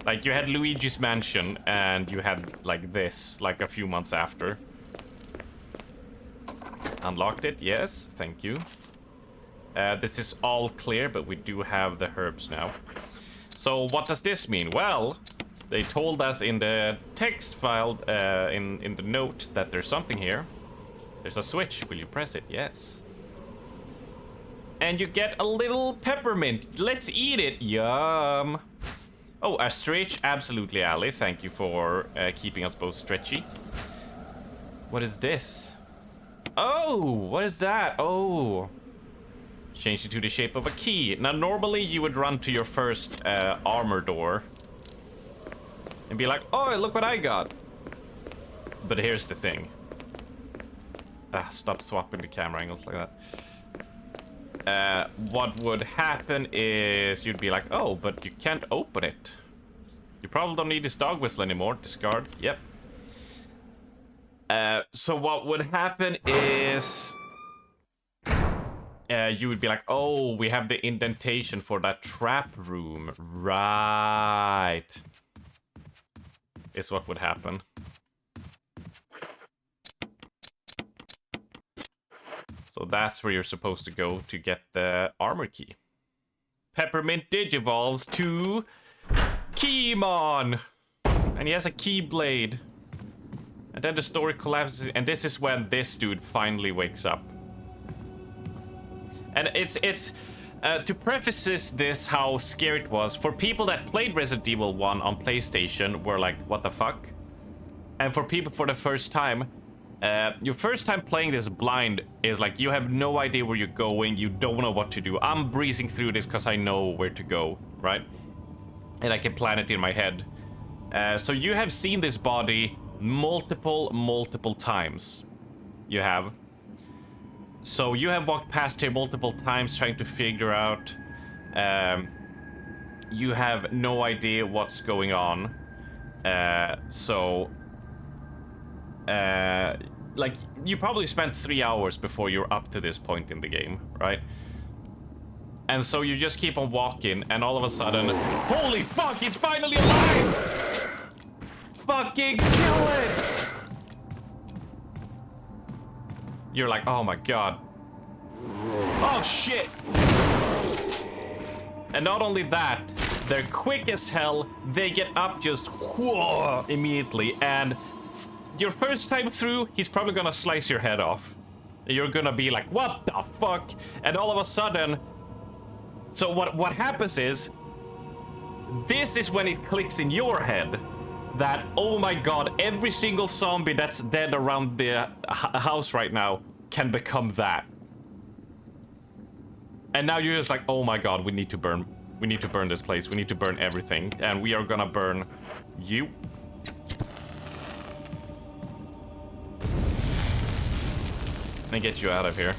Speaker 6: Like, you had Luigi's Mansion, and you had, like, this, like, a few months after. Unlocked it, yes, thank you. This is all clear, but we do have the herbs now. So what does this mean? Well, they told us in the text file, in the note, that there's something here. There's a switch. Will you press it? Yes. And you get a little peppermint. Let's eat it. Yum. Oh, a stretch. Absolutely, Ali. Thank you for keeping us both stretchy. What is this? Oh, what is that? Oh. Change it to the shape of a key. Now, normally you would run to your first armor door and be like, oh, look what I got. But here's the thing. Stop swapping the camera angles like that. What would happen is you'd be like, oh, but you can't open it. You probably don't need this dog whistle anymore. Discard. Yep. So what would happen is you would be like, oh, we have the indentation for that trap room. Right. Is what would happen. So that's where you're supposed to go to get the armor key. Peppermint digivolves to Keymon. And he has a keyblade. And then the story collapses, and this is when this dude finally wakes up. And it's to preface this how scary it was, for people that played Resident Evil 1 on PlayStation were like, what the fuck? And for people for the first time, your first time playing this blind is like, you have no idea where you're going, you don't know what to do. I'm breezing through this because I know where to go, right? And I can plan it in my head. So you have seen this body multiple times. You have. So you have walked past here multiple times trying to figure out. You have no idea what's going on. Like, you probably spent 3 hours before you're up to this point in the game, right? And so you just keep on walking, and all of a sudden, holy fuck, it's finally alive! Fucking kill it! You're like, oh my god. Oh shit! And not only that, they're quick as hell, they get up just whoa, immediately, and your first time through, he's probably gonna slice your head off. You're gonna be like, what the fuck? And all of a sudden, so what happens is, this is when it clicks in your head that, oh my god, every single zombie that's dead around the house right now can become that. And now you're just like, oh my god, we need to burn this place, we need to burn everything, and we are gonna burn you. And get you out of here.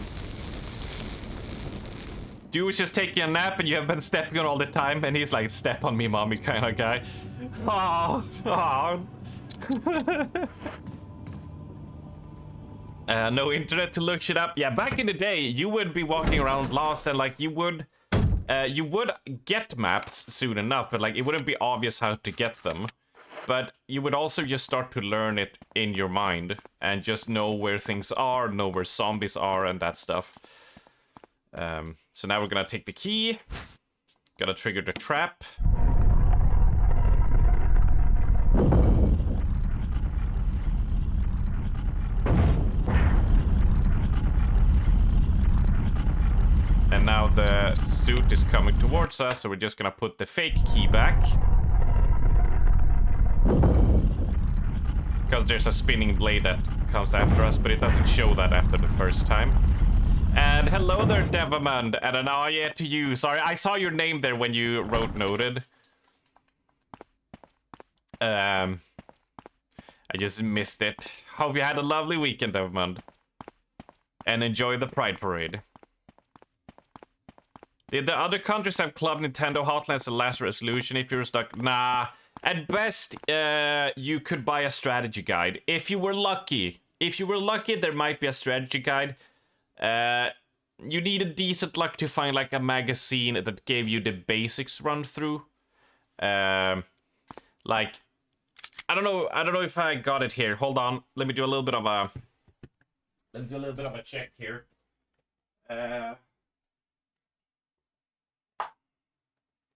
Speaker 6: Dude was just taking a nap and you have been stepping on all the time, and he's like, step on me, mommy, kind of guy. Oh, oh. No internet to look shit up. Yeah, back in the day, you would be walking around lost, and like you would get maps soon enough, but like it wouldn't be obvious how to get them. But you would also just start to learn it in your mind and just know where things are, know where zombies are and that stuff. So now we're gonna take the key, gotta trigger the trap. And now the suit is coming towards us, so we're just gonna put the fake key back. Because there's a spinning blade that comes after us, but it doesn't show that after the first time. And hello there, Devamond, and an yeah to you. Sorry, I saw your name there when you wrote noted. I just missed it. Hope you had a lovely weekend, Devamond. And enjoy the Pride Parade. Did the other countries have Club Nintendo Hotlines and Last Resolution if you were stuck? Nah. At best, you could buy a strategy guide. If you were lucky. If you were lucky, there might be a strategy guide. You needed decent luck to find like a magazine that gave you the basics run through. Like, I don't know if I got it here. Hold on. Let me do a little bit of a check here.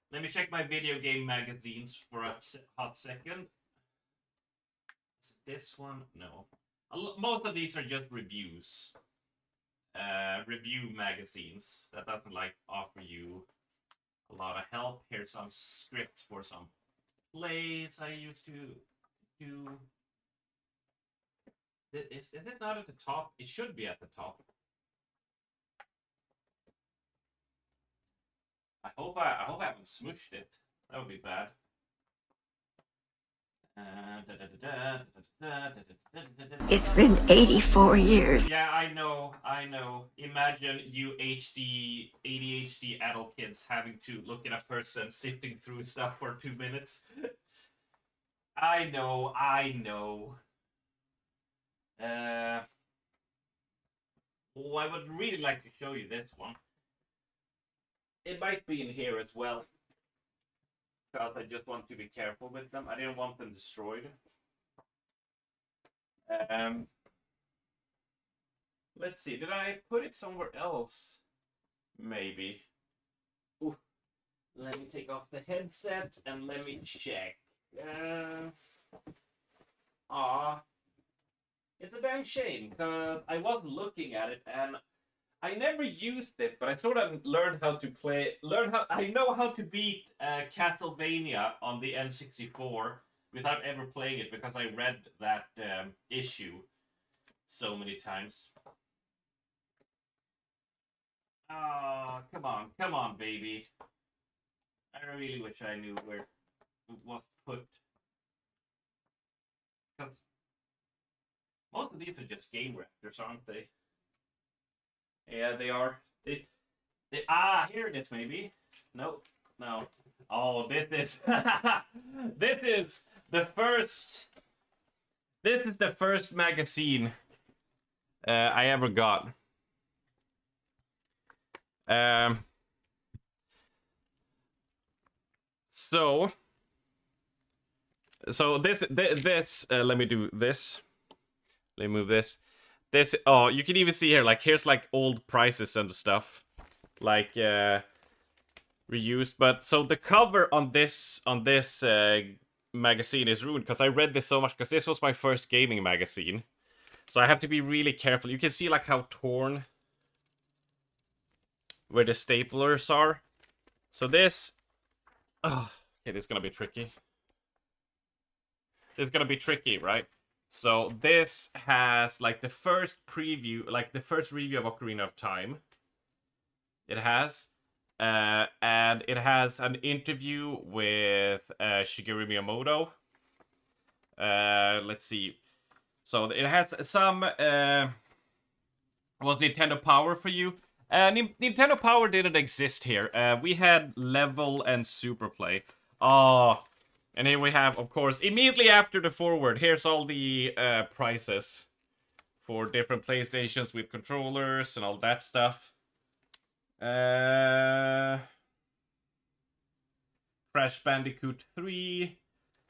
Speaker 6: Let me check my video game magazines for a hot second. Is it this one? No. Most of these are just reviews. Review magazines. That doesn't like offer you a lot of help. Here's some scripts for some plays I used to do. Is this not at the top? It should be at the top. I hope I haven't smooshed it. That would be bad.
Speaker 5: It's been 84 years.
Speaker 6: Yeah, I know. Imagine you ADHD adult kids having to look at a person sifting through stuff for 2 minutes. I know. Oh, I would really like to show you this one. It might be in here as well. Because I just want to be careful with them. I didn't want them destroyed. Let's see. Did I put it somewhere else? Maybe. Ooh. Let me take off the headset and let me check. It's a damn shame because I wasn't looking at it and I never used it, but I sort of learned how to play. I know how to beat Castlevania on the N64 without ever playing it because I read that issue so many times. Oh, come on, baby. I really wish I knew where it was put. Because most of these are just game raptors, aren't they? Yeah, they are. Here it is, maybe. Nope. No. Oh, this is... this is the first... This is the first magazine I ever got. So this let me do this. Let me move this. Oh, you can even see here, like, here's like old prices and stuff, like reused. But so the cover on this magazine is ruined because I read this so much, because this was my first gaming magazine, so I have to be really careful. You can see like how torn where the staplers are. So this, oh, okay, this is gonna be tricky. This is gonna be tricky, right? So this has like the first preview, like the first review of Ocarina of Time. It has, and it has an interview with Shigeru Miyamoto. Let's see. So it has some. Was Nintendo Power for you? Nintendo Power didn't exist here. We had Level and Super Play. Oh, and here we have, of course, immediately after the forward, here's all the prices for different PlayStations with controllers and all that stuff. Crash Bandicoot 3.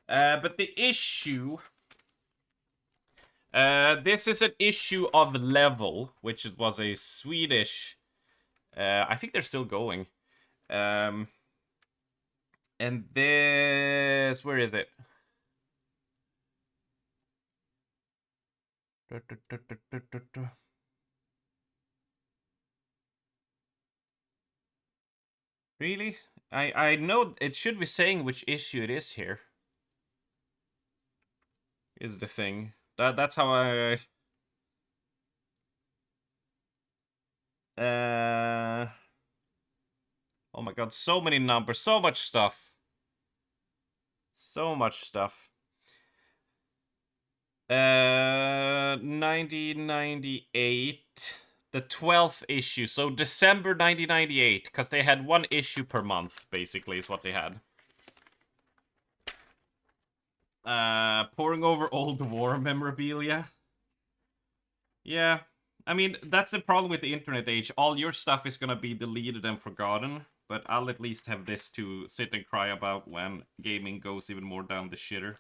Speaker 6: But the issue... this is an issue of Level, which was a Swedish... I think they're still going. And this... Where is it? Really? I know it should be saying which issue it is here. Is the thing. That's how I... Oh my god, so many numbers, so much stuff. So much stuff. 1998. The 12th issue, so December 1998, because they had one issue per month, basically, is what they had. Pouring over old war memorabilia. Yeah, I mean, that's the problem with the internet age. All your stuff is gonna be deleted and forgotten, but I'll at least have this to sit and cry about when gaming goes even more down the shitter.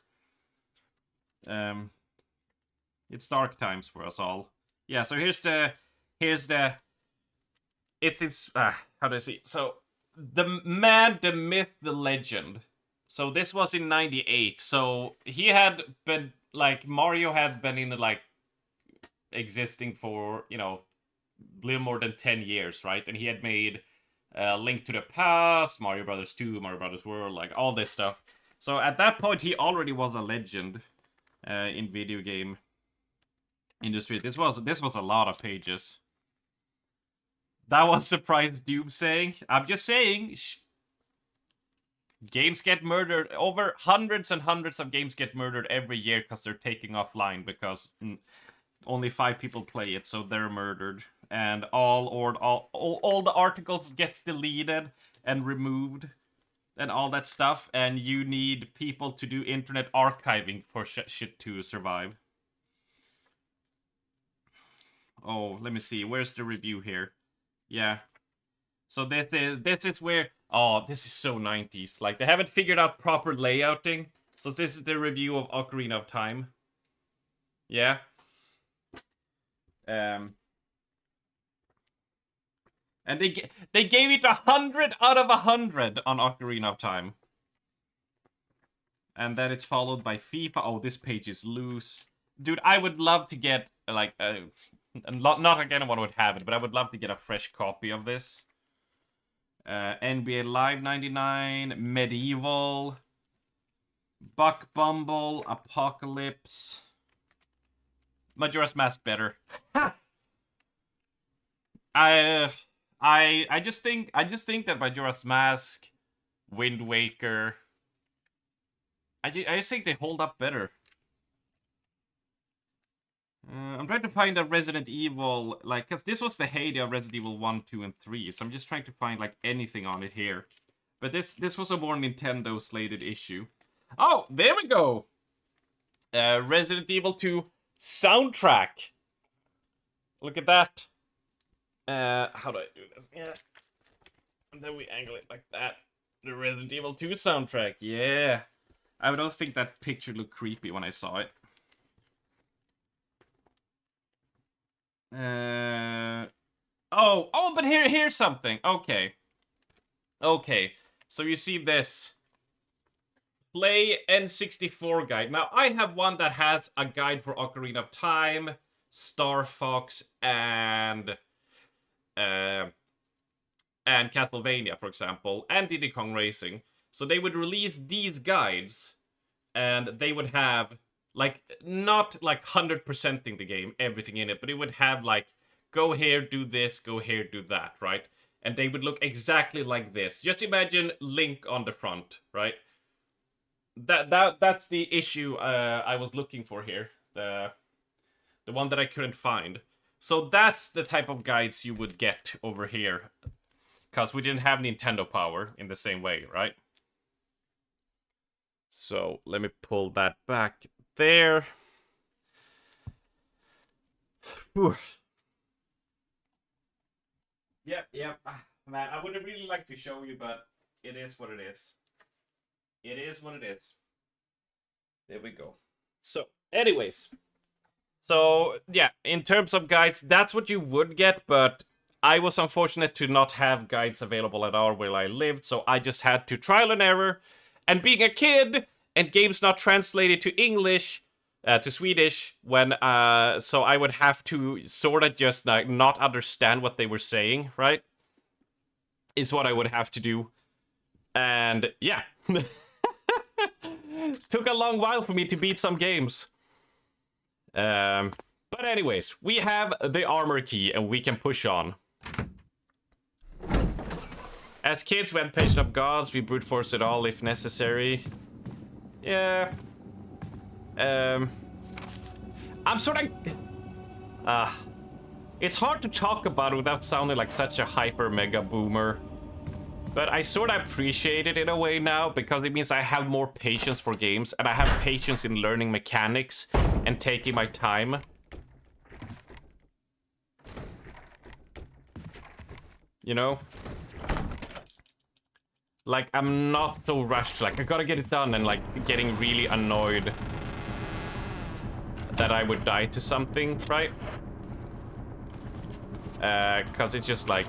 Speaker 6: It's dark times for us all. Yeah, so here's the... how do I see? So, the man, the myth, the legend. So this was in 98. So he had been, like, Mario had been in, like, existing for, you know, a little more than 10 years, right? And he had made Link to the Past, Mario Brothers 2, Mario Brothers World, like, all this stuff. So at that point, he already was a legend in video game industry. This was a lot of pages. That was surprise doom saying. I'm just saying, games get murdered. Over hundreds and hundreds of games get murdered every year because they're taking offline because only 5 people play it, so they're murdered. And all the articles gets deleted and removed and all that stuff. And you need people to do internet archiving for shit to survive. Oh, let me see. Where's the review here? Yeah. So this is where... Oh, this is so 90s. Like, they haven't figured out proper layouting. So this is the review of Ocarina of Time. Yeah. And they gave it 100 out of 100 on Ocarina of Time. And then it's followed by FIFA. Oh, this page is loose. Dude, I would love to get, like, not again what would have it, but I would love to get a fresh copy of this. NBA Live 99, Medieval, Buck Bumble, Apocalypse, Majora's Mask better. I just think that Majora's Mask, Wind Waker, I just think they hold up better. I'm trying to find a Resident Evil, like, because this was the heyday of Resident Evil 1, 2, and 3, so I'm just trying to find, like, anything on it here. But this was a more Nintendo-slated issue. Oh, there we go! Resident Evil 2 soundtrack! Look at that! How do I do this? Yeah. And then we angle it like that. The Resident Evil 2 soundtrack, yeah! I would also think that picture looked creepy when I saw it. Oh, but here's something. Okay. So you see this Play N64 guide. Now I have one that has a guide for Ocarina of Time, Star Fox, and Castlevania, for example, and Diddy Kong Racing. So they would release these guides, and they would have like not like 100%ing the game, everything in it, but it would have like go here, do this, go here, do that, right? And they would look exactly like this. Just imagine Link on the front, right? That's the issue I was looking for here. The one that I couldn't find. So that's the type of guides you would get over here. Because we didn't have Nintendo Power in the same way, right? So let me pull that back there. Whew. Yep. Man, I would have really liked to show you, but it is what it is. It is what it is. There we go. So, anyways. So, yeah, in terms of guides, that's what you would get, but I was unfortunate to not have guides available at all where I lived, so I just had to trial and error. And being a kid, and games not translated to English, to Swedish, when, so I would have to sort of just like not understand what they were saying, right? Is what I would have to do. And, yeah. Took a long while for me to beat some games. But anyways, we have the armor key, and we can push on. As kids, we had Patient of Gods, we brute force it all if necessary. Yeah. I'm sort of... it's hard to talk about it without sounding like such a hyper mega boomer. But I sort of appreciate it in a way now, because it means I have more patience for games, and I have patience in learning mechanics and taking my time. You know? Like, I'm not so rushed. Like, I gotta get it done, and like, getting really annoyed that I would die to something, right? Cause it's just like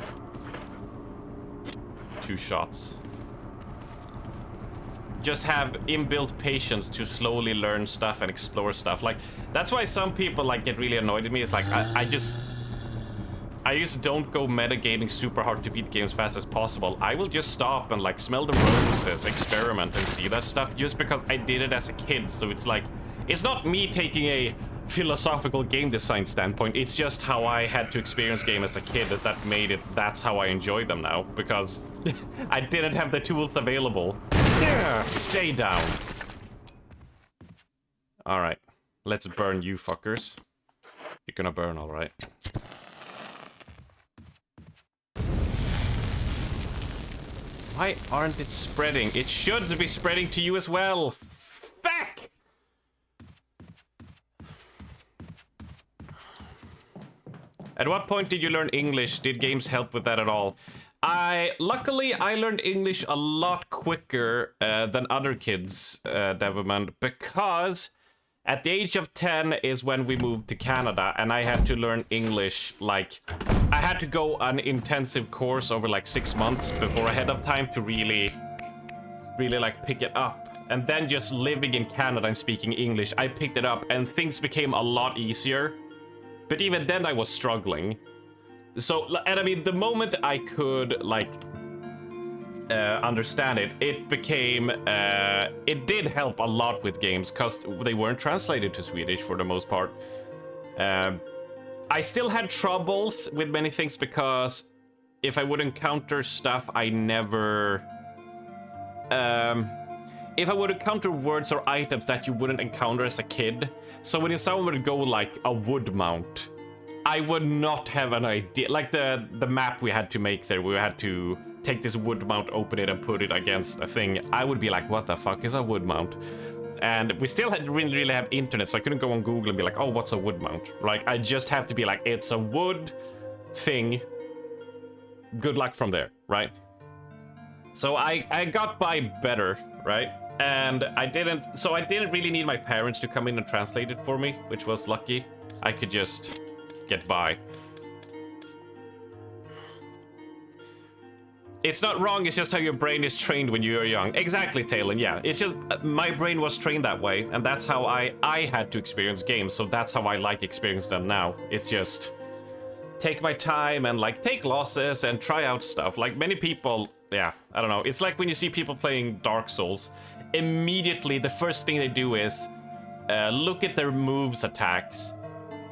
Speaker 6: 2 shots. Just have inbuilt patience to slowly learn stuff and explore stuff. Like, that's why some people like get really annoyed at me. It's like, I just don't go metagaming super hard to beat games fast as possible. I will just stop and like smell the roses, experiment and see that stuff just because I did it as a kid. So it's like, it's not me taking a philosophical game design standpoint. It's just how I had to experience game as a kid that made it. That's how I enjoy them now, because I didn't have the tools available. Yeah, stay down. All right, let's burn you fuckers. You're gonna burn, all right. Why aren't it spreading? It should be spreading to you as well. Fuck! At what point did you learn English? Did games help with that at all? Luckily, I learned English a lot quicker than other kids, Devilman, because at the age of 10 is when we moved to Canada, and I had to learn English, like, I had to go an intensive course over like 6 months before ahead of time to really like pick it up. And then just living in Canada and speaking English, I picked it up and things became a lot easier. But even then I was struggling. So, and I mean, the moment I could, like, understand it, it became, it did help a lot with games, because they weren't translated to Swedish for the most part. I still had troubles with many things, because if I would encounter stuff I never...
Speaker 15: if I would encounter words or items that you wouldn't encounter as a kid. So when someone would go like a wood mount, I would not have an idea. Like the map we had to make there, we had to take this wood mount, open it, and put it against a thing. I would be like, what the fuck is a wood mount? And we still didn't really have internet, so I couldn't go on Google and be like, oh, what's a wood mount? Like, I just have to be like, it's a wood thing. Good luck from there, right? So I got by better, right? And I didn't really need my parents to come in and translate it for me, which was lucky. I could just get by. It's not wrong, it's just how your brain is trained when you are young. Exactly, Talon, yeah. It's just, my brain was trained that way, and that's how I had to experience games, so that's how I like experiencing them now. It's just, take my time and like take losses and try out stuff. Like many people, yeah, I don't know. It's like when you see people playing Dark Souls, immediately the first thing they do is look at their moves, attacks,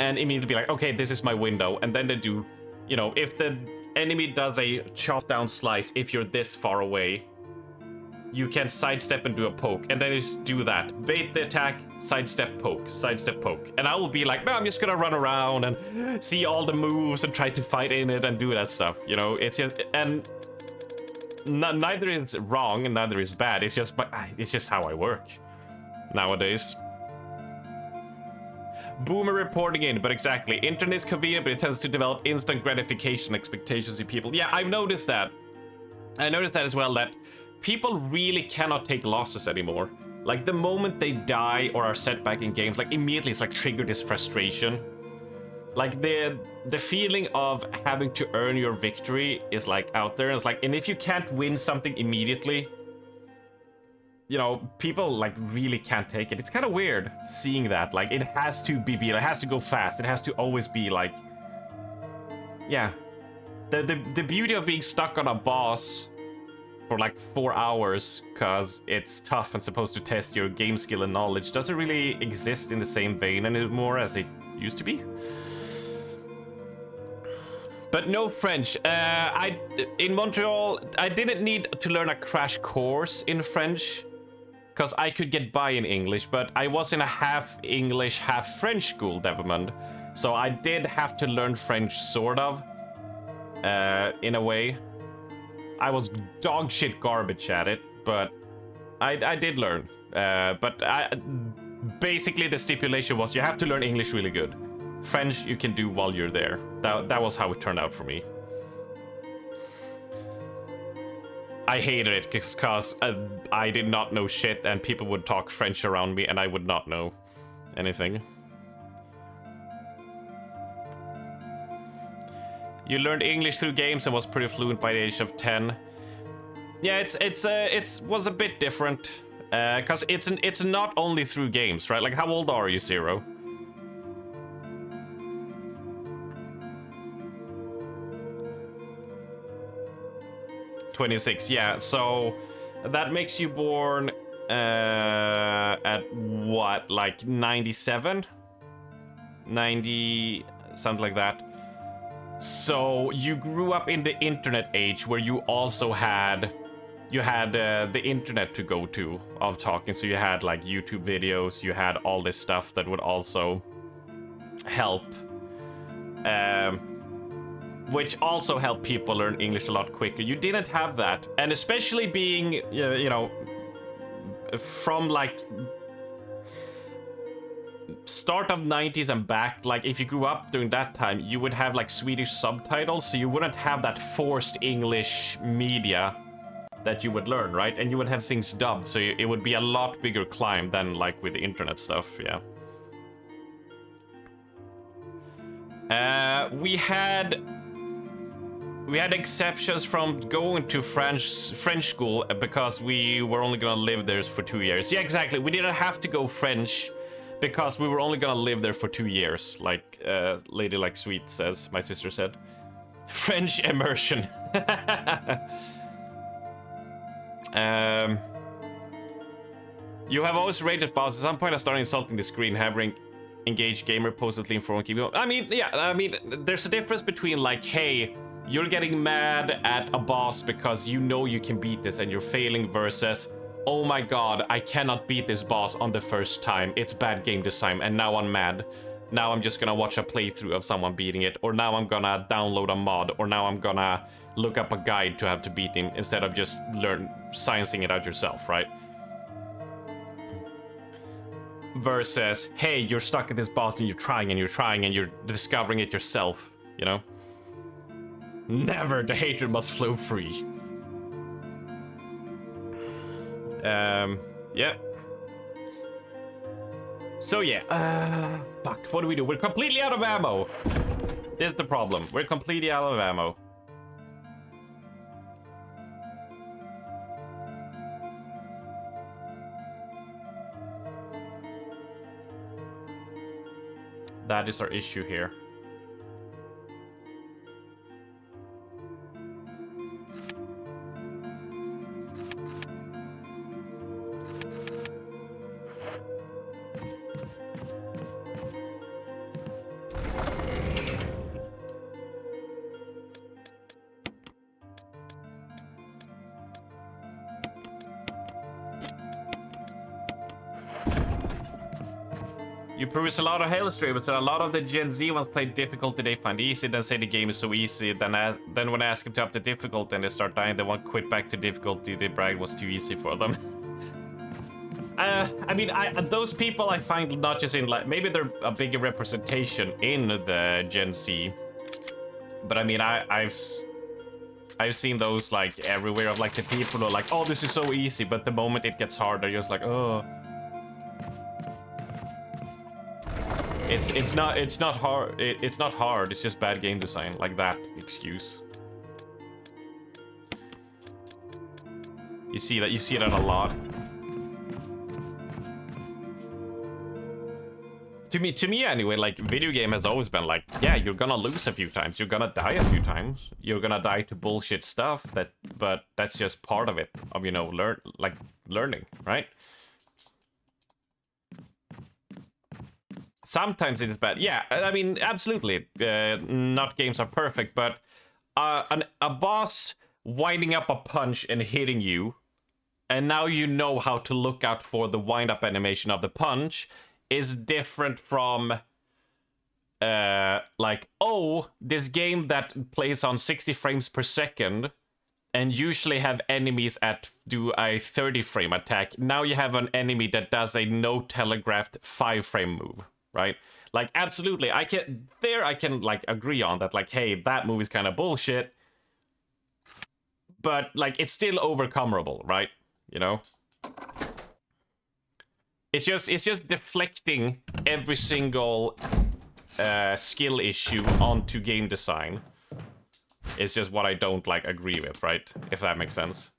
Speaker 15: and immediately be like, okay, this is my window. And then they do, you know, if the enemy does a chop down slice, if you're this far away, you can sidestep and do a poke, and then just do that. Bait the attack, sidestep, poke, sidestep, poke. And I will be like, no, I'm just gonna run around and see all the moves and try to fight in it and do that stuff. You know, it's just, and neither is wrong and neither is bad. It's just how I work nowadays. Boomer reporting in, but exactly. Internet is convenient, but it tends to develop instant gratification expectations in people. Yeah, I've noticed that. I noticed that as well, that people really cannot take losses anymore. Like the moment they die or are set back in games, like immediately it's like triggered this frustration. Like the feeling of having to earn your victory is like out there. And it's like, and if you can't win something immediately, you know, people like really can't take it. It's kind of weird seeing that. Like it has to be it has to go fast. It has to always be like, yeah. The beauty of being stuck on a boss for like 4 hours because it's tough and supposed to test your game skill and knowledge doesn't really exist in the same vein anymore as it used to be. But no French. In Montreal, I didn't need to learn a crash course in French because I could get by in English, but I was in a half English, half French school, Devamond. So I did have to learn French, sort of, in a way. I was dog shit garbage at it, but I did learn. But basically the stipulation was you have to learn English really good. French you can do while you're there. That was how it turned out for me. I hated it because I did not know shit and people would talk French around me and I would not know anything. You learned English through games and was pretty fluent by the age of 10. Yeah, it was a bit different because it's not only through games, right? Like, how old are you, Zero? '26, yeah. So that makes you born at what, like 97, 90, something like that. So you grew up in the internet age where you also had the internet to go to of talking. So you had like YouTube videos, you had all this stuff that would also help, which also helped people learn English a lot quicker. You didn't have that, and especially being you know, from like start of 90s and back, like if you grew up during that time, you would have like Swedish subtitles, so you wouldn't have that forced English media that you would learn, right? And you would have things dubbed, so it would be a lot bigger climb than like with the internet stuff, yeah. We had exceptions from going to French school because we were only gonna live there for 2 years. Yeah, exactly. We didn't have to go French because we were only gonna live there for 2 years, like Lady Like Sweet says, my sister said. French immersion. You have always rated boss. At some point I started insulting the screen, having engaged gamer posedly informed keep going. I mean, yeah, I mean, there's a difference between like, hey, you're getting mad at a boss because you know you can beat this and you're failing, versus oh my god, I cannot beat this boss on the first time. It's bad game design, and now I'm mad. Now I'm just gonna watch a playthrough of someone beating it, or now I'm gonna download a mod, or now I'm gonna look up a guide to have to beat him instead of just sciencing it out yourself, right? Versus, hey, you're stuck at this boss and you're trying and you're trying and you're discovering it yourself, you know? Never, the hatred must flow free. Yeah. So yeah, fuck, what do? We're completely out of ammo. This is the problem. We're completely out of ammo. That is our issue here. You produce a lot of Halo streamers, and a lot of the Gen Z ones play difficulty they find easy, then say the game is so easy, then when I ask them to up the difficulty and they start dying, they won't quit back to difficulty, they brag was too easy for them. I mean, those people I find not just in, like, maybe they're a bigger representation in the Gen Z, but I mean, I've seen those, like, everywhere, of, like, the people who are like, oh, this is so easy, but the moment it gets hard, they're just like, oh. It's not hard. It's not hard. It's just bad game design, like that excuse. You see that a lot. To me anyway, like, video game has always been like, yeah, you're gonna lose a few times, you're gonna die a few times, you're gonna die to bullshit stuff, but that's just part of it, of, you know, learning, right? Sometimes it is bad. Yeah, I mean, absolutely. Not games are perfect, but a boss winding up a punch and hitting you, and now you know how to look out for the wind-up animation of the punch, is different from, like, oh, this game that plays on 60 frames per second and usually have enemies do a 30-frame attack. Now you have an enemy that does a no-telegraphed 5-frame move. Right? Like, absolutely, I can like agree on that, like, hey, that move is kind of bullshit, but like, it's still overcomable, right? You know? It's just deflecting every single skill issue onto game design. It's just what I don't, like, agree with, right? If that makes sense.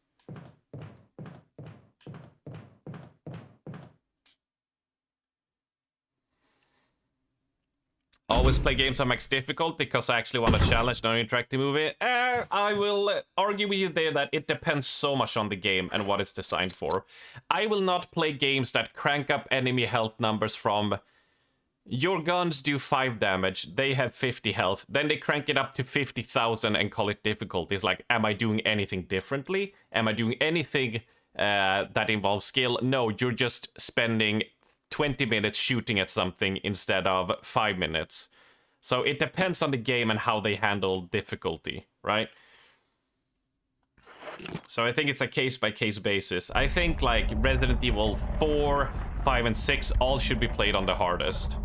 Speaker 15: Always play games on max difficult because I actually want a challenge, not an interactive movie. I will argue with you there that it depends so much on the game and what it's designed for. I will not play games that crank up enemy health numbers from your guns do 5 damage, they have 50 health, then they crank it up to 50,000 and call it difficult. It's like, am I doing anything differently? Am I doing anything that involves skill? No, you're just spending 20 minutes shooting at something instead of 5 minutes. So it depends on the game and how they handle difficulty, right? So I think it's a case-by-case basis. I think, like, Resident Evil 4, 5, and 6 all should be played on the hardest.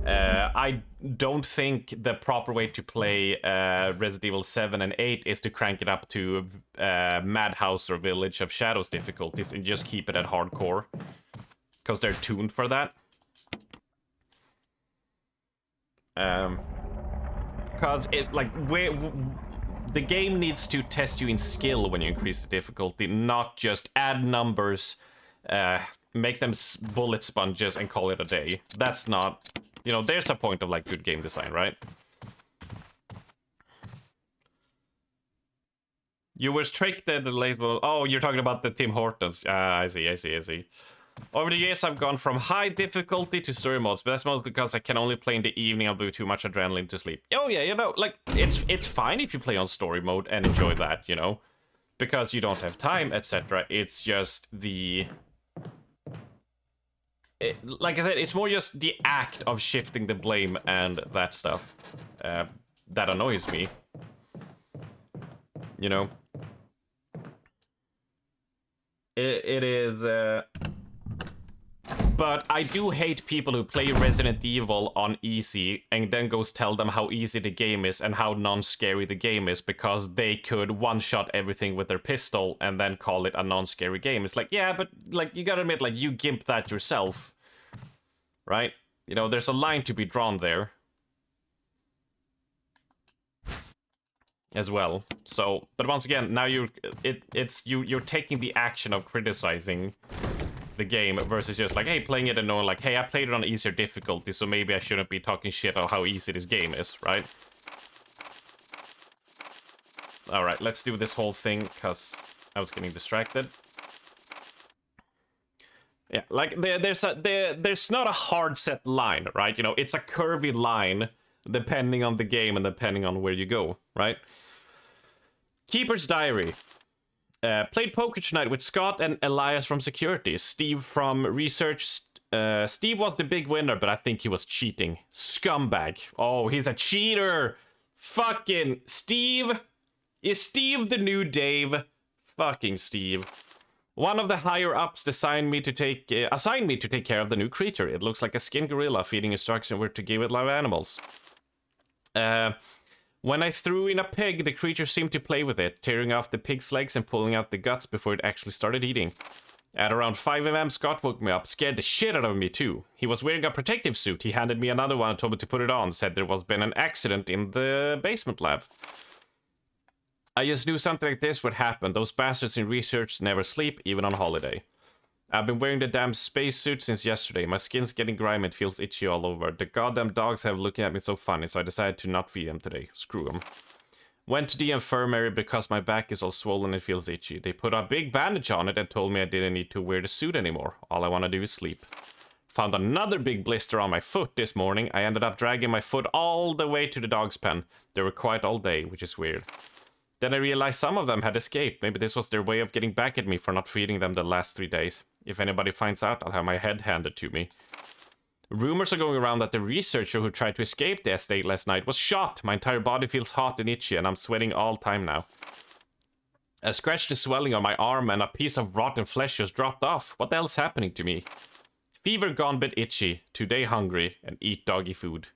Speaker 15: I don't think the proper way to play Resident Evil 7 and 8 is to crank it up to Madhouse or Village of Shadows difficulties and just keep it at hardcore. Because they're tuned for that. Because it, like, the game needs to test you in skill when you increase the difficulty, not just add numbers, make them bullet sponges and call it a day. That's not, you know, there's a point of, like, good game design, right? You were tricked at the late, oh, you're talking about the Tim Hortons. I see. Over the years, I've gone from high difficulty to story modes, but that's mostly because I can only play in the evening. I'll do too much adrenaline to sleep. Oh yeah, you know, like, it's fine if you play on story mode and enjoy that, you know. because you don't have time, etc. It's just the... like I said, it's more just the act of shifting the blame and that stuff that annoys me. You know? It is... But I do hate people who play Resident Evil on easy and then goes tell them how easy the game is and how non-scary the game is because they could one-shot everything with their pistol and then call it a non-scary game. It's like, yeah, but like you gotta admit, like you gimped that yourself, right? You know, there's a line to be drawn there as well. So, but once again, now you're taking the action of criticizing the game versus just like, hey, playing it and knowing like, hey, I played it on easier difficulty, so maybe I shouldn't be talking shit on how easy this game is, right? Alright, let's do this whole thing, because I was getting distracted. Yeah, like, there's not a hard set line, right? You know, it's a curvy line, depending on the game and depending on where you go, right? Keeper's Diary. Played poker tonight with Scott and Elias from security. Steve from research. Steve was the big winner, but I think he was cheating. Scumbag. Oh, he's a cheater. Fucking Steve. Is Steve the new Dave? Fucking Steve. One of the higher ups assigned me to take care of the new creature. It looks like a skinned gorilla. Feeding instruction were to give it live animals. When I threw in a pig, the creature seemed to play with it, tearing off the pig's legs and pulling out the guts before it actually started eating. At around 5 AM, Scott woke me up, scared the shit out of me too. He was wearing a protective suit. He handed me another one and told me to put it on, said there was been an accident in the basement lab. I just knew something like this would happen. Those bastards in research never sleep, even on holiday. I've been wearing the damn spacesuit since yesterday. My skin's getting grimy and feels itchy all over. The goddamn dogs have looking at me so funny, so I decided to not feed them today. Screw them. Went to the infirmary because my back is all swollen and feels itchy. They put a big bandage on it and told me I didn't need to wear the suit anymore. All I want to do is sleep. Found another big blister on my foot this morning. I ended up dragging my foot all the way to the dog's pen. They were quiet all day, which is weird. Then I realized some of them had escaped. Maybe this was their way of getting back at me for not feeding them the last 3 days. If anybody finds out, I'll have my head handed to me. Rumors are going around that the researcher who tried to escape the estate last night was shot. My entire body feels hot and itchy, and I'm sweating all time now. I scratched the swelling on my arm, and a piece of rotten flesh just dropped off. What the hell's happening to me? Fever gone but itchy. Today hungry, and eat doggy food.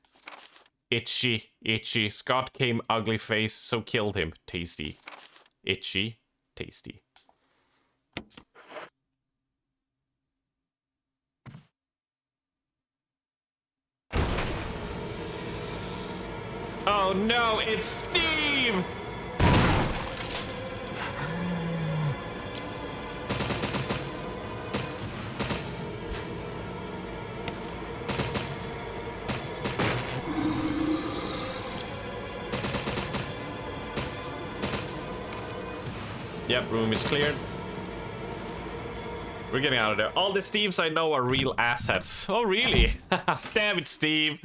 Speaker 15: Itchy, itchy. Scott came ugly face, so killed him. Tasty. Itchy, tasty. Oh no, it's Steve! Yep, room is cleared. We're getting out of there. All the Steves I know are real assets. Oh, really? Damn it, Steve.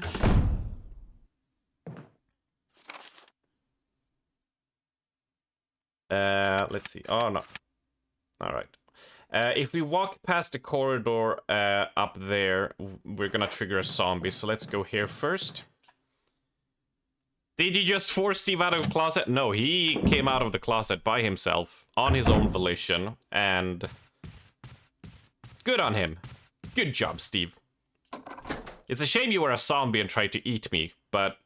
Speaker 15: Let's see. Oh, no. Alright. If we walk past the corridor up there, we're gonna trigger a zombie. So let's go here first. Did you just force Steve out of the closet? No, he came out of the closet by himself, on his own volition, and... good on him. Good job, Steve. It's a shame you were a zombie and tried to eat me, but...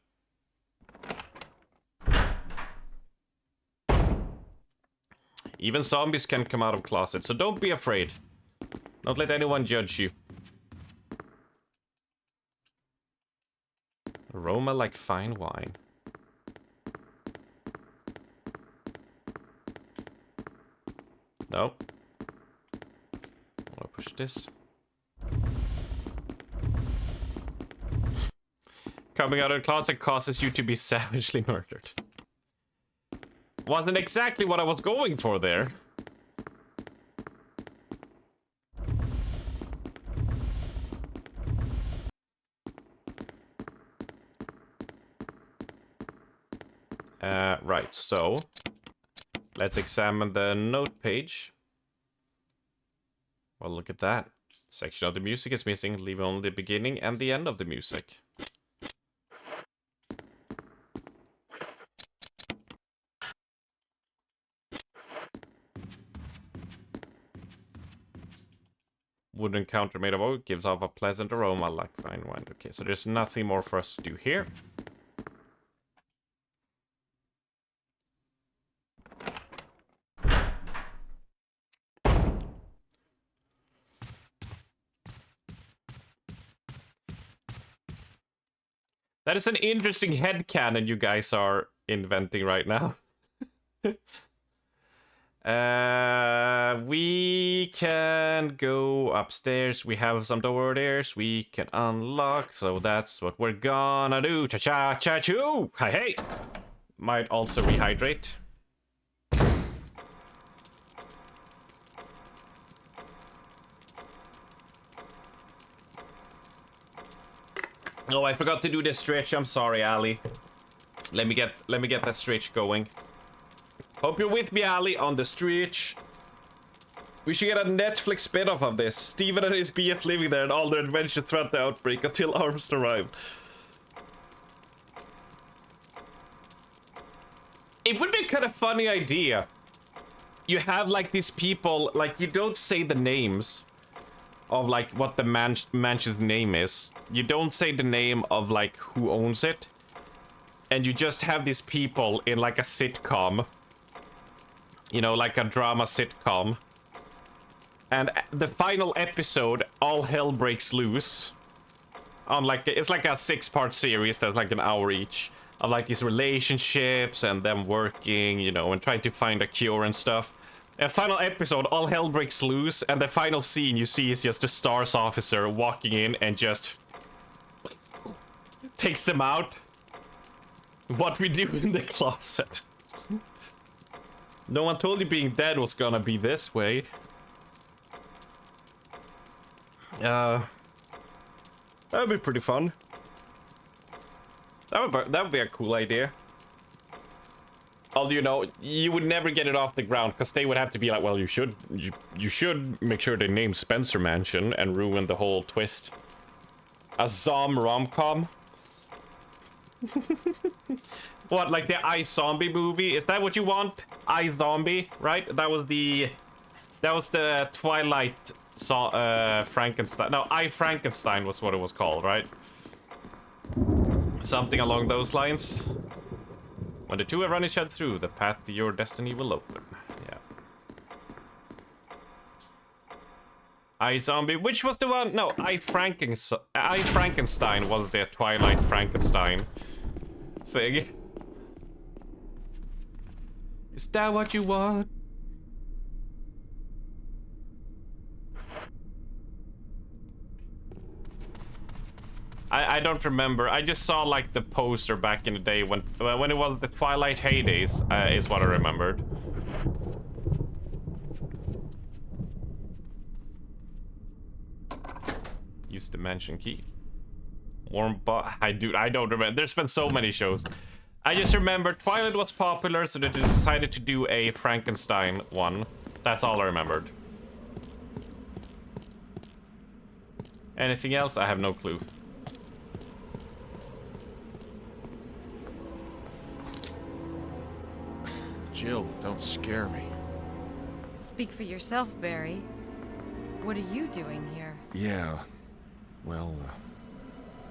Speaker 15: even zombies can come out of closets, so don't be afraid. Don't let anyone judge you. Aroma like fine wine. No. I'll push this. Coming out of the closet causes you to be savagely murdered. Wasn't exactly what I was going for there. Right, so Let's examine the note page. Well, look at that. Section of the music is missing, leaving only the beginning and the end of the music. Wooden counter made of oak gives off a pleasant aroma like fine wine. Okay, so there's nothing more for us to do here. That is an interesting headcanon you guys are inventing right now. We can go upstairs. We have some doors we can unlock, so that's what we're gonna do. Cha-cha-cha-choo! Hey! Might also rehydrate. Oh, I forgot to do this stretch. I'm sorry, Ali. Let me get that stretch going. Hope you're with me, Ali, on the stretch. We should get a Netflix spin-off of this. Steven and his BF living there and all their adventures throughout the outbreak until arms arrived. It would be a kind of funny idea. You have like these people, like you don't say the names of like what the mansion's name is. You don't say the name of like who owns it. And you just have these people in like a sitcom. You know, like a drama sitcom. And the final episode, all hell breaks loose. On like, it's like a 6-part series that's like an hour each. Of like these relationships and them working, you know, and trying to find a cure and stuff. And final episode, all hell breaks loose, and the final scene you see is just the STARS officer walking in and just takes them out. What we do in the closet. No one told you being dead was gonna be this way. That'd be pretty fun. That would be a cool idea. Although, you know, you would never get it off the ground because they would have to be like, well, you should make sure they name Spencer Mansion and ruin the whole twist. A rom-com? What, like the iZombie movie? Is that what you want? iZombie, right? That was the Twilight Frankenstein. No, I Frankenstein was what it was called, right? Something along those lines. When the two have run each other through, the path to your destiny will open. Yeah. iZombie, which was the one? No, I Frankenstein was the Twilight Frankenstein thing. Is that what you want? I don't remember. I just saw like the poster back in the day when it was the Twilight heydays, is what I remembered. Use the mansion key. Warm I don't remember. There's been so many shows. I just remember Twilight was popular, so they decided to do a Frankenstein one. That's all I remembered. Anything else? I have no clue.
Speaker 13: Jill, don't scare me.
Speaker 12: Speak for yourself, Barry. What are you doing here?
Speaker 13: Yeah. Well,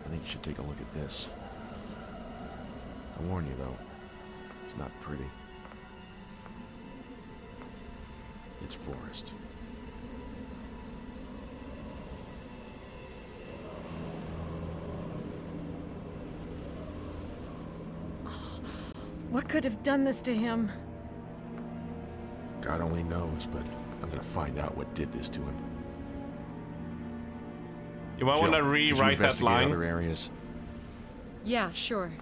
Speaker 13: I think you should take a look at this. I warn you, though. It's not pretty. It's forest.
Speaker 12: What could have done this to him?
Speaker 13: God only knows, but I'm gonna find out what did this to him.
Speaker 15: You might want to rewrite that line.
Speaker 13: Other areas?
Speaker 12: Yeah, sure.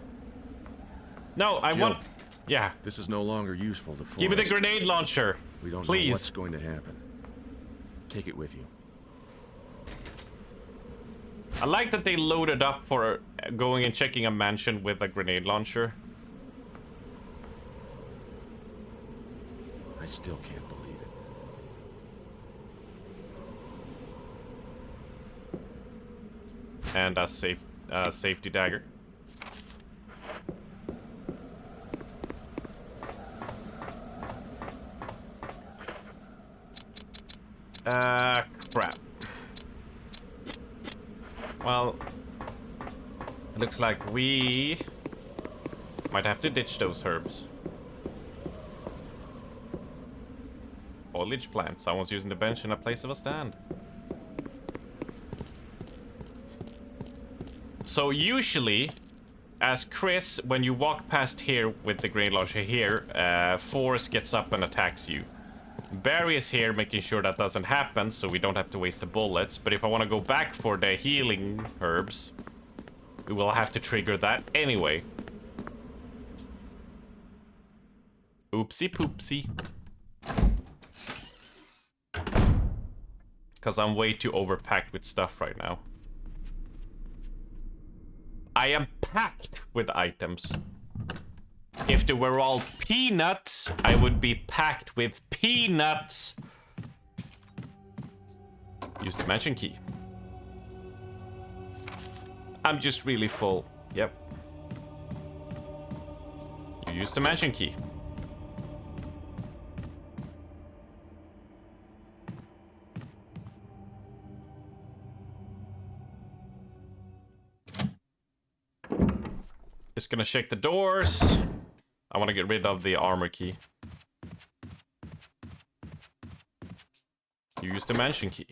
Speaker 15: No, I
Speaker 13: Jill,
Speaker 15: want... Yeah.
Speaker 13: This is no longer useful to forest.
Speaker 15: Give me the grenade launcher.
Speaker 13: We don't
Speaker 15: please.
Speaker 13: know what's going to happen. Take it with you.
Speaker 15: I like that they loaded up for going and checking a mansion with a grenade launcher.
Speaker 13: I still can't believe it.
Speaker 15: And a safety dagger. Crap. Well, it looks like we might have to ditch those herbs. Foliage plant. Someone's using the bench in a place of a stand. So usually, as Chris, when you walk past here with the grenade launcher here, Forrest gets up and attacks you. Barry is here making sure that doesn't happen, so we don't have to waste the bullets. But if I want to go back for the healing herbs, we will have to trigger that anyway. Oopsie poopsie. Because I'm way too overpacked with stuff right now. I am packed with items. If they were all peanuts, I would be packed with peanuts. Use the mansion key. I'm just really full. Yep. You use the mansion key. Just gonna check the doors. I want to get rid of the armor key. You use the mansion key.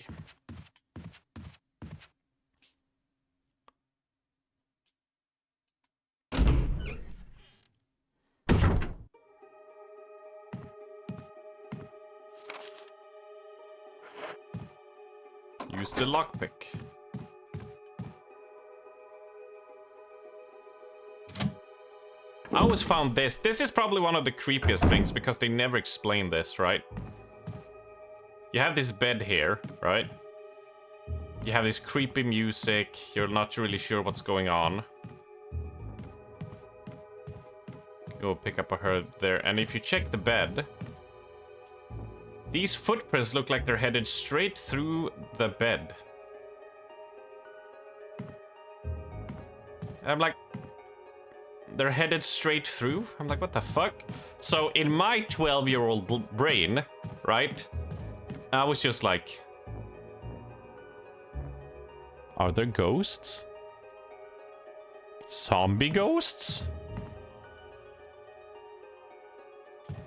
Speaker 15: Use the lockpick. I always found this. This is probably one of the creepiest things because they never explain this, right? You have this bed here, right? You have this creepy music. You're not really sure what's going on. Go pick up a herb there. And if you check the bed, these footprints look like they're headed straight through the bed. And I'm like, they're headed straight through? I'm like, what the fuck? So in my 12-year-old brain, right? I was just like, are there ghosts? Zombie ghosts?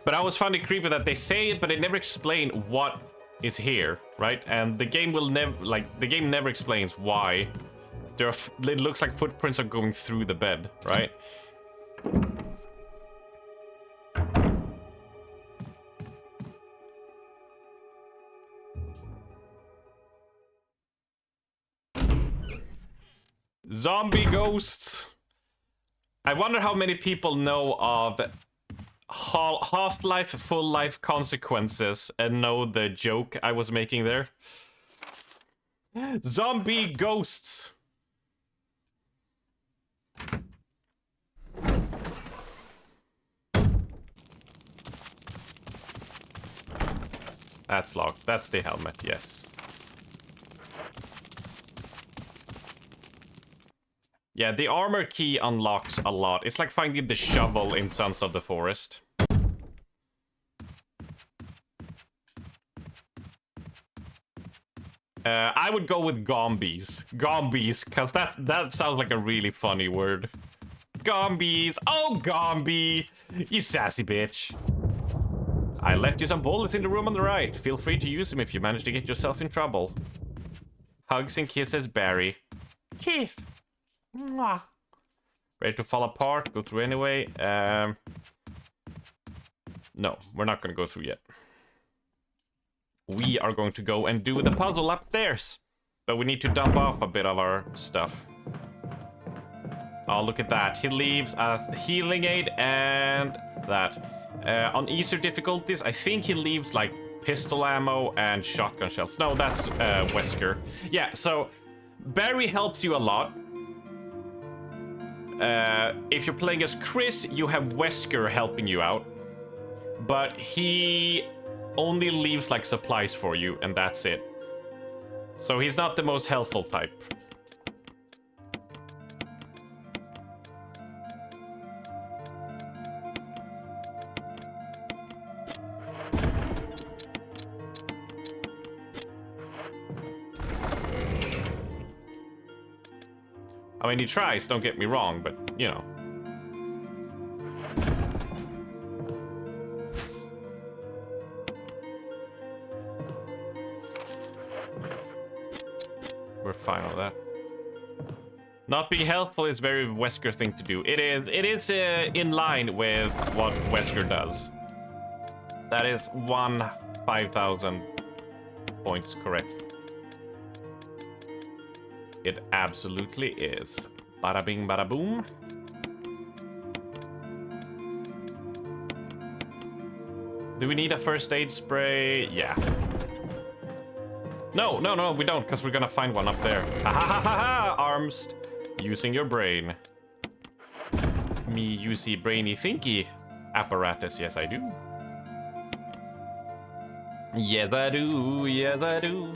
Speaker 15: But I always found it creepy that they say it, but they never explain what is here, right? And the game will never, like, the game never explains why. There are, it looks like footprints are going through the bed, right? Zombie ghosts. I wonder how many people know of Half-Life Full Life Consequences and know the joke I was making there. Zombie ghosts. That's locked. That's the helmet, yes. Yeah, the armor key unlocks a lot. It's like finding the shovel in Sons of the Forest. I would go with gombies. Gombies, because that sounds like a really funny word. Gombies! Oh, Gombi! You sassy bitch. I left you some bullets in the room on the right. Feel free to use them if you manage to get yourself in trouble. Hugs and kisses, Barry. Keith. Mwah. Ready to fall apart? Go through anyway. No, we're not going to go through yet. We are going to go and do the puzzle upstairs. But we need to dump off a bit of our stuff. Oh, look at that. He leaves us healing aid and that. On easier difficulties, I think he leaves like pistol ammo and shotgun shells. No, that's Wesker. Yeah, so Barry helps you a lot. If you're playing as Chris, you have Wesker helping you out. but he only leaves like supplies for you, and that's it. So he's not the most helpful type. I mean, he tries, don't get me wrong, but, you know. We're fine with that. Not being helpful is very Wesker thing to do. It is in line with what Wesker does. That is 5,000 points correct. It absolutely is. Bada bing, bada boom. Do we need a first aid spray? Yeah. No, we don't, because we're gonna find one up there. Ha ha ha ha! Arms. Using your brain. Me use the brainy thinky apparatus. Yes, I do. Yes, I do. Yes, I do.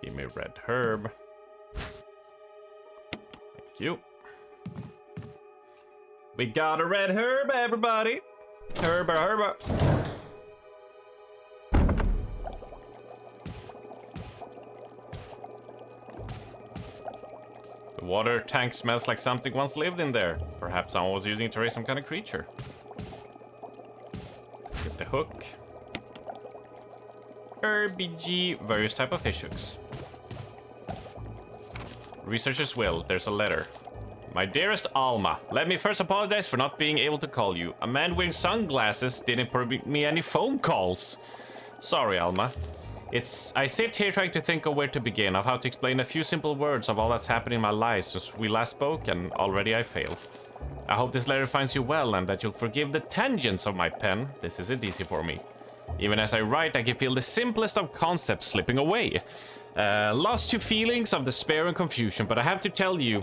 Speaker 15: Give me red herb. Thank you. We got a red herb, everybody. Herb. The water tank smells like something once lived in there. Perhaps someone was using it to raise some kind of creature. Let's get the hook. RBG, various type of fish hooks. Researcher's will, there's a letter. My dearest Alma, let me first apologize for not being able to call you. A man wearing sunglasses didn't permit me any phone calls. Sorry, Alma. I sit here trying to think of where to begin, of how to explain a few simple words of all that's happened in my life since we last spoke, and already I failed. I hope this letter finds you well and that you'll forgive the tangents of my pen. This isn't easy for me. Even as I write, I can feel the simplest of concepts slipping away. Lost to feelings of despair and confusion, but I have to tell you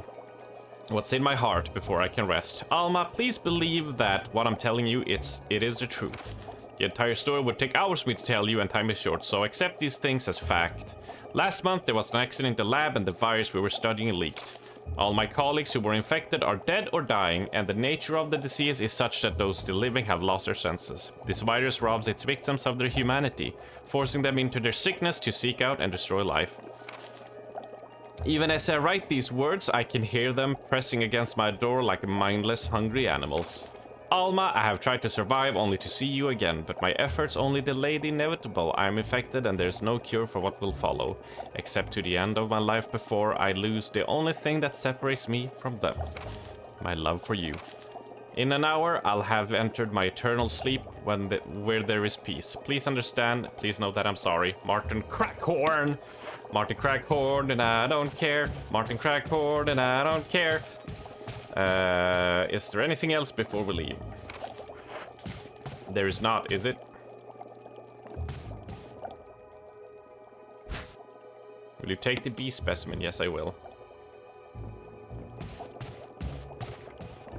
Speaker 15: what's in my heart before I can rest. Alma, please believe that what I'm telling you, it is the truth. The entire story would take hours for me to tell you, and time is short, so accept these things as fact. Last month, there was an accident in the lab, and the virus we were studying leaked. All my colleagues who were infected are dead or dying, and the nature of the disease is such that those still living have lost their senses. This virus robs its victims of their humanity, forcing them into their sickness to seek out and destroy life. Even as I write these words, I can hear them pressing against my door like mindless, hungry animals. Alma, I have tried to survive only to see you again, but my efforts only delay the inevitable. I am infected and there's no cure for what will follow, except to the end of my life before I lose the only thing that separates me from them. My love for you. In an hour, I'll have entered my eternal sleep where there is peace. Please understand, please know that I'm sorry. Martin Crackhorn. Martin Crackhorn and I don't care. Martin Crackhorn and I don't care. Is there anything else before we leave? There is not, is it? Will you take the bee specimen? Yes, I will.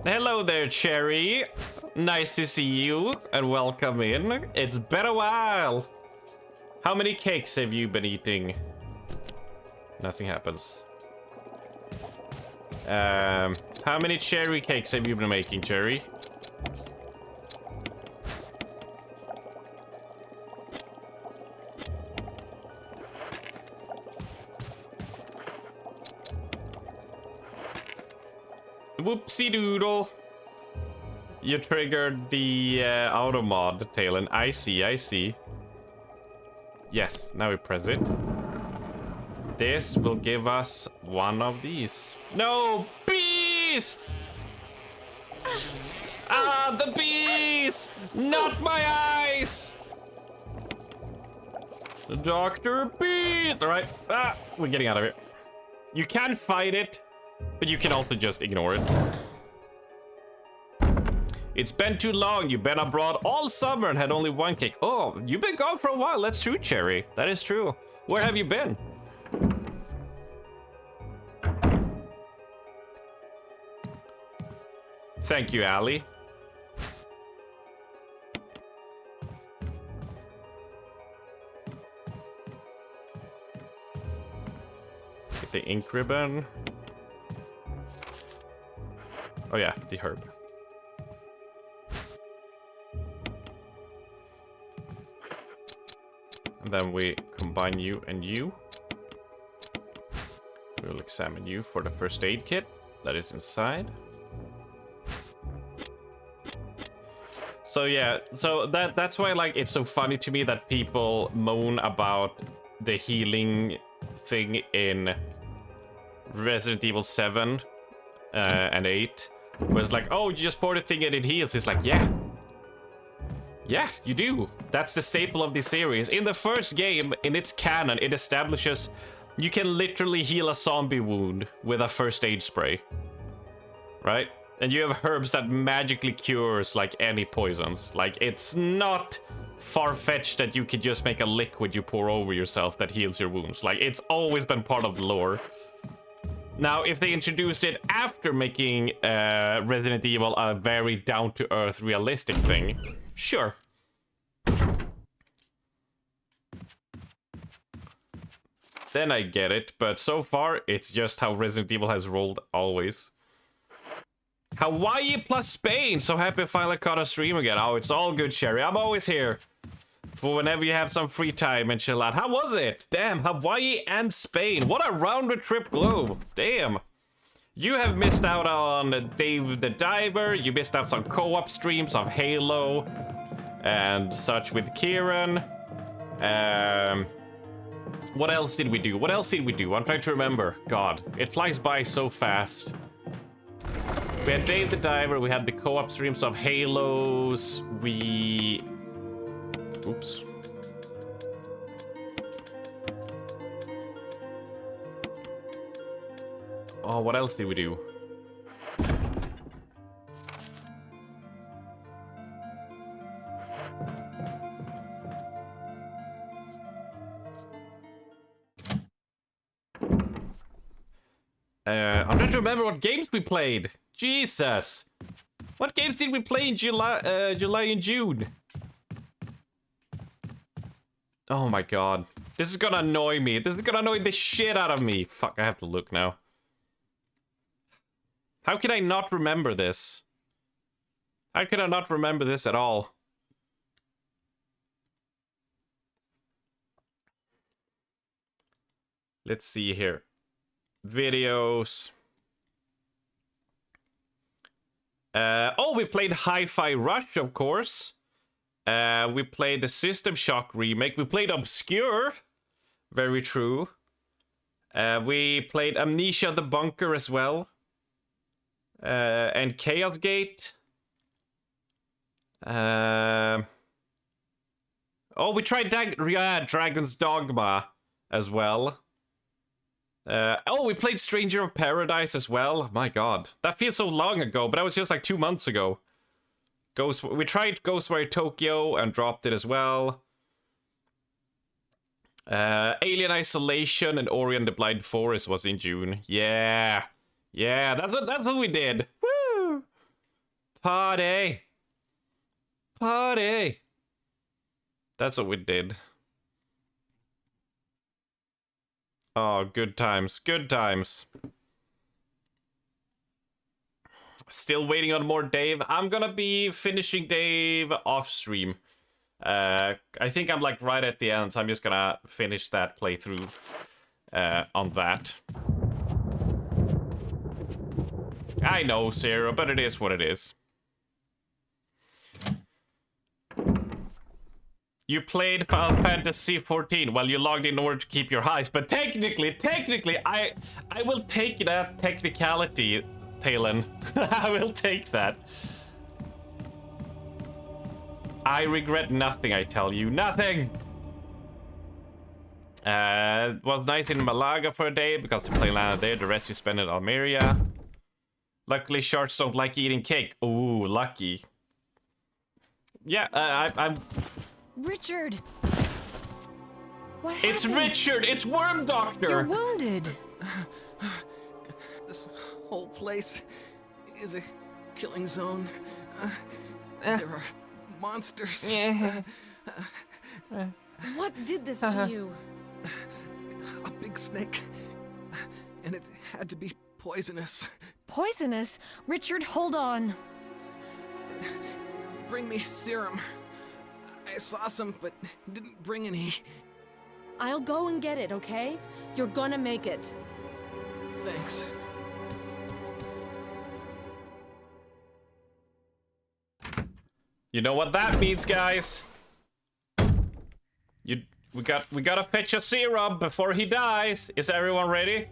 Speaker 15: Hello there, Cherry. Nice to see you and welcome in. It's been a while. How many cakes have you been eating? Nothing happens. How many cherry cakes have you been making, Cherry? Whoopsie doodle. You triggered the auto mod, Talon. I see. Yes, now we press it. this will give us one of these. No, bees! Ah, the bees! Not my eyes! The Dr. Bees! Alright, we're getting out of here. You can fight it, but you can also just ignore it. It's been too long. You've been abroad all summer and had only one cake. Oh, you've been gone for a while. That's true, Cherry. That is true. Where have you been? Thank you, Allie. Let's get the ink ribbon. Oh yeah, the herb. And then we combine you and you. We'll examine you for the first aid kit that is inside. So yeah, so that's why like it's so funny to me that people moan about the healing thing in Resident Evil 7 and 8. Where it's like, oh, you just pour the thing and it heals. It's like, yeah. Yeah, you do. That's the staple of the series. In the first game, in its canon, it establishes you can literally heal a zombie wound with a first aid spray. Right? And you have herbs that magically cures like any poisons. Like, it's not far-fetched that you could just make a liquid you pour over yourself that heals your wounds. Like, it's always been part of the lore. Now, if they introduced it after making Resident Evil a very down-to-earth, realistic thing, sure. Then I get it, but so far, it's just how Resident Evil has rolled always. Hawaii plus Spain! So happy I finally caught a stream again. Oh, it's all good, Sherry. I'm always here. For whenever you have some free time and chill out. How was it? Damn, Hawaii and Spain. What a round-the-trip globe. Damn. You have missed out on Dave the Diver. You missed out some co-op streams of Halo and such with Kieran. What else did we do? What else did we do? I'm trying to remember. God, it flies by so fast. We had Dave the Diver. We had the co-op streams of Halos. We... Oops. Oh, what else did we do? I'm trying to remember what games we played. Jesus. What games did we play in July and June? Oh my god. This is gonna annoy me. This is gonna annoy the shit out of me. Fuck, I have to look now. How can I not remember this? How can I not remember this at all? Let's see here. Videos. Oh, we played Hi-Fi Rush, of course. We played the System Shock remake. We played Obscure. Very true. We played Amnesia the Bunker as well. And Chaos Gate. Oh, we tried Dragon's Dogma as well. Oh, we played Stranger of Paradise as well. My god. That feels so long ago, but that was just like 2 months ago. We tried Ghostwire Tokyo and dropped it as well. Alien Isolation and Ori and the Blind Forest was in June. Yeah. Yeah, that's what we did. Woo! Party. Party. That's what we did. Oh, good times. Good times. Still waiting on more Dave. I'm gonna be finishing Dave off stream. I think I'm like right at the end, so I'm just gonna finish that playthrough on that. I know, Sarah, but it is what it is. You played Final Fantasy 14 while you logged in order to keep your highs, but technically, I will take that technicality, Talon. I will take that. I regret nothing, I tell you. Nothing! It was nice in Malaga for a day because the plane landed there. The rest you spent in Almeria. Luckily, sharks don't like eating cake. Ooh, lucky. Yeah, I'm...
Speaker 12: Richard! What
Speaker 15: It's
Speaker 12: happened?
Speaker 15: Richard! It's Worm Doctor!
Speaker 12: You're wounded!
Speaker 8: This whole place is a killing zone. There are monsters.
Speaker 12: What did this to you?
Speaker 8: A big snake. And it had to be poisonous.
Speaker 12: Poisonous? Richard, hold on.
Speaker 8: Bring me serum. I saw some, but didn't bring any.
Speaker 12: I'll go and get it, okay? You're gonna make it.
Speaker 8: Thanks.
Speaker 15: You know what that means, guys? We gotta fetch a serum before he dies. Is everyone ready?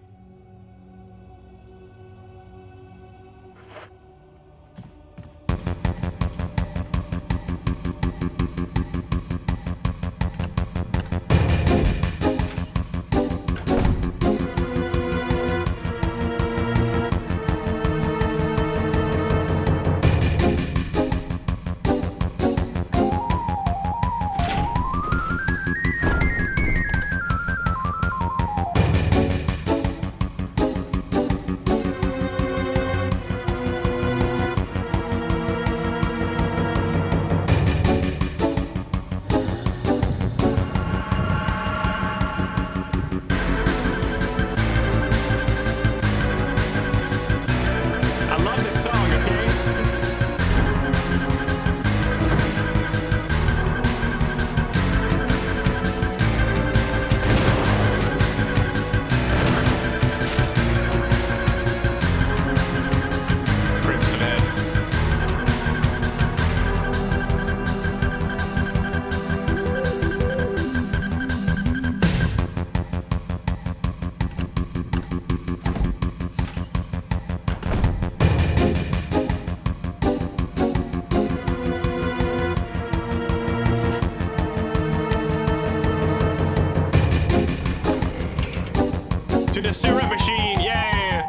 Speaker 15: To the syrup machine, yeah!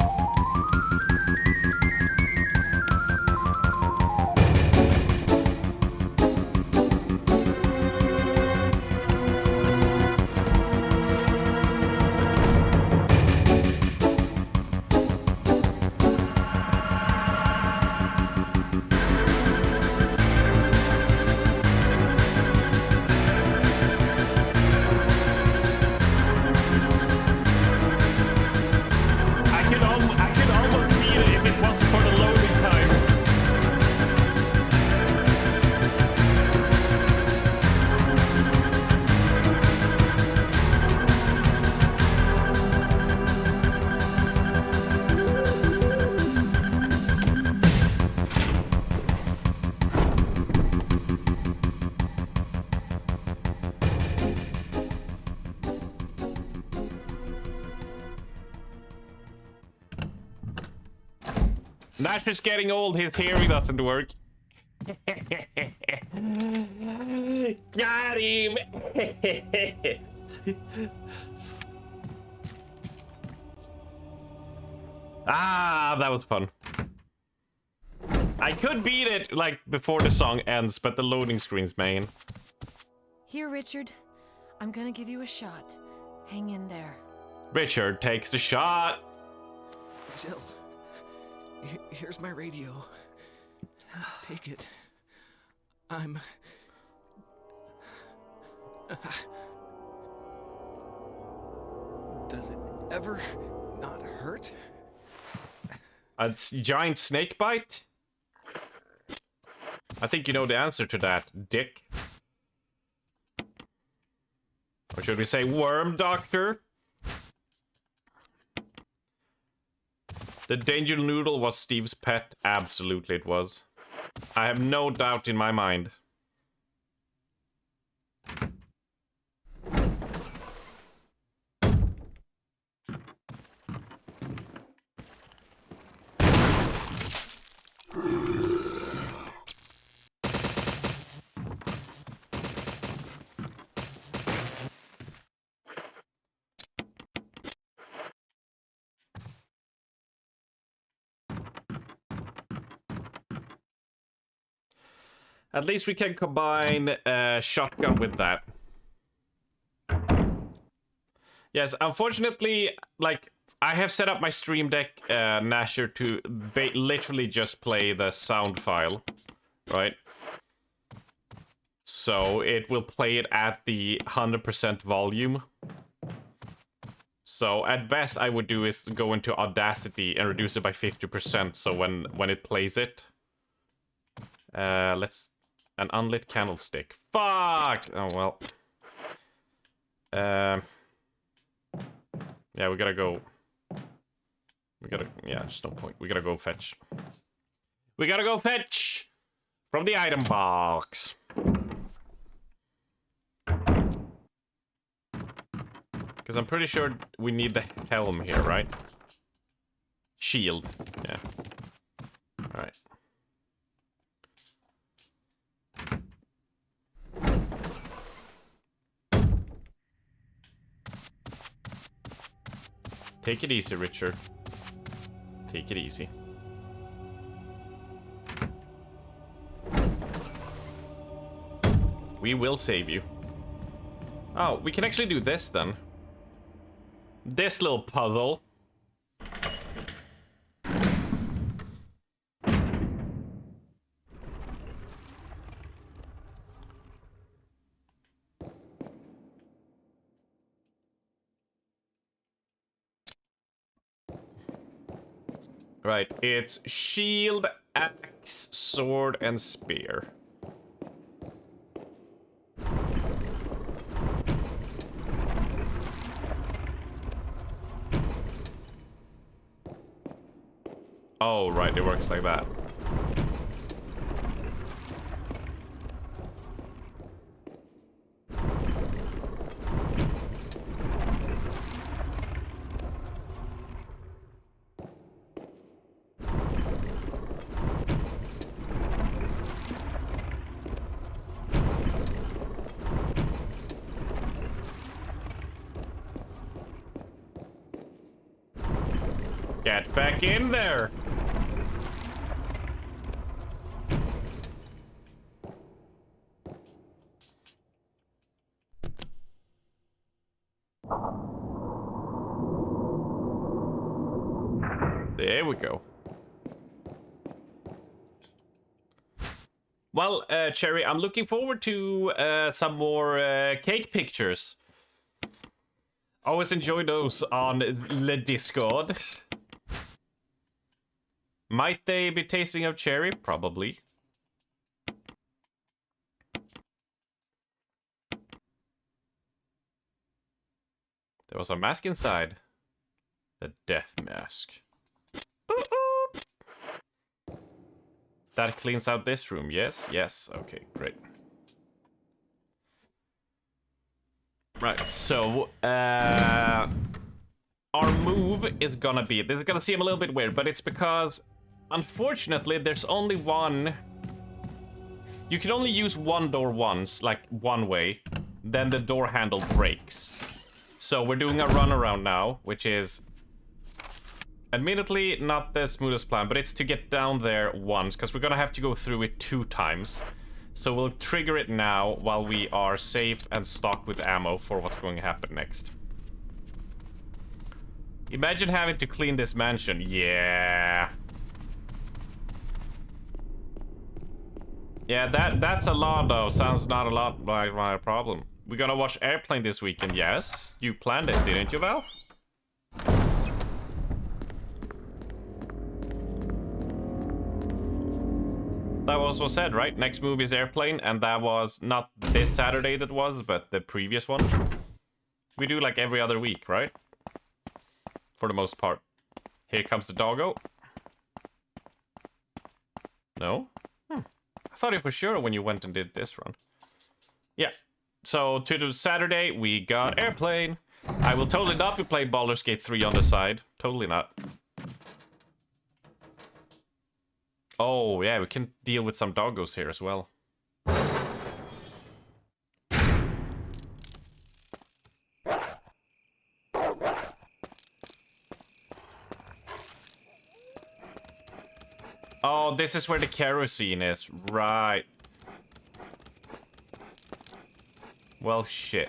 Speaker 15: I could almost beat it if it wasn't for the loading times. Nash is getting old, his hearing doesn't work. Got him! Ah, that was fun. I could beat it, like, before the song ends, but the loading screen's main.
Speaker 12: Here, Richard. I'm gonna give you a shot. Hang in there.
Speaker 15: Richard takes the shot.
Speaker 8: Jill, here's my radio. Take it. I'm... Does it ever not hurt?
Speaker 15: A giant snake bite? I think you know the answer to that, dick. Or should we say worm doctor? The danger noodle was Steve's pet. Absolutely it was. I have no doubt in my mind. At least we can combine shotgun with that. Yes, unfortunately, like, I have set up my Stream Deck Nasher to literally just play the sound file, right? So it will play it at the 100% volume. So at best I would do is go into Audacity and reduce it by 50%, so when it plays it. Let's... An unlit candlestick. Fuck! Oh, well. Yeah, we gotta go... Yeah, there's no point. We gotta go fetch. We gotta go fetch! From the item box. Because I'm pretty sure we need the helm here, right? Shield. Yeah. Alright. Take it easy, Richard. Take it easy. We will save you. Oh, we can actually do this then. This little puzzle. Right, it's shield, axe, sword, and spear. Oh, right, it works like that. Get back in there! There we go. Well, Cherry, I'm looking forward to some more cake pictures. Always enjoy those on the Discord. Might they be tasting of cherry? Probably. There was a mask inside. The death mask. That cleans out this room, yes? Yes, okay, great. Right, so, our move is gonna be... This is gonna seem a little bit weird, but it's because, unfortunately, there's only one... You can only use one door once, like, one way. Then the door handle breaks. So we're doing a runaround now, which is... Admittedly, not the smoothest plan, but it's to get down there once, because we're gonna have to go through it 2 times. So we'll trigger it now while we are safe and stocked with ammo for what's going to happen next. Imagine having to clean this mansion. Yeah. Yeah, that's a lot though. Sounds not a lot like my problem. We're gonna watch Airplane this weekend, yes? You planned it, didn't you, Val? That was what said, right? Next movie is Airplane, and that was not this Saturday that was, but the previous one. We do like every other week, right? For the most part. Here comes the doggo. No? I thought it for sure when you went and did this run. Yeah. So to the Saturday, we got Airplane. I will totally not be playing Baldur's Gate 3 on the side. Totally not. Oh, yeah, we can deal with some doggos here as well. Oh, this is where the kerosene is. Right. Well, shit.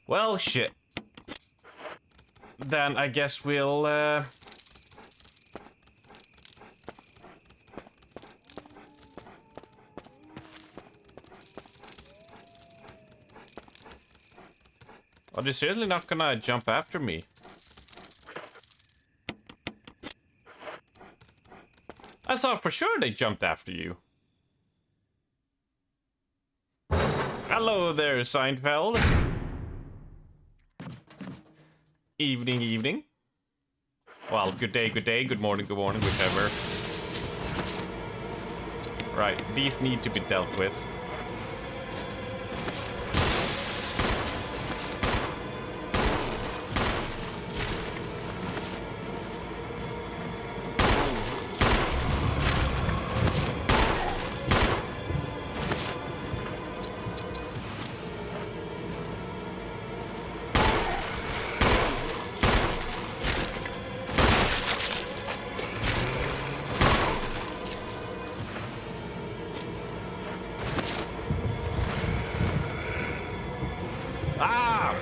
Speaker 15: Well, shit. Then I guess we'll, Oh, they're seriously not gonna jump after me. I thought for sure they jumped after you. Hello there, Seinfeld. Evening, evening. Well, good day, good morning, whichever. Right, these need to be dealt with.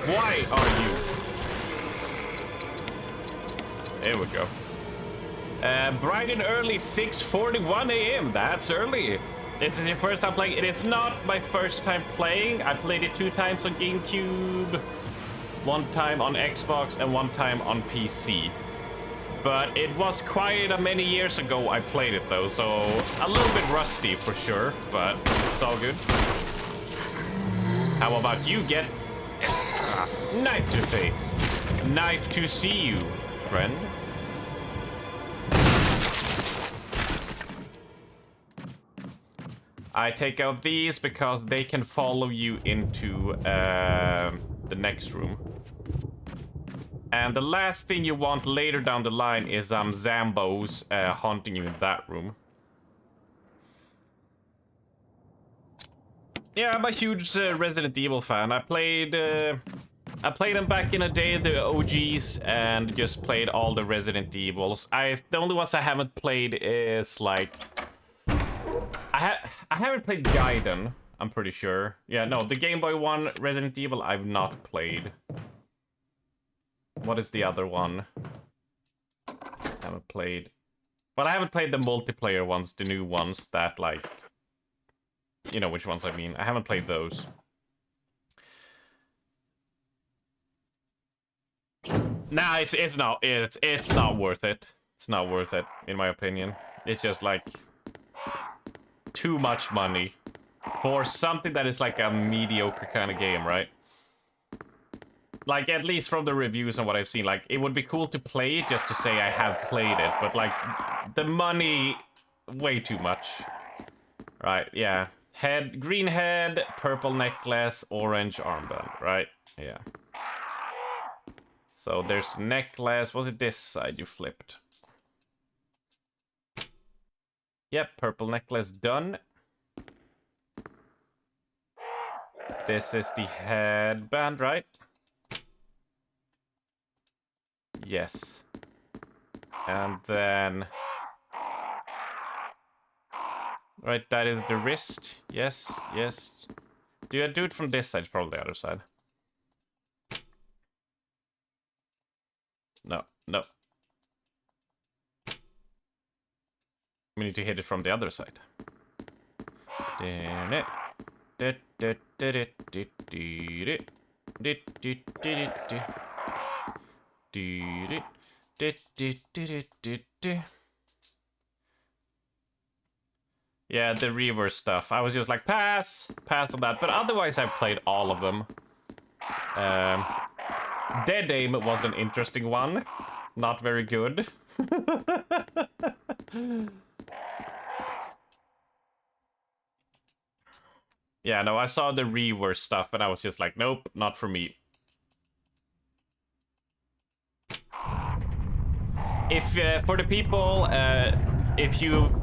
Speaker 15: Why are you? There we go. Bright and early, 6:41 a.m. That's early. This is your first time playing. It is not my first time playing. I played it 2 times on GameCube, 1 time on Xbox, and 1 time on PC. But it was quite a many years ago I played it though, so a little bit rusty for sure, but it's all good. How about you get knife to face? Knife to see you, friend. I take out these because they can follow you into the next room. And the last thing you want later down the line is Zambos haunting you in that room. Yeah, I'm a huge Resident Evil fan. I played them back in the day, the OGs, and just played all the Resident Evils. The only ones I haven't played is like I haven't played Gaiden, I'm pretty sure. Yeah, no, the Game Boy one Resident Evil I've not played. What is the other one? I haven't played. Well, I haven't played the multiplayer ones, the new ones that like, you know which ones I mean. I haven't played those. Nah, it's not worth it. It's not worth it, in my opinion. It's just like too much money for something that is like a mediocre kind of game, right? Like, at least from the reviews and what I've seen, like, it would be cool to play it just to say I have played it, but like, the money, way too much. Right, yeah. Head, green head, purple necklace, orange armband, right? Yeah. So there's the necklace. Was it this side you flipped? Yep, purple necklace done. This is the headband, right? Yes. And then... Right, that is the wrist. Yes, yes. Do I do it from this side? Probably the other side. No, no. We need to hit it from the other side. Damn it. Yeah, the reverse stuff. I was just like, pass on that. But otherwise, I've played all of them. Dead Aim was an interesting one. Not very good. Yeah, no, I saw the reverse stuff and I was just like, nope, not for me. If, for the people, if you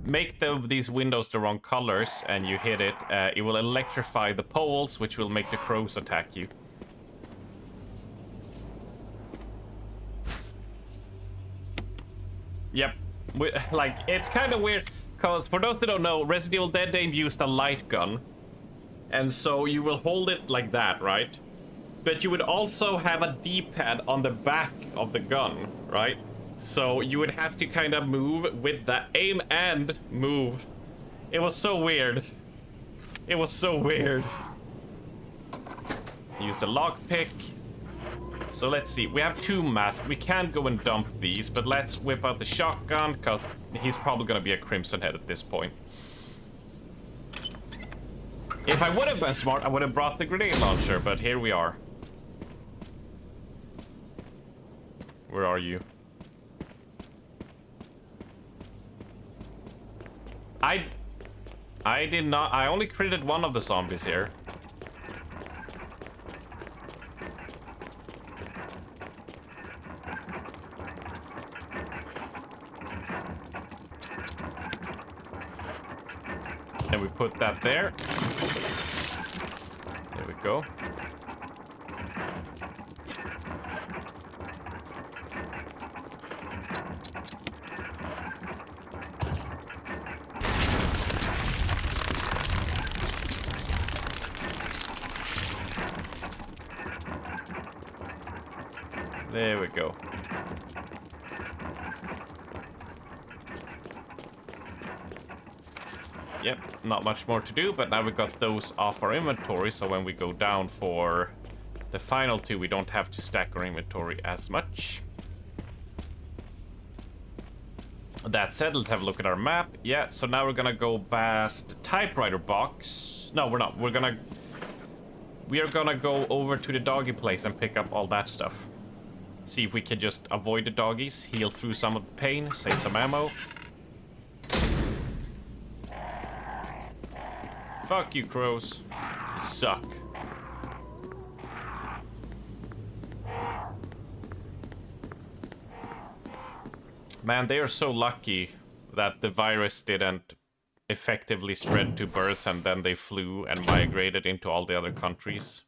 Speaker 15: make these windows the wrong colors and you hit it, it will electrify the poles, which will make the crows attack you. Yep. Like, it's kind of weird, because for those that don't know, Resident Evil Dead Game used a light gun. And so you will hold it like that, right? But you would also have a D-pad on the back of the gun, right? So you would have to kind of move with the aim and move. It was so weird. It was so weird. Use the lockpick. So let's see, we have 2 masks. We can't go and dump these, but let's whip out the shotgun, because he's probably gonna be a Crimson Head at this point. If I would have been smart, I would have brought the grenade launcher, but here we are. Where are you? I did not, I only critted one of the zombies here. And we put that there. There we go. There we go. Yep, not much more to do, but now we got those off our inventory, so when we go down for the final 2, we don't have to stack our inventory as much. That said, let's have a look at our map. Yeah, so now we're gonna go past the typewriter box. No, we're not. We are gonna go over to the doggy place and pick up all that stuff. See if we can just avoid the doggies, heal through some of the pain, save some ammo. Fuck you, crows. You suck. Man, they are so lucky that the virus didn't effectively spread to birds and then they flew and migrated into all the other countries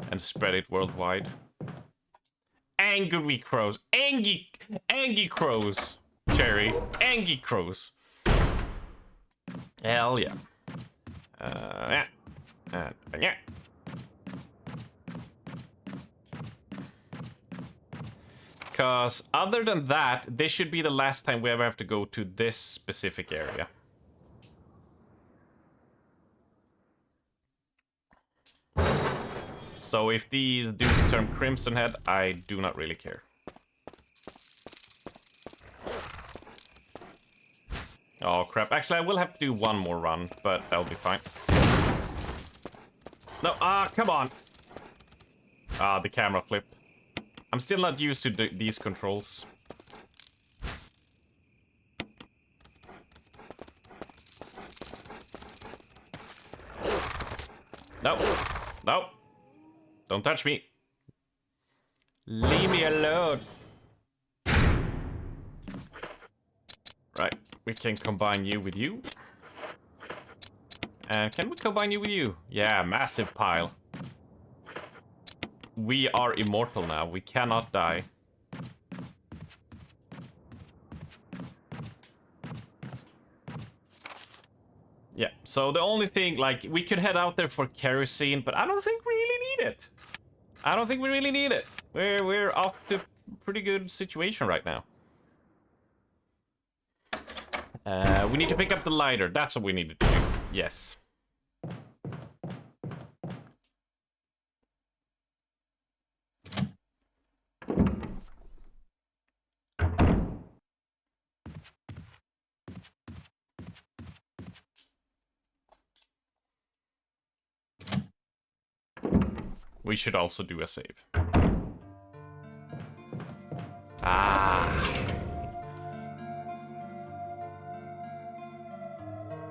Speaker 15: and spread it worldwide. Angry crows. Angry crows. Cherry. Angry crows. Hell yeah. Yeah. Because other than that, this should be the last time we ever have to go to this specific area. So if these dudes turn Crimson Head, I do not really care. Oh crap, actually I will have to do one more run, but that'll be fine. No, come on! The camera flip. I'm still not used to these controls. No, no. Don't touch me. Leave me alone. Right, we can combine you with you. And can we combine you with you? Yeah, massive pile. We are immortal now. We cannot die. Yeah, so the only thing, like, we could head out there for kerosene, but I don't think we really need it. I don't think we really need it. We're off to a pretty good situation right now. We need to pick up the lighter. That's what we needed to do. Yes. We should also do a save.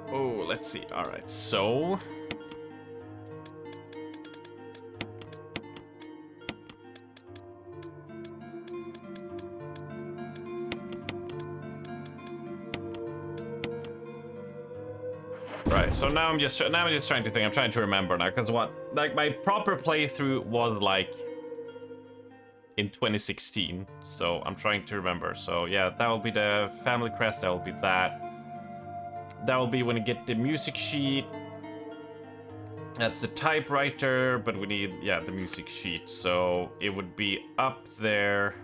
Speaker 15: Oh, let's see. All right, so Right, so now I'm just trying to think. I'm trying to remember now, because my proper playthrough was like in 2016. So I'm trying to remember. So yeah, that will be the family crest. That will be that. That will be when you get the music sheet. That's the typewriter, but we need, yeah, the music sheet. So it would be up there.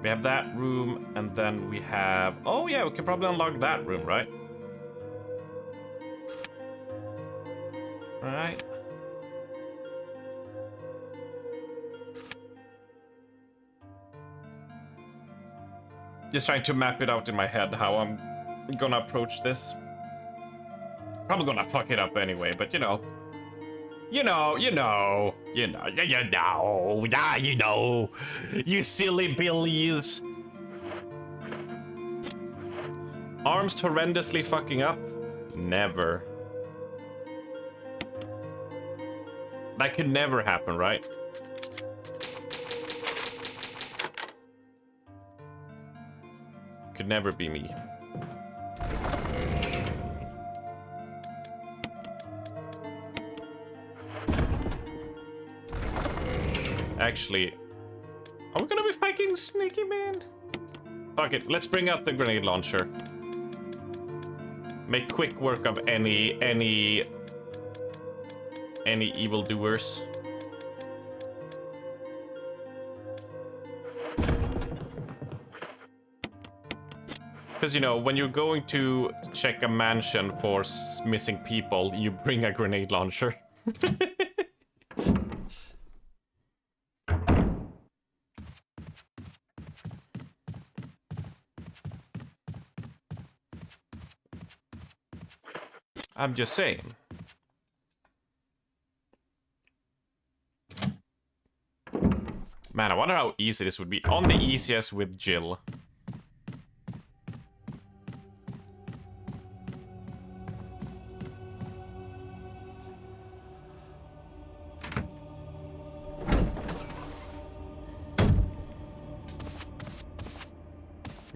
Speaker 15: We have that room, and then we have... Oh yeah, we can probably unlock that room, right? Right. Just trying to map it out in my head how I'm gonna approach this. Probably gonna fuck it up anyway, but you know. You know. You silly billies. Arms horrendously fucking up? Never. That could never happen, right? Could never be me. Actually, are we gonna be fighting Sneaky Man? Fuck it, let's bring out the grenade launcher. Make quick work of any evildoers. Because, you know, when you're going to check a mansion for missing people, you bring a grenade launcher. I'm just saying. Man, I wonder how easy this would be. On the easiest with Jill.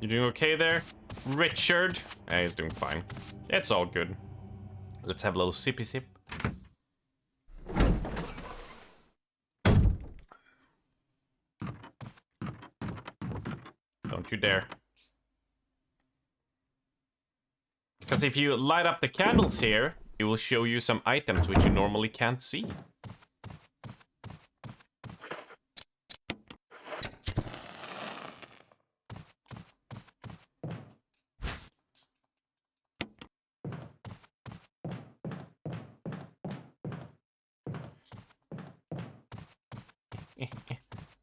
Speaker 15: You doing okay there, Richard? Yeah, he's doing fine. It's all good. Let's have a little sippy sip. Don't you dare. Because if you light up the candles here, it will show you some items which you normally can't see.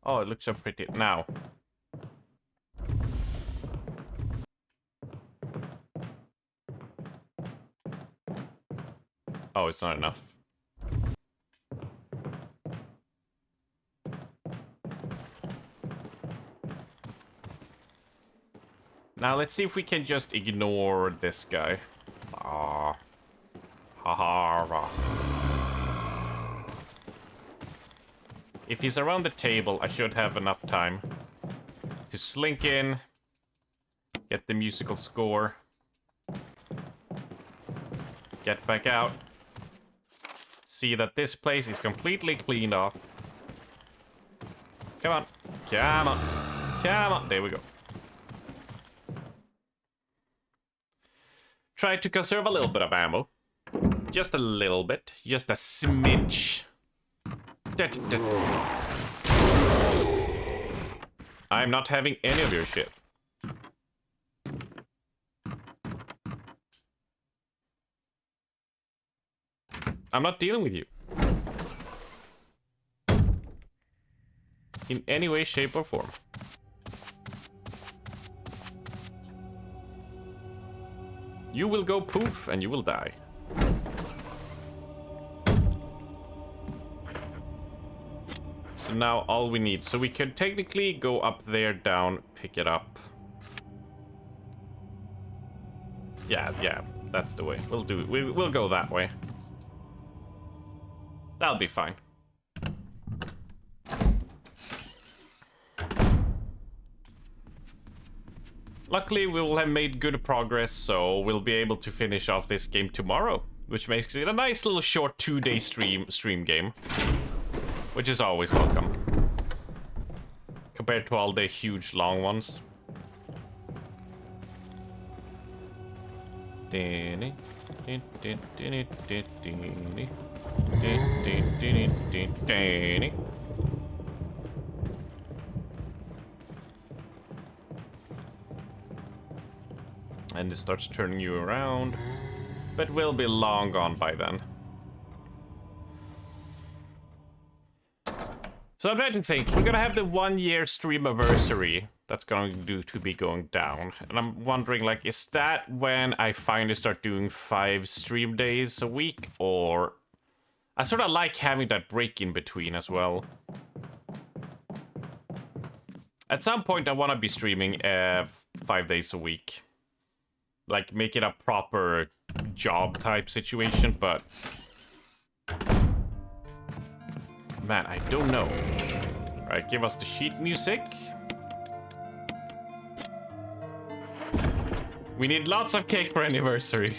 Speaker 15: Oh, it looks so pretty now. Oh, it's not enough. Now let's see if we can just ignore this guy. Ah. Ha ha. If he's around the table, I should have enough time to slink in, get the musical score, get back out, see that this place is completely cleaned off. Come on, come on, come on. There we go. Try to conserve a little bit of ammo. Just a little bit, just a smidge. I'm not having any of your shit. I'm not dealing with you. In any way, shape, or form. You will go poof and you will die. So now all we need, so we could technically go up there, down, pick it up. Yeah, that's the way. We'll do it. We'll go that way. That'll be fine. luckily we will have made good progress, so we'll be able to finish off this game tomorrow, which makes it a nice little short 2-day stream game, which is always welcome compared to all the huge long ones. And it starts turning you around, but we'll be long gone by then. So I'm trying to think, we're gonna have the 1-year stream anniversary that's going to be going down. And I'm wondering, like, is that when I finally start doing 5 stream days a week? Or... I sort of like having that break in between as well. At some point I want to be streaming 5 days a week. Like, make it a proper job type situation, but... man, I don't know. Right, give us the sheet music. We need lots of cake for anniversary.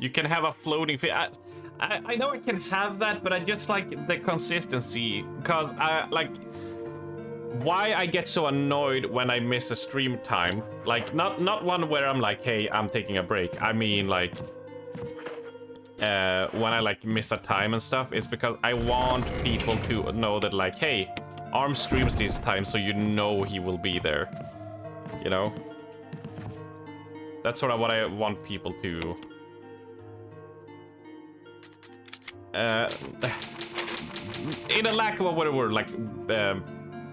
Speaker 15: You can have a floating I know I can have that, but I just like the consistency. Because I like... why I get so annoyed when I miss a stream time. Like, not one where I'm like, hey, I'm taking a break. I mean, like... when I like miss a time and stuff, is because I want people to know that, like, hey, Arm streams this time, so you know he will be there. You know? That's sort of what I want people to... in a lack of a better word, like,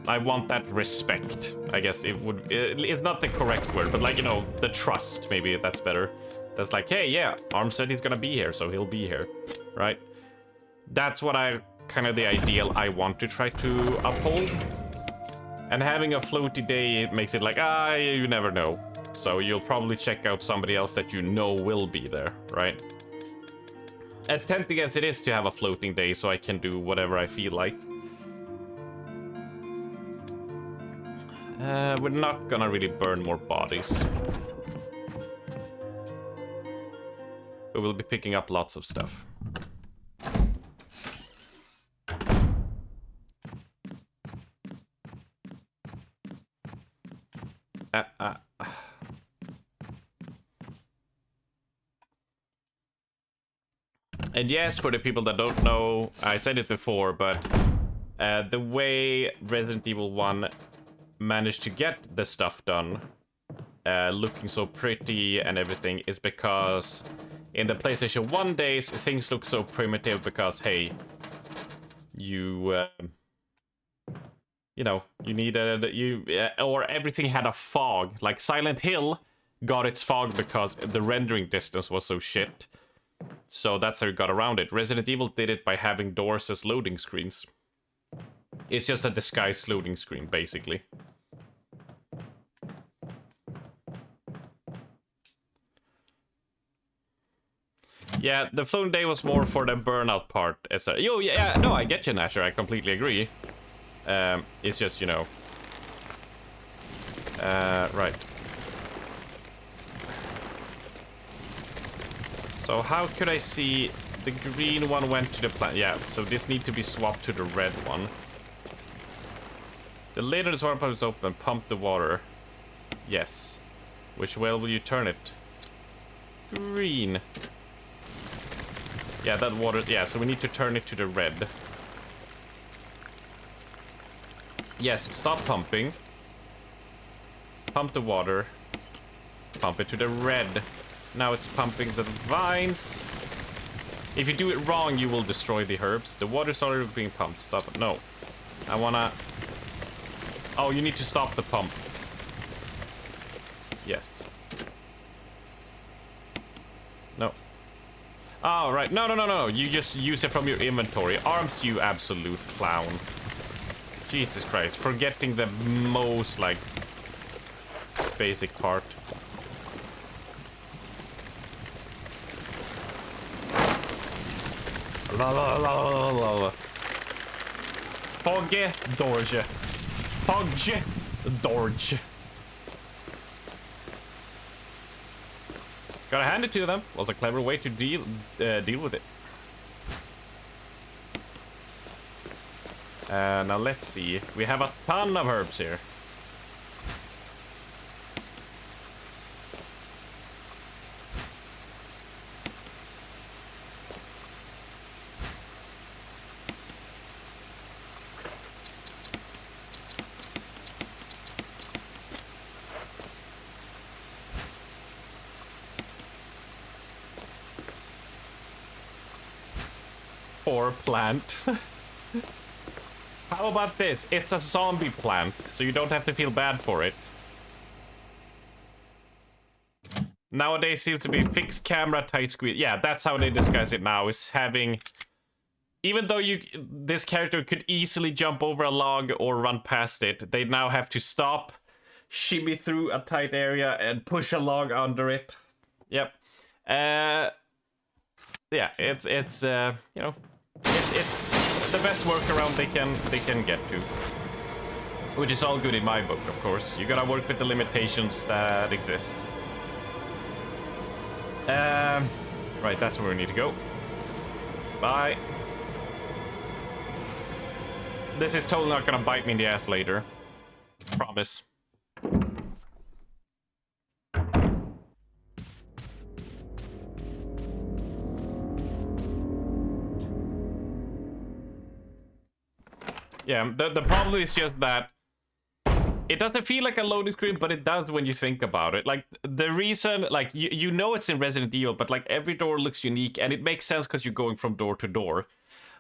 Speaker 15: I want that respect. I guess it would... it's not the correct word, but, like, you know, the trust, maybe that's better. That's like, hey, yeah, Arm said he's gonna be here, so he'll be here, right? That's what I... kind of the ideal I want to try to uphold. And having a floaty day, it makes it like, you never know. So you'll probably check out somebody else that you know will be there, right? As tempting as it is to have a floating day so I can do whatever I feel like. We're not gonna really burn more bodies. But we'll be picking up lots of stuff. And yes, for the people that don't know, I said it before, but the way Resident Evil 1 managed to get the stuff done, looking so pretty and everything, is because in the PlayStation 1 days, things look so primitive because, hey, you know, you needed, or everything had a fog. Like Silent Hill got its fog because the rendering distance was so shit. So that's how you got around it. Resident Evil did it by having doors as loading screens. It's just a disguised loading screen, basically. Yeah, the floating day was more for the burnout part. Yo, yeah, no, I get you, Nasher. I completely agree. It's just, you know... right. So how could I see... the green one went to the plant? Yeah, so this needs to be swapped to the red one. The lid on this water pump is open. Pump the water. Yes. Which way will you turn it? Green. Yeah, that water... yeah, so we need to turn it to the red. Yes, stop pumping. Pump the water. Pump it to the red. Now it's pumping the vines. If you do it wrong, you will destroy the herbs. The water's already being pumped. Stop it. No. I wanna... oh, you need to stop the pump. Yes. No. Oh, right. No. You just use it from your inventory. Arms, you absolute clown. Jesus Christ. Forgetting the most, like, basic part. Pogge, Dorje. Pogge. Dorge. Gotta hand it to them. Was a clever way to deal with it. Now let's see. We have a ton of herbs here. Poor plant. How about this? It's a zombie plant, so you don't have to feel bad for it. Nowadays seems to be fixed camera, tight squeeze. Yeah, that's how they disguise it now, is having... Even though this character could easily jump over a log or run past it, they now have to stop, shimmy through a tight area, and push a log under it. Yep. Yeah, it's you know, it's the best workaround they can get to, which is all good in my book, of course. You gotta work with the limitations that exist. Right, that's where we need to go. Bye. This is totally not gonna bite me in the ass later. Promise. Yeah, the problem is just that it doesn't feel like a loading screen, but it does when you think about it. Like, the reason, like, you know it's in Resident Evil, but, like, every door looks unique, and it makes sense because you're going from door to door.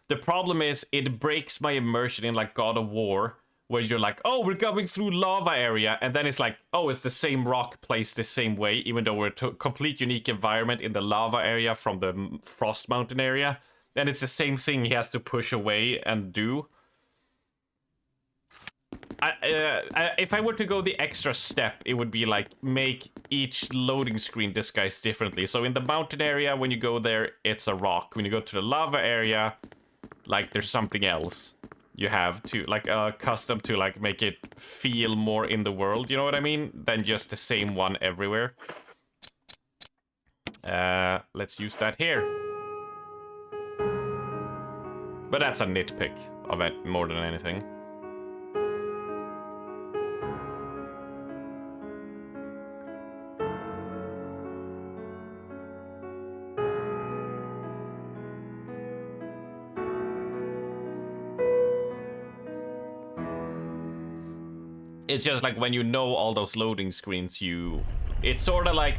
Speaker 15: The problem is, it breaks my immersion in, like, God of War, where you're like, oh, we're going through lava area, and then it's like, oh, it's the same rock placed the same way, even though we're a complete unique environment in the lava area from the Frost Mountain area, and it's the same thing he has to push away and do. If I were to go the extra step, it would be like make each loading screen disguised differently. So in the mountain area, when you go there, it's a rock. When you go to the lava area, like there's something else you have to like custom to like make it feel more in the world. You know what I mean? Than just the same one everywhere. Let's use that here. But that's a nitpick of it more than anything. It's just like when you know all those loading screens, it's sort of like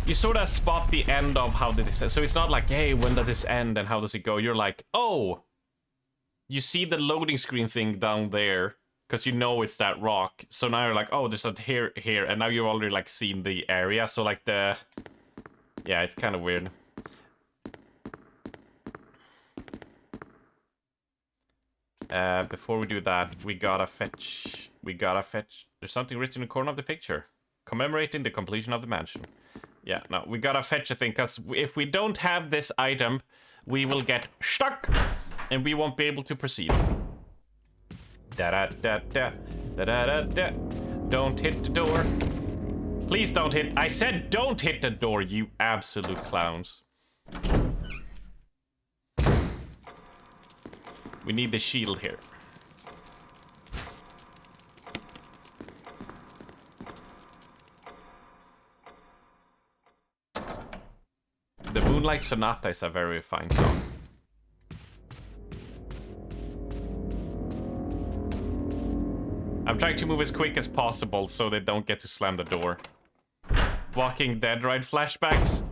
Speaker 15: you sort of spot the end of how did this. So it's not like, hey, when does this end and how does it go? You're like, oh, you see the loading screen thing down there because you know it's that rock. So now you're like, oh, there's a here, and now you're already like seen the area. So like yeah, it's kind of weird. Before we do that, we gotta fetch. There's something written in the corner of the picture. Commemorating the completion of the mansion. Yeah, no, we gotta fetch a thing, because if we don't have this item, we will get stuck, and we won't be able to proceed. Da-da-da-da, da-da-da-da. Don't hit the door. Please don't hit. I said don't hit the door, you absolute clowns. We need the shield here. The Moonlight Sonata is a very fine song. I'm trying to move as quick as possible so they don't get to slam the door. Walking Dead ride flashbacks.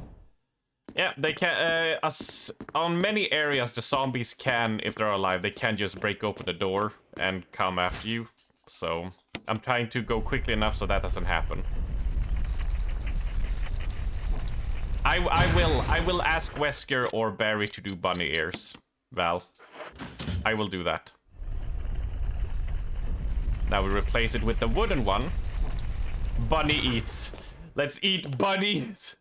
Speaker 15: Yeah, they can, on many areas the zombies can, if they're alive, they can just break open the door and come after you. So, I'm trying to go quickly enough so that doesn't happen. I will ask Wesker or Barry to do bunny ears, Val. I will do that. Now we replace it with the wooden one. Bunny eats. Let's eat bunnies.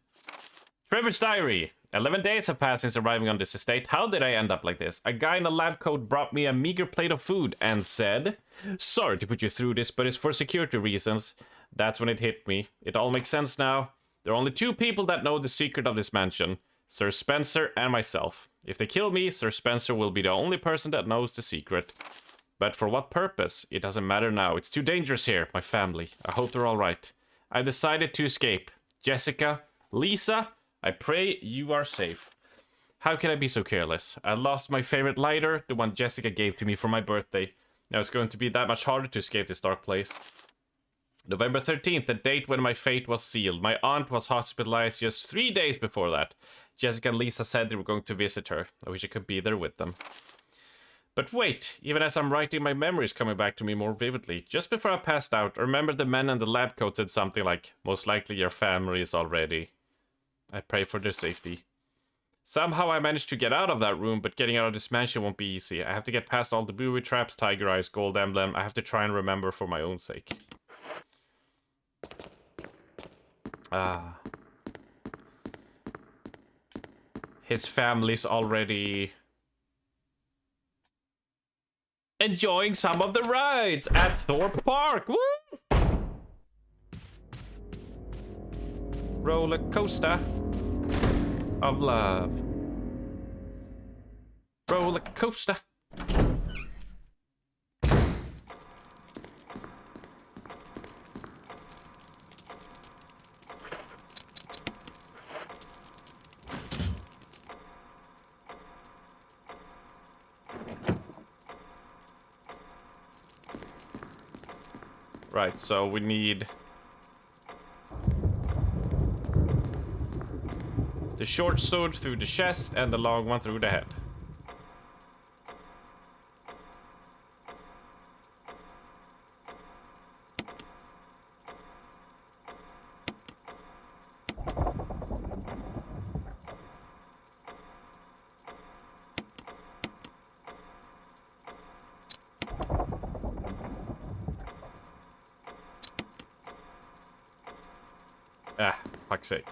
Speaker 15: Trevor's Diary. 11 days have passed since arriving on this estate. How did I end up like this? A guy in a lab coat brought me a meager plate of food and said, "Sorry to put you through this, but it's for security reasons." That's when it hit me. It all makes sense now. There are only 2 people that know the secret of this mansion. Sir Spencer and myself. If they kill me, Sir Spencer will be the only person that knows the secret. But for what purpose? It doesn't matter now. It's too dangerous here, my family. I hope they're alright. I've decided to escape. Jessica, Lisa, I pray you are safe. How can I be so careless? I lost my favorite lighter, the one Jessica gave to me for my birthday. Now it's going to be that much harder to escape this dark place. November 13th, the date when my fate was sealed. My aunt was hospitalized just 3 days before that. Jessica and Lisa said they were going to visit her. I wish I could be there with them. But wait, even as I'm writing, my memories coming back to me more vividly. Just before I passed out, I remember the men in the lab coat said something like, "Most likely your family is already." I pray for their safety. Somehow I managed to get out of that room, but getting out of this mansion won't be easy. I have to get past all the booby traps, tiger eyes, gold emblem. I have to try and remember for my own sake. His family's already enjoying some of the rides at Thorpe Park. Woo! Roller coaster of love. Roller coaster. Right, so we need the short sword through the chest and the long one through the head. Ah, fuck's sake.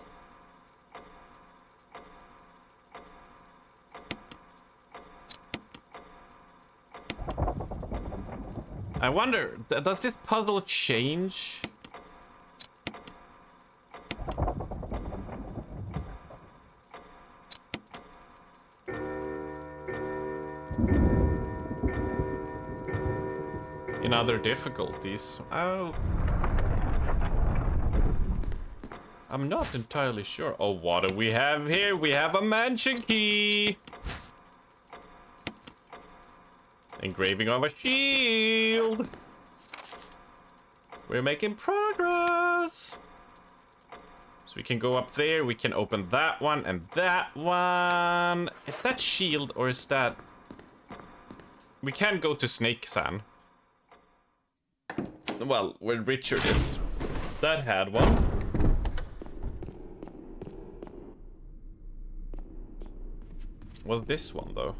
Speaker 15: I wonder, does this puzzle change? In other difficulties? Oh. I'm not entirely sure. Oh, what do we have here? We have a mansion key. Engraving of a shield. We're making progress. So we can go up there. We can open that one and that one. Is that shield or is that... We can go to Snake San. Well, where Richard is. That had one. Was this one though?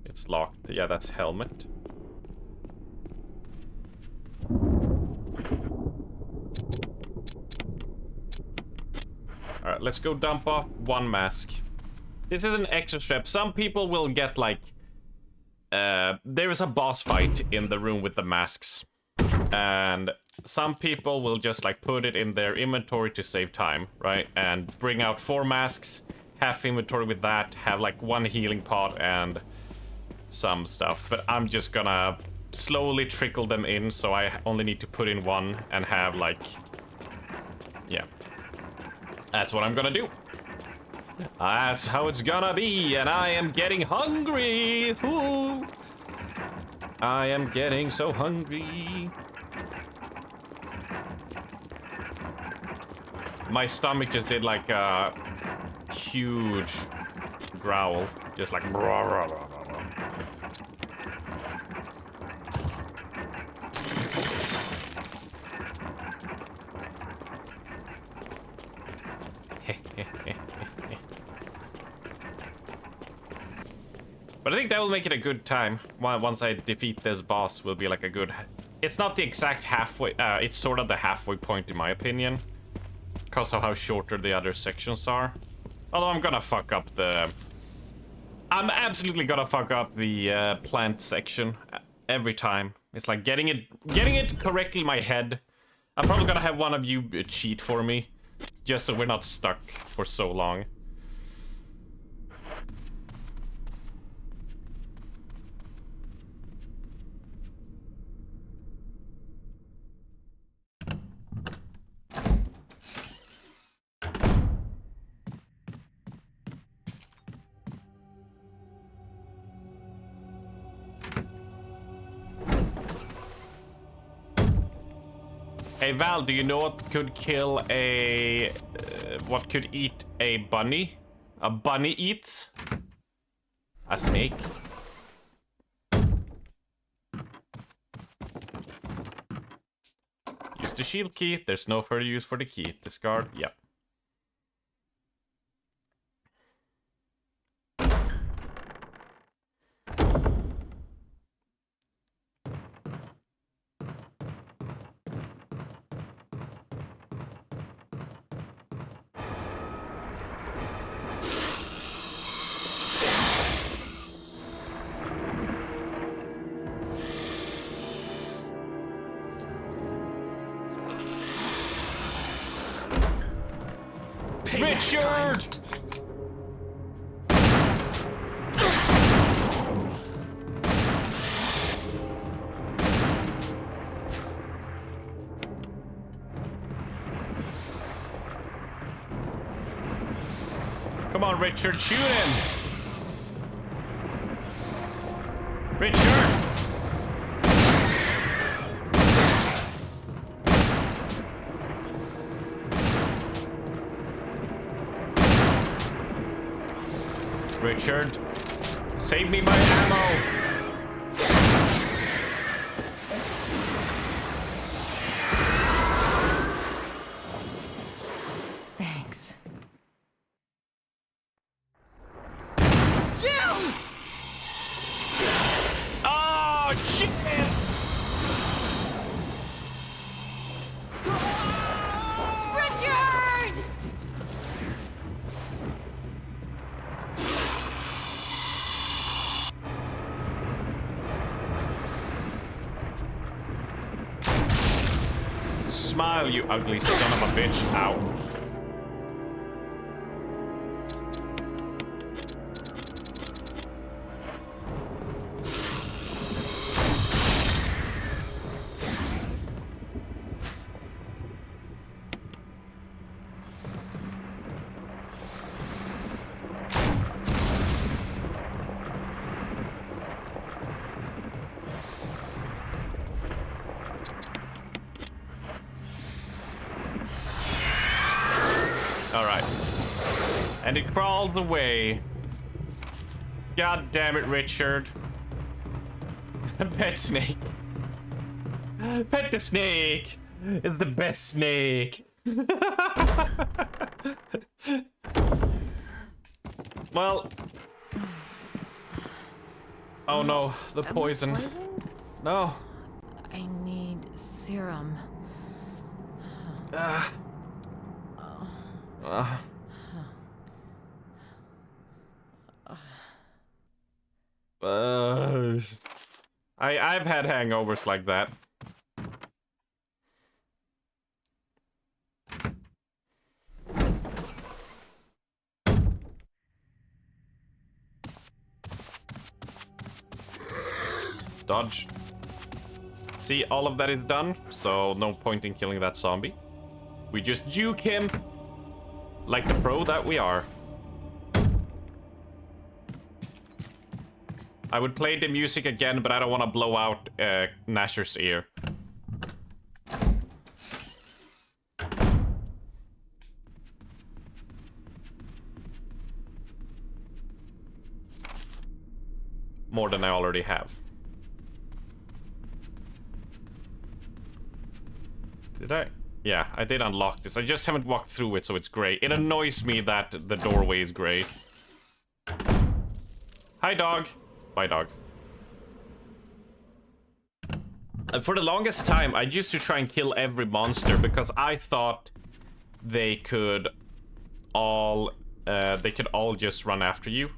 Speaker 15: It's locked. Yeah, that's helmet. Alright, let's go dump off one mask. This is an extra step. Some people will get like... there is a boss fight in the room with the masks. And some people will just like put it in their inventory to save time, right? And bring out 4 masks, half inventory with that, have like 1 healing pot and some stuff. But I'm just gonna slowly trickle them in, so I only need to put in 1 and have like... Yeah. That's what I'm gonna do. That's how it's gonna be, and I am getting hungry. Ooh. I am getting so hungry. My stomach just did like a huge growl, just like rah, rah, rah, rah, rah. But I think that will make it a good time. Once I defeat this boss, will be like a good... It's not the exact halfway... it's sort of the halfway point in my opinion. because of how shorter the other sections are. Although I'm gonna fuck up the... I'm absolutely gonna fuck up the plant section every time. It's like getting it correctly in my head. I'm probably gonna have one of you cheat for me, just so we're not stuck for so long. Hey Val, do you know what could kill a... what could eat a bunny? A bunny eats? A snake? Use the shield key. There's no further use for the key. Discard. Yep. Richard! Come on, Richard, shoot him! Richard! Richard, save me my ammo!
Speaker 12: Thanks.
Speaker 15: Jill! Oh, shit!
Speaker 12: Richard!
Speaker 15: Smile, you ugly son of a bitch. Ow. Alright. And it crawls away. God damn it, Richard. Pet snake. Pet the snake. It's the best snake. Well. Oh no, the poison. No.
Speaker 12: I need serum.
Speaker 15: I've had hangovers like that. Dodge. See, all of that is done, so no point in killing that zombie. We just juke him like the pro that we are. I would play the music again, but I don't want to blow out Nasher's ear. More than I already have. Did I? Yeah, I did unlock this. I just haven't walked through it, so it's gray. It annoys me that the doorway is gray. Hi, dog. Bye, dog. For the longest time, I used to try and kill every monster because I thought they could all just run after you.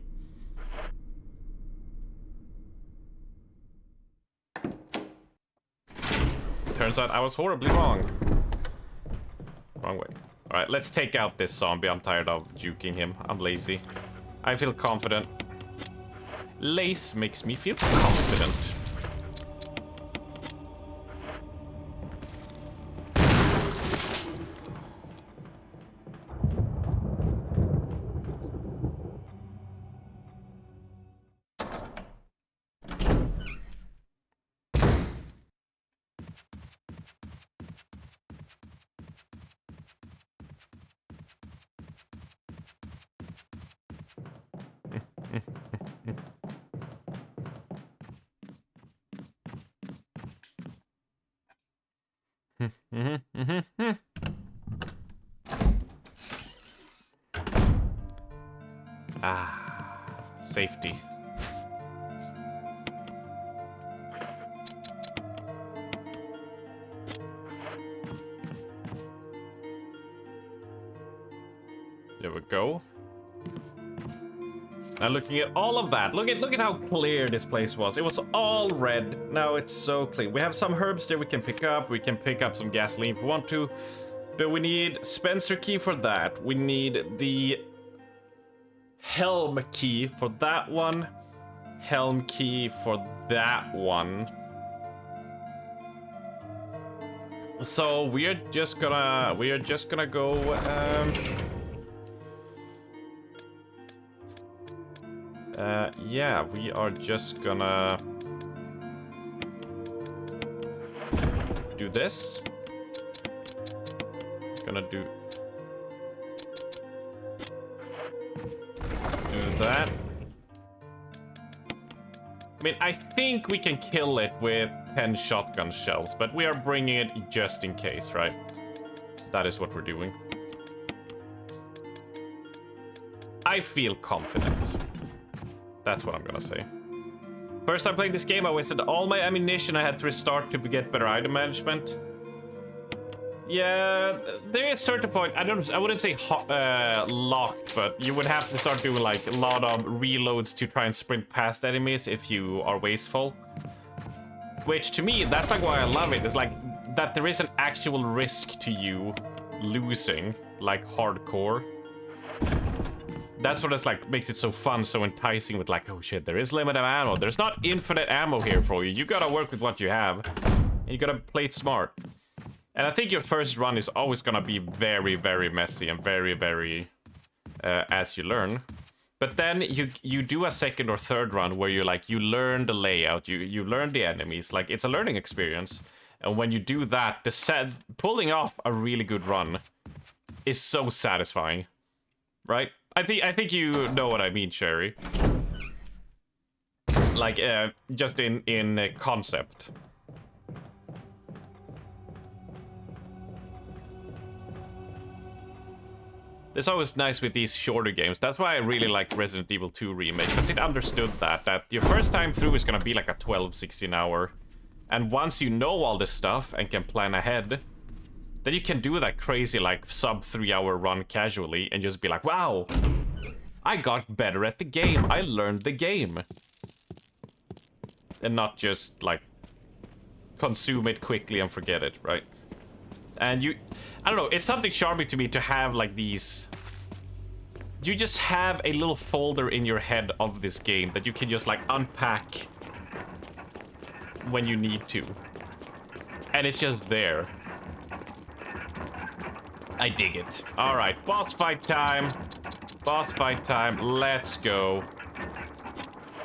Speaker 15: Turns out I was horribly wrong. Wrong way. Alright, let's take out this zombie. I'm tired of juking him. I'm lazy. I feel confident. Lace makes me feel confident. Ah, safety. There we go. Now looking at all of that, look at how clear this place was. It was all red. Now it's so clean. We have some herbs there we can pick up. We can pick up some gasoline if we want to. But we need Spencer key for that. We need the helm key for that one. Helm key for that one. So we are just gonna go yeah, we are just gonna do this. Gonna do that. I mean, I think we can kill it with 10 shotgun shells, but we are bringing it just in case, right? That is what we're doing. I feel confident. That's what I'm gonna say. First time playing this game, I wasted all my ammunition. I had to restart to get better item management. Yeah, there is a certain point. I wouldn't say locked, but you would have to start doing like a lot of reloads to try and sprint past enemies if you are wasteful. Which to me, that's like why I love it. It's like that there is an actual risk to you losing, like hardcore. That's what it's like, makes it so fun, so enticing with like, oh shit, there is limited ammo. There's not infinite ammo here for you. You gotta work with what you have. And you gotta play it smart. And I think your first run is always gonna be very, very messy and very, very as you learn. But then you do a second or third run where you learn the layout, you learn the enemies. Like, it's a learning experience. And when you do that, pulling off a really good run is so satisfying, right? I think you know what I mean, Sherry. Like, just in concept. It's always nice with these shorter games. That's why I really like Resident Evil 2 Remake, because it understood that your first time through is gonna be like a 12-16 hour. And once you know all this stuff and can plan ahead, then you can do that crazy like sub 3 hour run casually and just be like, wow, I got better at the game. I learned the game. And not just like consume it quickly and forget it, right? And I don't know, it's something charming to me to have like these. You just have a little folder in your head of this game that you can just like unpack when you need to. And it's just there. I dig it. Alright, boss fight time. Boss fight time. Let's go.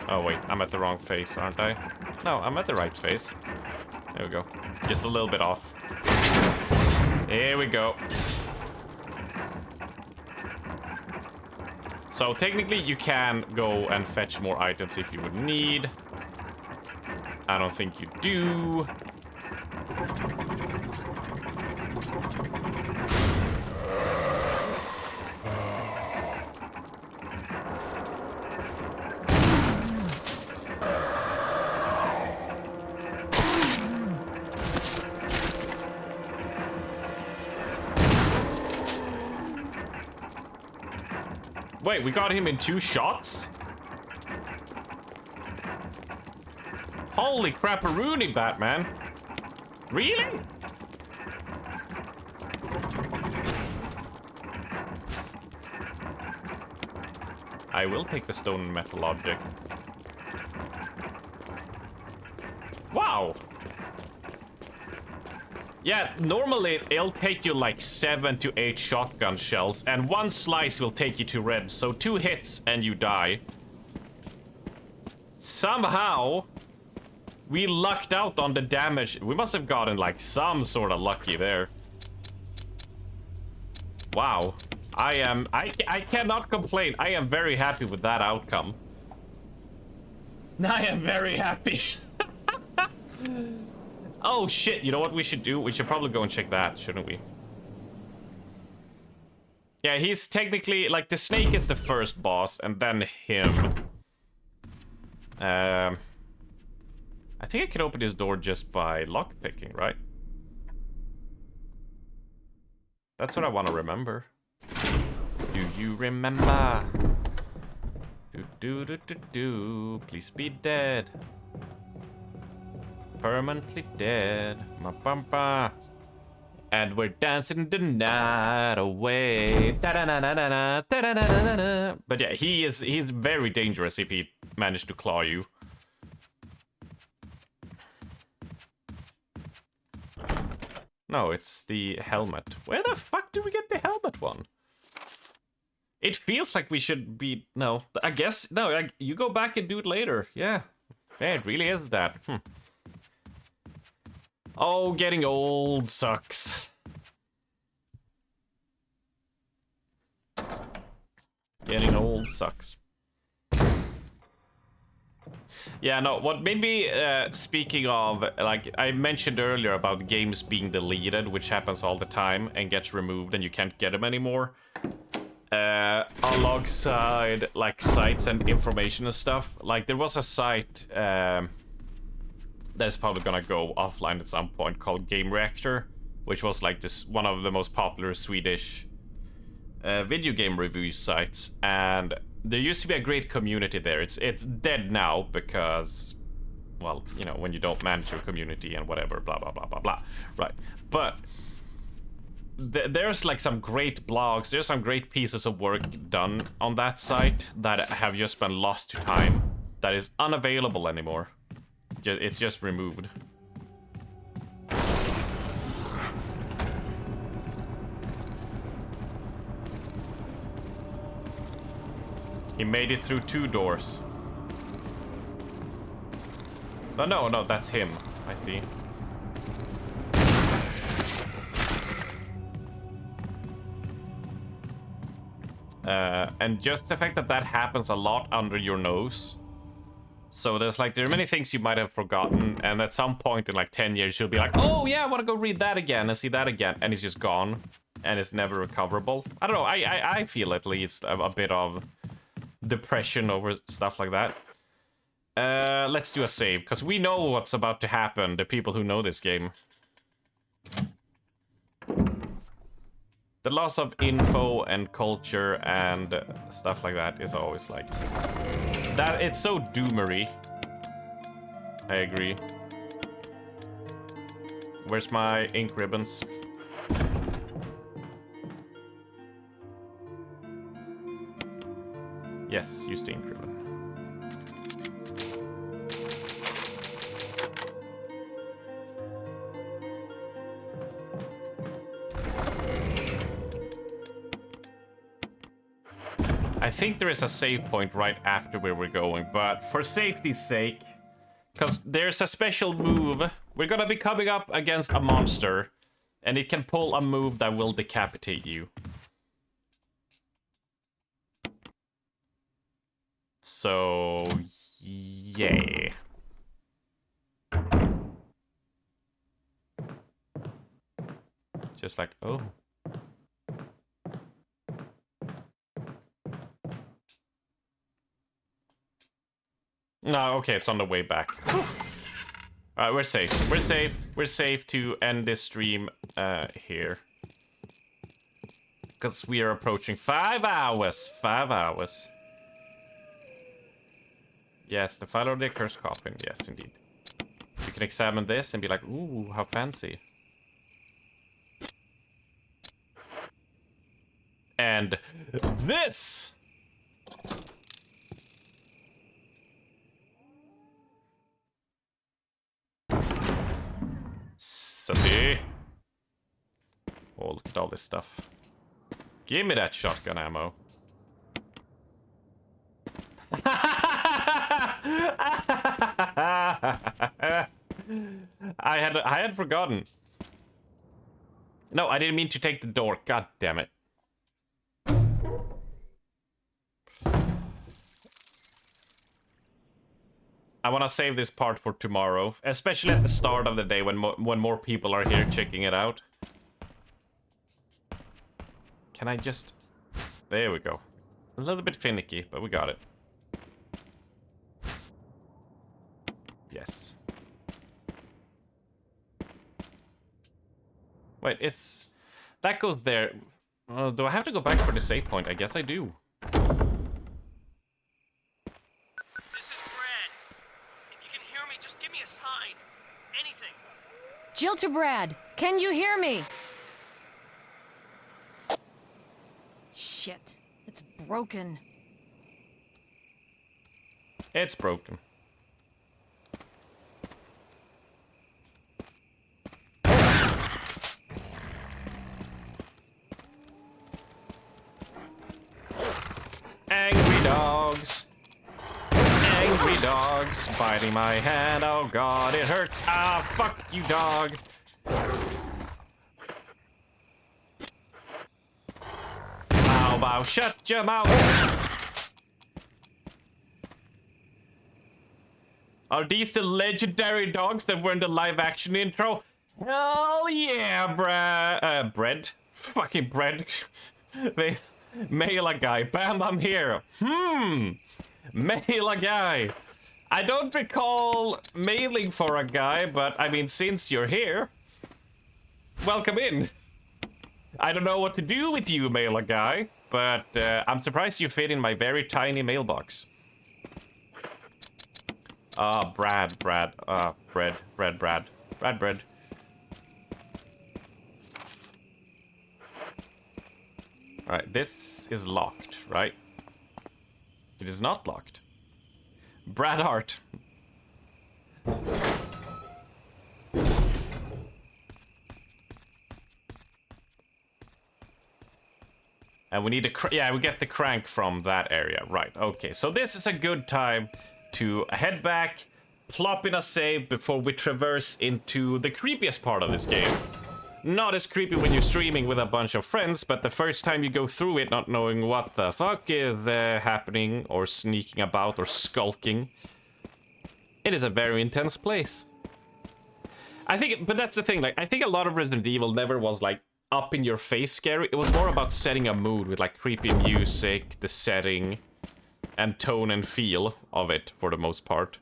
Speaker 15: Oh wait, I'm at the wrong face, aren't I? No, I'm at the right face. There we go. Just a little bit off. Here we go. So technically you can go and fetch more items if you would need. I don't think you do. Wait, we got him in 2 shots? Holy crapperoonie, Batman. Really? I will take the stone and metal object. Wow! Yeah, normally it'll take you like 7 to 8 shotgun shells, and 1 slice will take you to red, so 2 hits and you die. Somehow, we lucked out on the damage. We must have gotten like some sort of lucky there. Wow. I cannot complain. I am very happy with that outcome. I am very happy. Oh shit, you know what we should do? We should probably go and check that, shouldn't we? Yeah, he's technically, like, the snake is the first boss, and then him. I think I can open this door just by lockpicking, right? That's what I want to remember. Do you remember? Do. Please be dead. Permanently dead. Ma-bum-ba. And we're dancing the night away. Da-da-da-da-da, da-da-da-da-da. But yeah, he's very dangerous if he managed to claw you. No, it's the helmet. Where the fuck did we get the helmet one? It feels like we should be... No, I guess... No, you go back and do it later. Yeah. Yeah, it really is that. Oh, getting old sucks. Getting old sucks. Yeah, no, what made me, speaking of, like, I mentioned earlier about games being deleted, which happens all the time, and gets removed and you can't get them anymore. Alongside, like, sites and information and stuff. Like, there was a site, that's probably gonna go offline at some point, called Game Reactor, which was, like, this one of the most popular Swedish video game review sites, and there used to be a great community there. It's dead now because, well, you know, when you don't manage your community and whatever, blah, blah, blah, blah, blah, right? But there's like some great blogs, there's some great pieces of work done on that site that have just been lost to time, that is unavailable anymore. It's just removed. He made it through 2 doors. Oh, no, that's him. I see. And just the fact that that happens a lot under your nose. So there are many things you might have forgotten, and at some point in like 10 years you'll be like, oh yeah, I want to go read that again and see that again, and it's just gone, and it's never recoverable. I don't know, I feel at least a bit of depression over stuff like that. Let's do a save, because we know what's about to happen, the people who know this game. The loss of info and culture and stuff like that is always like... that, it's so doomery. I agree. Where's my ink ribbons? Yes, use the ink ribbon. I think there is a save point right after where we're going, but for safety's sake, because there's a special move, we're gonna be coming up against a monster, and it can pull a move that will decapitate you. So, yay. Just like, oh. No, okay, it's on the way back. Alright, we're safe. We're safe. We're safe to end this stream here. because we are approaching 5 hours. 5 hours. Yes, the follow the cursed coffin. Yes, indeed. You can examine this and be like, ooh, how fancy. And this! Sassy. Oh, look at all this stuff. Give me that shotgun ammo. I had forgotten. No, I didn't mean to take the door. God damn it. I want to save this part for tomorrow, especially at the start of the day when more people are here checking it out. Can I just... There we go. A little bit finicky, but we got it. Yes. Wait, is... That goes there. Do I have to go back for the save point? I guess I do.
Speaker 16: This is Brad. If you can hear me, just give me a sign. Anything.
Speaker 12: Jill to Brad. Can you hear me? Shit. It's broken.
Speaker 15: It's broken. Angry dogs. Angry dogs biting my hand. Oh god, it hurts. Ah, fuck you, dog. Bow, bow, shut your mouth. Are these the legendary dogs that were in the live action intro? Hell yeah, bread. Fucking bread. They mail a guy. Bam, I'm here. Mail a guy. I don't recall mailing for a guy, but I mean, since you're here, welcome in. I don't know what to do with you, mail a guy, but I'm surprised you fit in my very tiny mailbox. Brad. Bread. Alright, this is locked, right? It is not locked. Brad Hart. And we need a yeah, we get the crank from that area. Right, okay. So this is a good time to head back, plop in a save before we traverse into the creepiest part of this game. Not as creepy when you're streaming with a bunch of friends, but the first time you go through it not knowing what the fuck is happening, or sneaking about, or skulking. It is a very intense place. I think, but that's the thing, like, I think a lot of Resident Evil never was, like, up in your face scary. It was more about setting a mood with, like, creepy music, the setting, and tone and feel of it, for the most part.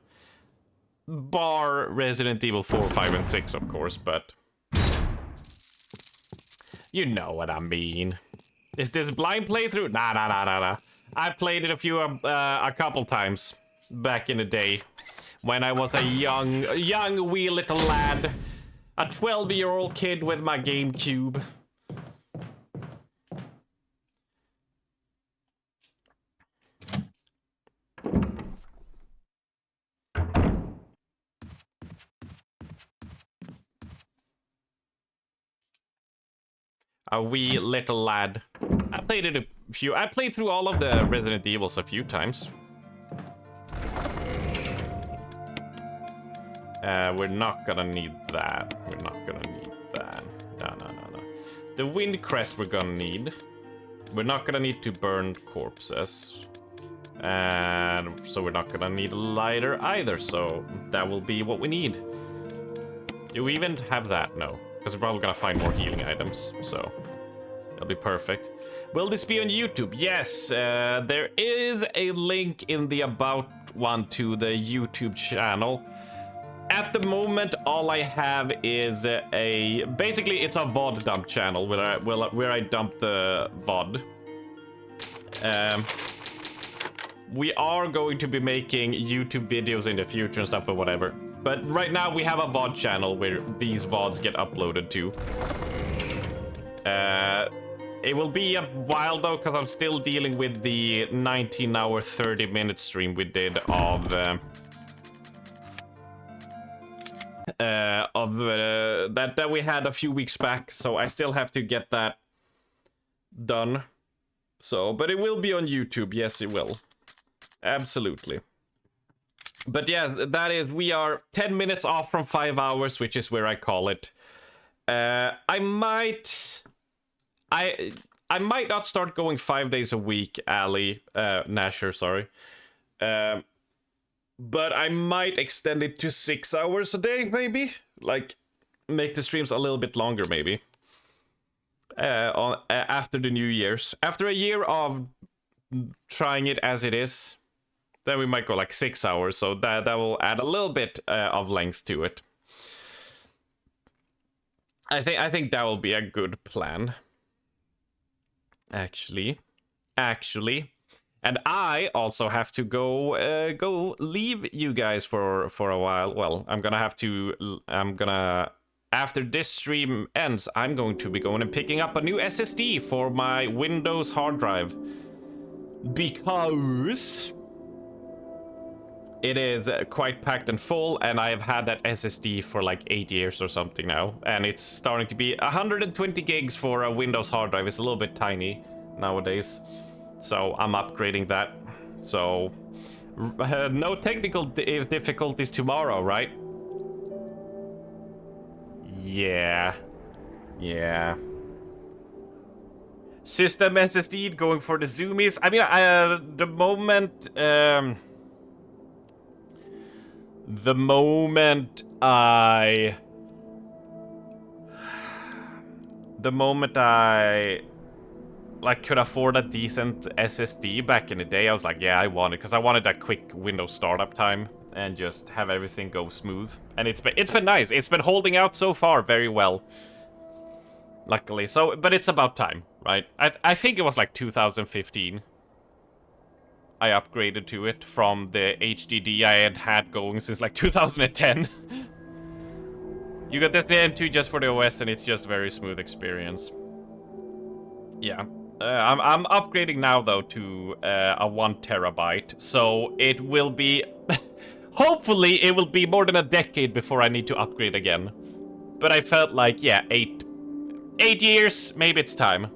Speaker 15: Bar Resident Evil 4, 5, and 6, of course, but... You know what I mean. Is this a blind playthrough? Nah. I played it a couple times back in the day when I was a young wee little lad, a 12-year-old kid with my GameCube. A wee little lad. I played it I played through all of the Resident Evils a few times. We're not gonna need that. We're not gonna need that. No. The wind crest we're gonna need. We're not gonna need to burn corpses. And so we're not gonna need a lighter either, so that will be what we need. Do we even have that? No. Because we're probably gonna find more healing items, so it'll be perfect. Will this be on YouTube? Yes, there is a link in the About one to the YouTube channel. At the moment, all I have is basically it's a VOD dump channel where I dump the VOD. We are going to be making YouTube videos in the future and stuff, but whatever. But right now we have a VOD channel where these VODs get uploaded to. It will be a while though, because I'm still dealing with the 19-hour, 30-minute stream we did of that we had a few weeks back. So I still have to get that done. So, but it will be on YouTube. Yes, it will. Absolutely. But yes, that is, we are 10 minutes off from 5 hours, which is where I call it. I might not start going 5 days a week, Nasher, sorry. But I might extend it to 6 hours a day, maybe? Like, make the streams a little bit longer, maybe. After the New Year's. After a year of trying it as it is, then we might go like 6 hours, so that will add a little bit of length to it. I think that will be a good plan. Actually. And I also have to go leave you guys for a while. Well, after this stream ends, I'm going to be going and picking up a new SSD for my Windows hard drive. Because it is quite packed and full, and I have had that SSD for like 8 years or something now. And it's starting to be 120 gigs for a Windows hard drive. It's a little bit tiny nowadays. So I'm upgrading that. So no technical difficulties tomorrow, right? Yeah. System SSD going for the zoomies. I mean, the moment I like could afford a decent SSD back in the day, I was like, yeah, I want it, because I wanted that quick Windows startup time and just have everything go smooth. And it's been nice. It's been holding out so far very well, luckily. So, but it's about time, right? I think it was like 2015 I upgraded to it from the HDD I had going since like 2010. You got this M2 just for the OS, and it's just a very smooth experience. Yeah. I'm upgrading now though to a 1 terabyte, so it will be hopefully it will be more than a decade before I need to upgrade again. But I felt like, yeah, 8 years, maybe it's time.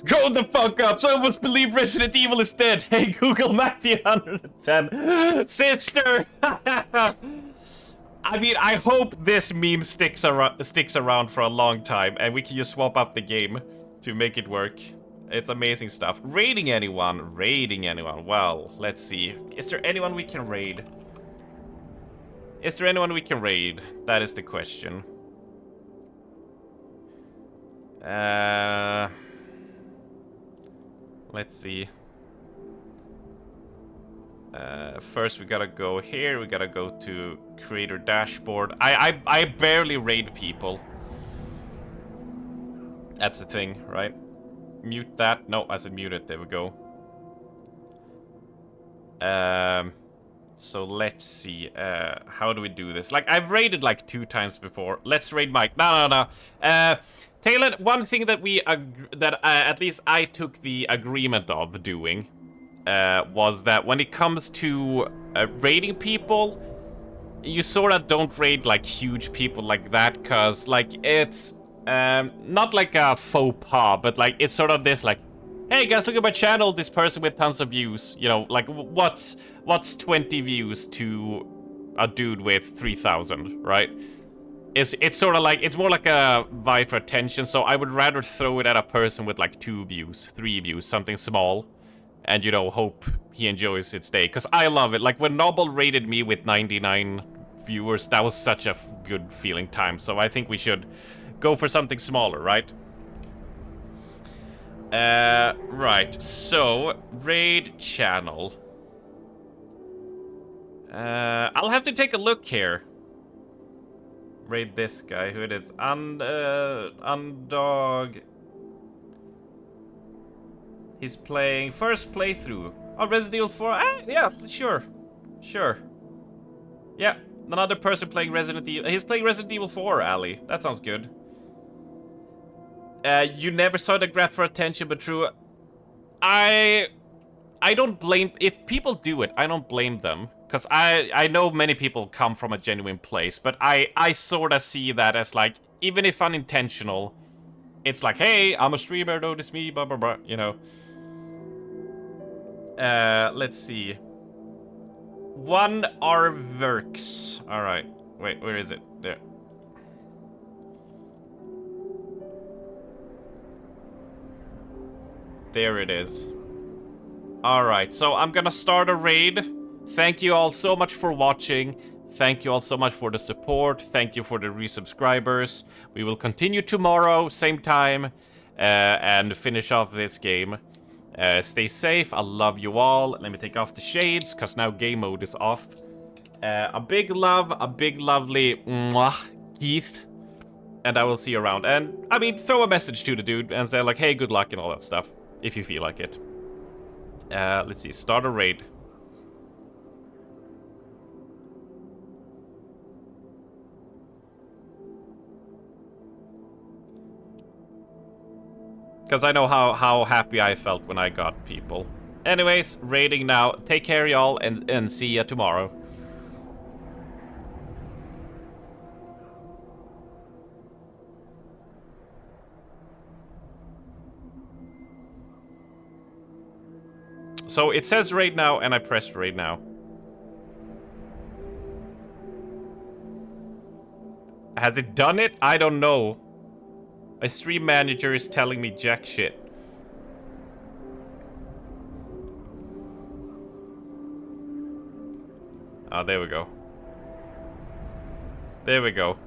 Speaker 15: Grow the fuck up! Some of us believe Resident Evil is dead. Hey Google, Matthew 110. Sister! I mean, I hope this meme sticks around for a long time, and we can just swap up the game to make it work. It's amazing stuff. Raiding anyone? Well, let's see. Is there anyone we can raid? That is the question. Let's see. First we gotta go here. We gotta go to creator dashboard. I barely raid people. That's the thing, right? Mute that. No, I said mute it. There we go. So let's see. How do we do this? Like, I've raided like 2 times before. Let's raid Mike. No. Taylor, one thing that at least I took the agreement of doing was that when it comes to raiding people, you sort of don't raid like huge people like that, cause like it's not like a faux pas, but like it's sort of this like, hey guys, look at my channel, this person with tons of views, you know, like what's 20 views to a dude with 3,000, right? It's sort of like, it's more like a vie for attention, so I would rather throw it at a person with like 2 views, 3 views, something small, and, you know, hope he enjoys its day, because I love it. Like, when Noble rated me with 99 viewers, that was such a good feeling time, so I think we should go for something smaller, right? Right, so, raid channel. I'll have to take a look here.
Speaker 6: raid this guy. Who it is? Undog. He's playing first playthrough. Oh, Resident Evil 4. Ah, yeah, sure. Sure. Yeah, another person playing Resident Evil. He's playing Resident Evil 4, Ali. That sounds good. You never saw the graph for attention, but true. I don't blame... If people do it, I don't blame them. Because I know many people come from a genuine place, but I sort of see that as like, even if unintentional, it's like, hey, I'm a streamer, notice me, blah, blah, blah, you know. Let's see. One Arverks. Alright. Wait, where is it? There. There it is. Alright, so I'm gonna start a raid. Thank you all so much for watching. Thank you all so much for the support. Thank you for the resubscribers. We will continue tomorrow, same time, and finish off this game. Stay safe. I love you all. Let me take off the shades, because now game mode is off. A big love, a big lovely mwah, Keith. And I will see you around. And, I mean, throw a message to the dude and say, like, hey, good luck and all that stuff, if you feel like it. Let's see. Start a raid. Because I know how happy I felt when I got people. Anyways, raiding now. Take care, y'all, and see ya tomorrow. So it says raid now, and I pressed raid now. Has it done it? I don't know. My stream manager is telling me jack shit. Oh, there we go. There we go.